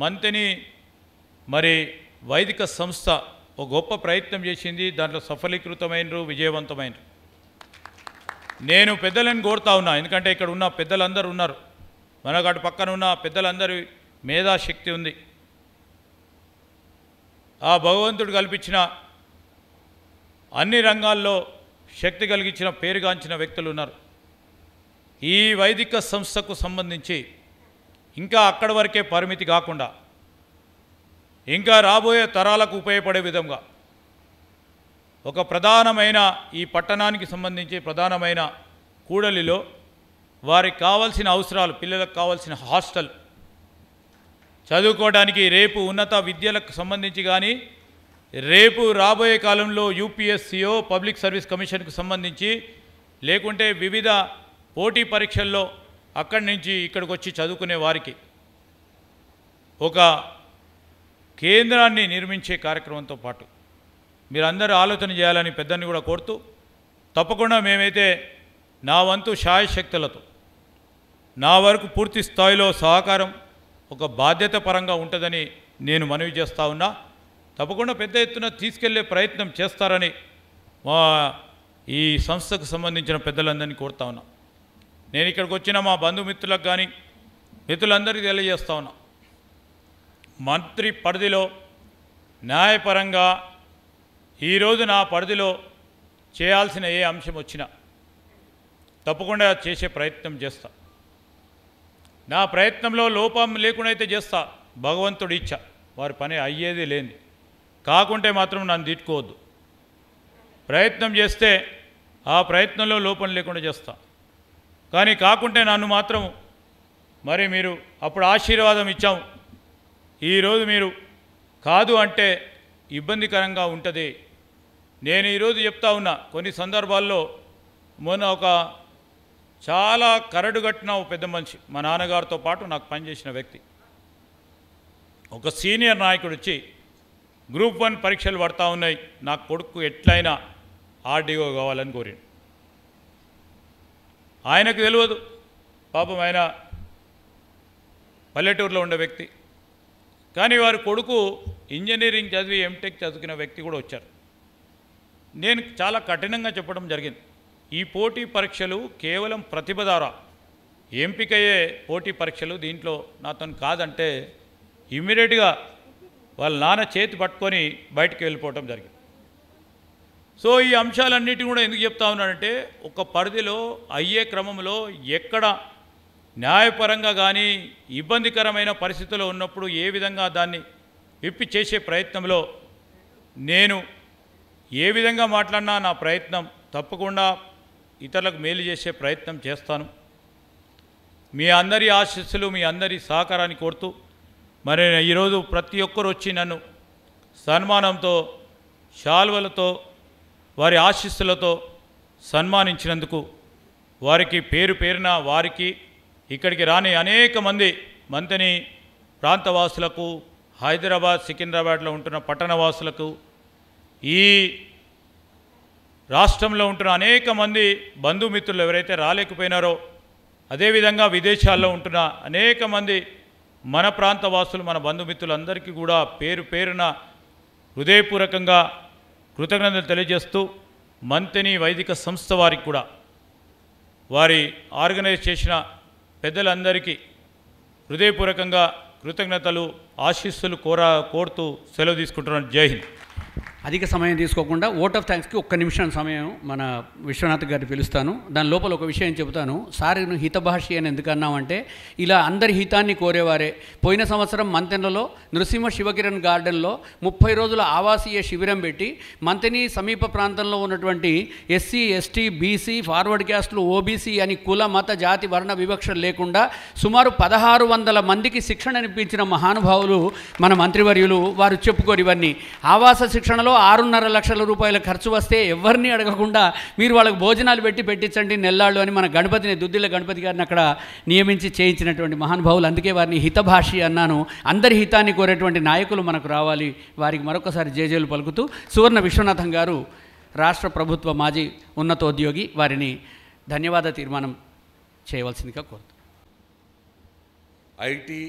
మంతెని మరి వైదిక సంస్థ ఒక గొప్ప ప్రయత్నం చేసింది. దాంట్లో సఫలీకృతమైనరు, విజయవంతమైనరు. నేను పెద్దలను కోరుతా ఉన్నా, ఎందుకంటే ఇక్కడ ఉన్న పెద్దలందరూ ఉన్నారు, మనకు అటు పక్కన ఉన్న పెద్దలందరి మేధాశక్తి ఉంది. ఆ భగవంతుడు కల్పించిన అన్ని రంగాల్లో శక్తి కలిగించిన పేరుగాంచిన వ్యక్తులు ఉన్నారు. ఈ వైదిక సంస్థకు సంబంధించి ఇంకా అక్కడి వరకే పరిమితి కాకుండా ఇంకా రాబోయే తరాలకు ఉపయోగపడే విధంగా ఒక ప్రధానమైన ఈ పట్టణానికి సంబంధించి ప్రధానమైన కూడలిలో వారికి కావాల్సిన అవసరాలు, పిల్లలకు కావాల్సిన హాస్టల్, చదువుకోవడానికి రేపు ఉన్నత విద్యలకు సంబంధించి కానీ రేపు రాబోయే కాలంలో యూపీఎస్సీఓ పబ్లిక్ సర్వీస్ కమిషన్కు సంబంధించి లేకుంటే వివిధ పోటీ పరీక్షల్లో అక్కడి నుంచి ఇక్కడికి వచ్చి చదువుకునే వారికి ఒక కేంద్రాన్ని నిర్మించే కార్యక్రమంతో పాటు మీరందరూ ఆలోచన చేయాలని పెద్దని కూడా కోరుతూ, తప్పకుండా మేమైతే నా వంతు శాయశక్తులతో నా వరకు పూర్తి స్థాయిలో సహకారం ఒక బాధ్యత పరంగా ఉంటుందని నేను మనవి చేస్తూ ఉన్నా. తప్పకుండా పెద్ద ఎత్తున తీసుకెళ్లే ప్రయత్నం చేస్తారని మా ఈ సంస్థకు సంబంధించిన పెద్దలందరినీ కోరుతా ఉన్నా. నేను ఇక్కడికి వచ్చిన మా బంధుమిత్రులకు కానీ మిత్రులందరికీ తెలియజేస్తా ఉన్నా, మంత్రి పరిధిలో న్యాయపరంగా ఈరోజు నా పరిధిలో చేయాల్సిన ఏ అంశం వచ్చినా తప్పకుండా చేసే ప్రయత్నం చేస్తా. నా ప్రయత్నంలో లోపం లేకుండా అయితే చేస్తా. భగవంతుడి ఇచ్చ, వారి పని అయ్యేది లేనిది కాకుంటే మాత్రం నన్ను తిట్టుకోవద్దు. ప్రయత్నం చేస్తే ఆ ప్రయత్నంలో లోపం లేకుండా చేస్తా. కానీ కాకుంటే నన్ను మాత్రం మరి మీరు అప్పుడు ఆశీర్వాదం ఇచ్చాం, ఈరోజు మీరు కాదు అంటే ఇబ్బందికరంగా ఉంటుంది. నేను ఈరోజు చెప్తా ఉన్నా, కొన్ని సందర్భాల్లో మొన్న ఒక చాలా కరడుగట్టిన ఒక పెద్ద మనిషి, మా నాన్నగారితో పాటు నాకు పనిచేసిన వ్యక్తి, ఒక సీనియర్ నాయకుడు వచ్చి గ్రూప్ 1 పరీక్షలు పడతా ఉన్నాయి, నా కొడుకు ఎట్లయినా ఆర్డీఓ కావాలని కోరిండు. ఆయనకు తెలియదు పాపం, ఆయన పల్లెటూరులో ఉండే వ్యక్తి. కానీ వారి కొడుకు ఇంజనీరింగ్ చదివి ఎంటెక్ చదువుకున్న వ్యక్తి కూడా వచ్చారు. నేను చాలా కఠినంగా చెప్పడం జరిగింది, ఈ పోటీ పరీక్షలు కేవలం ప్రతిభ ద్వారా ఎంపికయ్యే పోటీ పరీక్షలు, దీంట్లో నాతో కాదంటే ఇమ్మీడియట్గా వాళ్ళ నాన్న చేతి పట్టుకొని బయటికి వెళ్ళిపోవటం జరిగింది. సో ఈ అంశాలన్నిటి కూడా ఎందుకు చెప్తా ఉన్నానంటే, ఒక పరిధిలో అయ్యే క్రమంలో ఎక్కడ న్యాయపరంగా కానీ ఇబ్బందికరమైన పరిస్థితుల్లో ఉన్నప్పుడు ఏ విధంగా దాన్ని విప్పి చేసే ప్రయత్నంలో నేను ఏ విధంగా మాట్లాడినా నా ప్రయత్నం తప్పకుండా ఇతరులకు మేలు చేసే ప్రయత్నం చేస్తాను. మీ అందరి ఆశీస్సులు, మీ అందరి సహకారాన్ని కోరుతూ మరి ఈరోజు ప్రతి ఒక్కరు వచ్చి నన్ను సన్మానంతో, శాల్వలతో, వారి ఆశీస్సులతో సన్మానించినందుకు వారికి పేరు పేరున వారికి, ఇక్కడికి రాని అనేక మంది మంతెని ప్రాంతవాసులకు, హైదరాబాద్ సికింద్రాబాద్లో ఉంటున్న పట్టణవాసులకు, ఈ రాష్ట్రంలో ఉంటున్న అనేక మంది బంధుమిత్రులు ఎవరైతే రాలేకపోయినారో, అదేవిధంగా విదేశాల్లో ఉంటున్న అనేక మంది మన ప్రాంతవాసులు, మన బంధుమిత్రులందరికీ కూడా పేరు పేరున హృదయపూర్వకంగా కృతజ్ఞతలు తెలియజేస్తూ, మంతెని వైదిక సంస్థ వారికి కూడా, వారి ఆర్గనైజ్ చేసిన పెద్దలందరికీ హృదయపూర్వకంగా కృతజ్ఞతలు, ఆశీస్సులు కోరుతూ సెలవు తీసుకుంటున్నాను. జై హింద్. అధిక సమయం తీసుకోకుండా ఓట్ ఆఫ్ థ్యాంక్స్కి 1 నిమిషం సమయం మన విశ్వనాథ్ గారిని పిలుస్తాను. దాని లోపల ఒక విషయం చెబుతాను. సార్ను హితభాషి అని ఎందుకన్నామంటే, ఇలా అందరి హితాన్ని కోరేవారే. పోయిన సంవత్సరం మంతెనలో నృసింహ శివకిరణ్ గార్డెన్లో 30 రోజుల ఆవాసీయ శిబిరం పెట్టి మంతెని సమీప ప్రాంతంలో ఉన్నటువంటి ఎస్సీ, ఎస్టీ, బీసీ, ఫార్వర్డ్ క్యాస్టులు, ఓబీసీ అని కుల మత జాతి వర్ణ వివక్ష లేకుండా సుమారు 1600 మందికి శిక్షణ ఇప్పించిన మహానుభావులు మన మంత్రివర్యులు. వారు చెప్పుకోరు ఇవన్నీ. ఆవాస శిక్షణలో సంవత్సరంలో 6.5 లక్షల రూపాయల ఖర్చు వస్తే ఎవరిని అడగకుండా మీరు వాళ్ళకి భోజనాలు పెట్టించండి నెల్లాళ్ళు అని మన గణపతిని, దుద్దిళ్ళ గణపతి గారిని అక్కడ నియమించి చేయించినటువంటి మహానుభావులు. అందుకే వారిని హితభాషి అన్నాను. అందరి హితాన్ని కోరేటువంటి నాయకులు మనకు రావాలి. వారికి మరొకసారి జేజేలు పలుకుతూ సువర్ణ విశ్వనాథం గారు రాష్ట్ర ప్రభుత్వ మాజీ ఉన్నతోద్యోగి, వారిని ధన్యవాద తీర్మానం చేయవలసిందిగా కోరుతాను. ఐటీ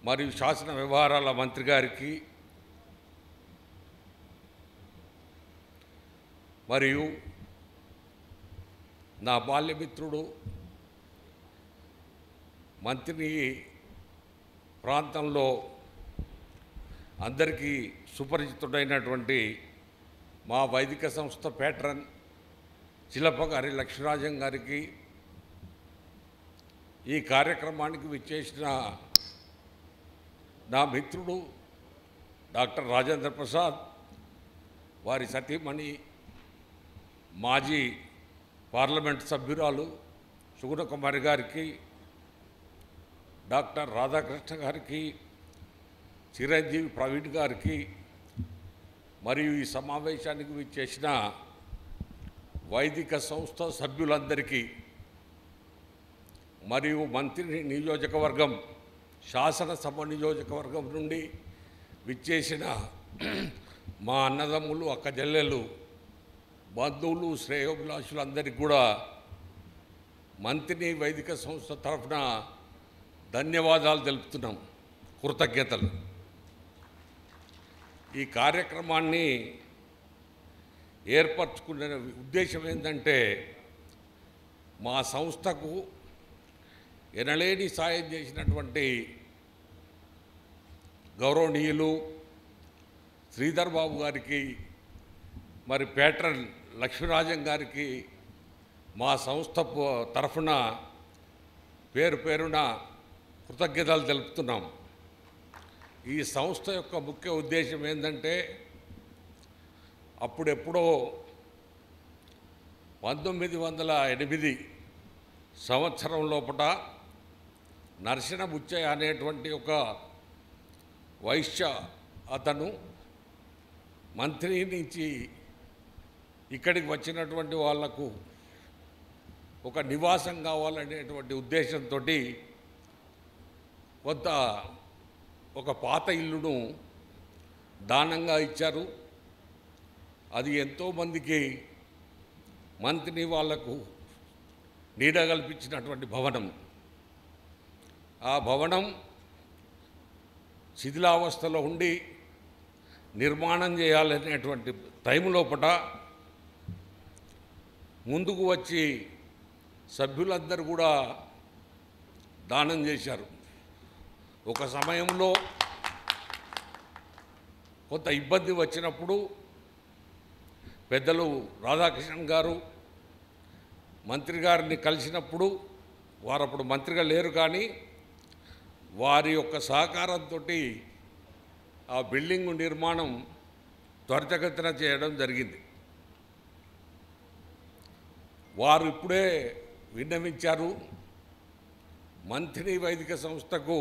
మరియు శాసన వ్యవహారాల మంత్రి గారికి మరియు నా బాల్యమిత్రుడు మంత్రి ప్రాంతంలో అందరికీ సుపరిచితుడైనటువంటి మా వైదిక సంస్థ ప్యాట్రన్ చిలపగారి లక్ష్మీరాజం గారికి, ఈ కార్యక్రమానికి విచ్చేసిన నా మిత్రుడు డాక్టర్ రాజేంద్ర ప్రసాద్, వారి సతీమణి మాజీ పార్లమెంట్ సభ్యురాలు సుగుణకుమారి గారికి, డాక్టర్ రాధాకృష్ణ గారికి, చిరంజీవి ప్రవీణ్ గారికి, మరియు ఈ సమావేశానికి విచ్చేసిన వైదిక సంస్థ సభ్యులందరికీ, మరియు మంత్రి నియోజకవర్గం, శాసనసభ నియోజకవర్గం నుండి విచ్చేసిన మా అన్నదమ్ములు, అక్కజెల్లెలు, బంధువులు, శ్రేయోభిలాషులందరికీ కూడా మంత్రి వైదిక సంస్థ తరఫున ధన్యవాదాలు తెలుపుతున్నాం, కృతజ్ఞతలు. ఈ కార్యక్రమాన్ని ఏర్పరచుకునే ఉద్దేశం ఏంటంటే, మా సంస్థకు ఎనలేని సాయం చేసినటువంటి గౌరవనీయులు శ్రీధర్ బాబు గారికి, మరి ప్యాట్రన్ లక్ష్మీరాజం గారికి మా సంస్థ తరఫున పేరు పేరున కృతజ్ఞతలు తెలుపుతున్నాం. ఈ సంస్థ యొక్క ముఖ్య ఉద్దేశం ఏంటంటే, అప్పుడెప్పుడో 1908 సంవత్సరం లోపల నరసిన బుచ్చయ్య అనేటువంటి ఒక వైశ్య అతను మంత్రి నుంచి ఇక్కడికి వచ్చినటువంటి వాళ్లకు ఒక నివాసం కావాలనేటువంటి ఉద్దేశంతో కొంత ఒక పాత ఇల్లును దానంగా ఇచ్చారు. అది ఎంతోమందికి మంత్రి వాళ్లకు నీడ కల్పించినటువంటి భవనం. ఆ భవనం శిథిలావస్థలో ఉండి నిర్మాణం చేయాలనేటువంటి టైం లోపల ముందుకు వచ్చి సభ్యులందరూ కూడా దానం చేశారు. ఒక సమయంలో కొంత ఇబ్బంది వచ్చినప్పుడు పెద్దలు రాధాకృష్ణన్ గారు మంత్రి గారిని కలిసినప్పుడు, వారు అప్పుడు మంత్రిగా లేరు కానీ వారి యొక్క సహకారంతో ఆ బిల్డింగు నిర్మాణం త్వరితగతిన చేయడం జరిగింది. వారు ఇప్పుడే విన్నవించారు, మంత్రి వైదిక సంస్థకు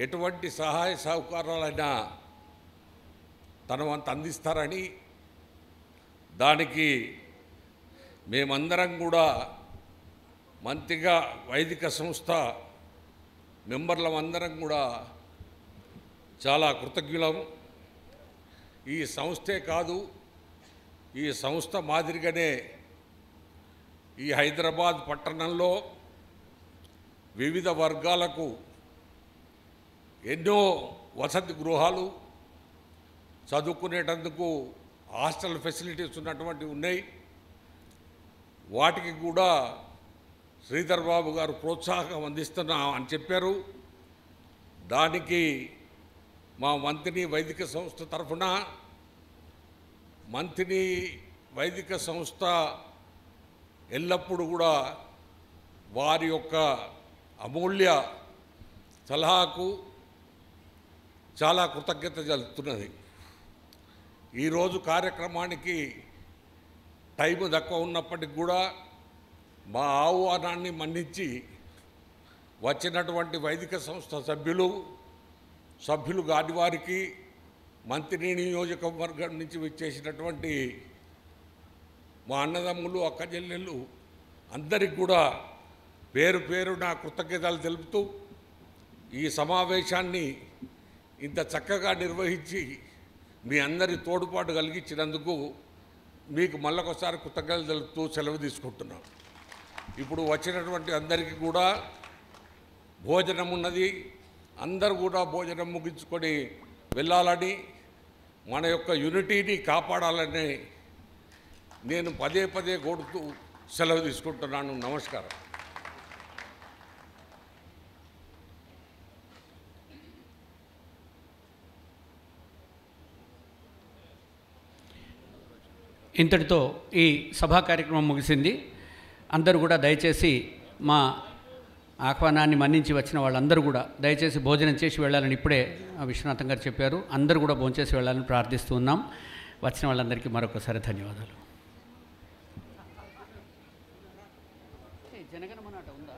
ఎటువంటి సహాయ సహకారాలైనా తన వంత అందిస్తారని, దానికి మేమందరం కూడా మంత్రిగా వైదిక సంస్థ మెంబర్లమందరం కూడా చాలా కృతజ్ఞులం. ఈ సంస్థే కాదు, ఈ సంస్థ మాదిరిగానే ఈ హైదరాబాద్ పట్టణంలో వివిధ వర్గాలకు ఎన్నో వసతి గృహాలు, చదువుకునేటందుకు హాస్టల్ ఫెసిలిటీస్ ఉన్నటువంటివి ఉన్నాయి. వాటికి కూడా శ్రీధర్ బాబు గారు ప్రోత్సాహం అందిస్తున్నాం అని చెప్పారు. దానికి మా మంత్రి వైదిక సంస్థ తరఫున మంత్రి వైదిక సంస్థ ఎల్లప్పుడూ కూడా వారి యొక్క అమూల్య సలహాకు చాలా కృతజ్ఞత తెలుపుతున్నది. ఈరోజు కార్యక్రమానికి టైం తక్కువ ఉన్నప్పటికి కూడా మా ఆహ్వానాన్ని మన్నించి వచ్చినటువంటి వైదిక సంస్థ సభ్యులు కాని వారికి, మంత్రి నియోజకవర్గం నుంచి వచ్చేసినటువంటి మా అన్నదమ్ములు అక్క చెల్లెళ్ళు అందరికి కూడా పేరు పేరు నా కృతజ్ఞతలు తెలుపుతూ ఈ సమావేశాన్ని ఇంత చక్కగా నిర్వహించి మీ అందరి తోడ్పాటు కలిగించినందుకు మీకు మళ్ళొకసారి కృతజ్ఞతలు తెలుపుతూ సెలవు తీసుకుంటున్నాం. ఇప్పుడు వచ్చినటువంటి అందరికీ కూడా భోజనం ఉన్నది, అందరూ కూడా భోజనం ముగించుకొని వెళ్ళాలని, మన యొక్క యూనిటీని కాపాడాలని నేను పదే పదే కోరుతూ సెలవు తీసుకుంటున్నాను. నమస్కారం. ఇంతటితో ఈ సభా కార్యక్రమం ముగిసింది. అందరూ కూడా దయచేసి మా ఆహ్వానాన్ని మన్నించి వచ్చిన వాళ్ళందరూ కూడా దయచేసి భోజనం చేసి వెళ్ళాలని ఇప్పుడే విశ్వనాథం గారు చెప్పారు. అందరూ కూడా భోంచేసి వెళ్ళాలని ప్రార్థిస్తూ ఉన్నాం. వచ్చిన వాళ్ళందరికీ మరొకసారి ధన్యవాదాలు. జనగణమన ఉందా?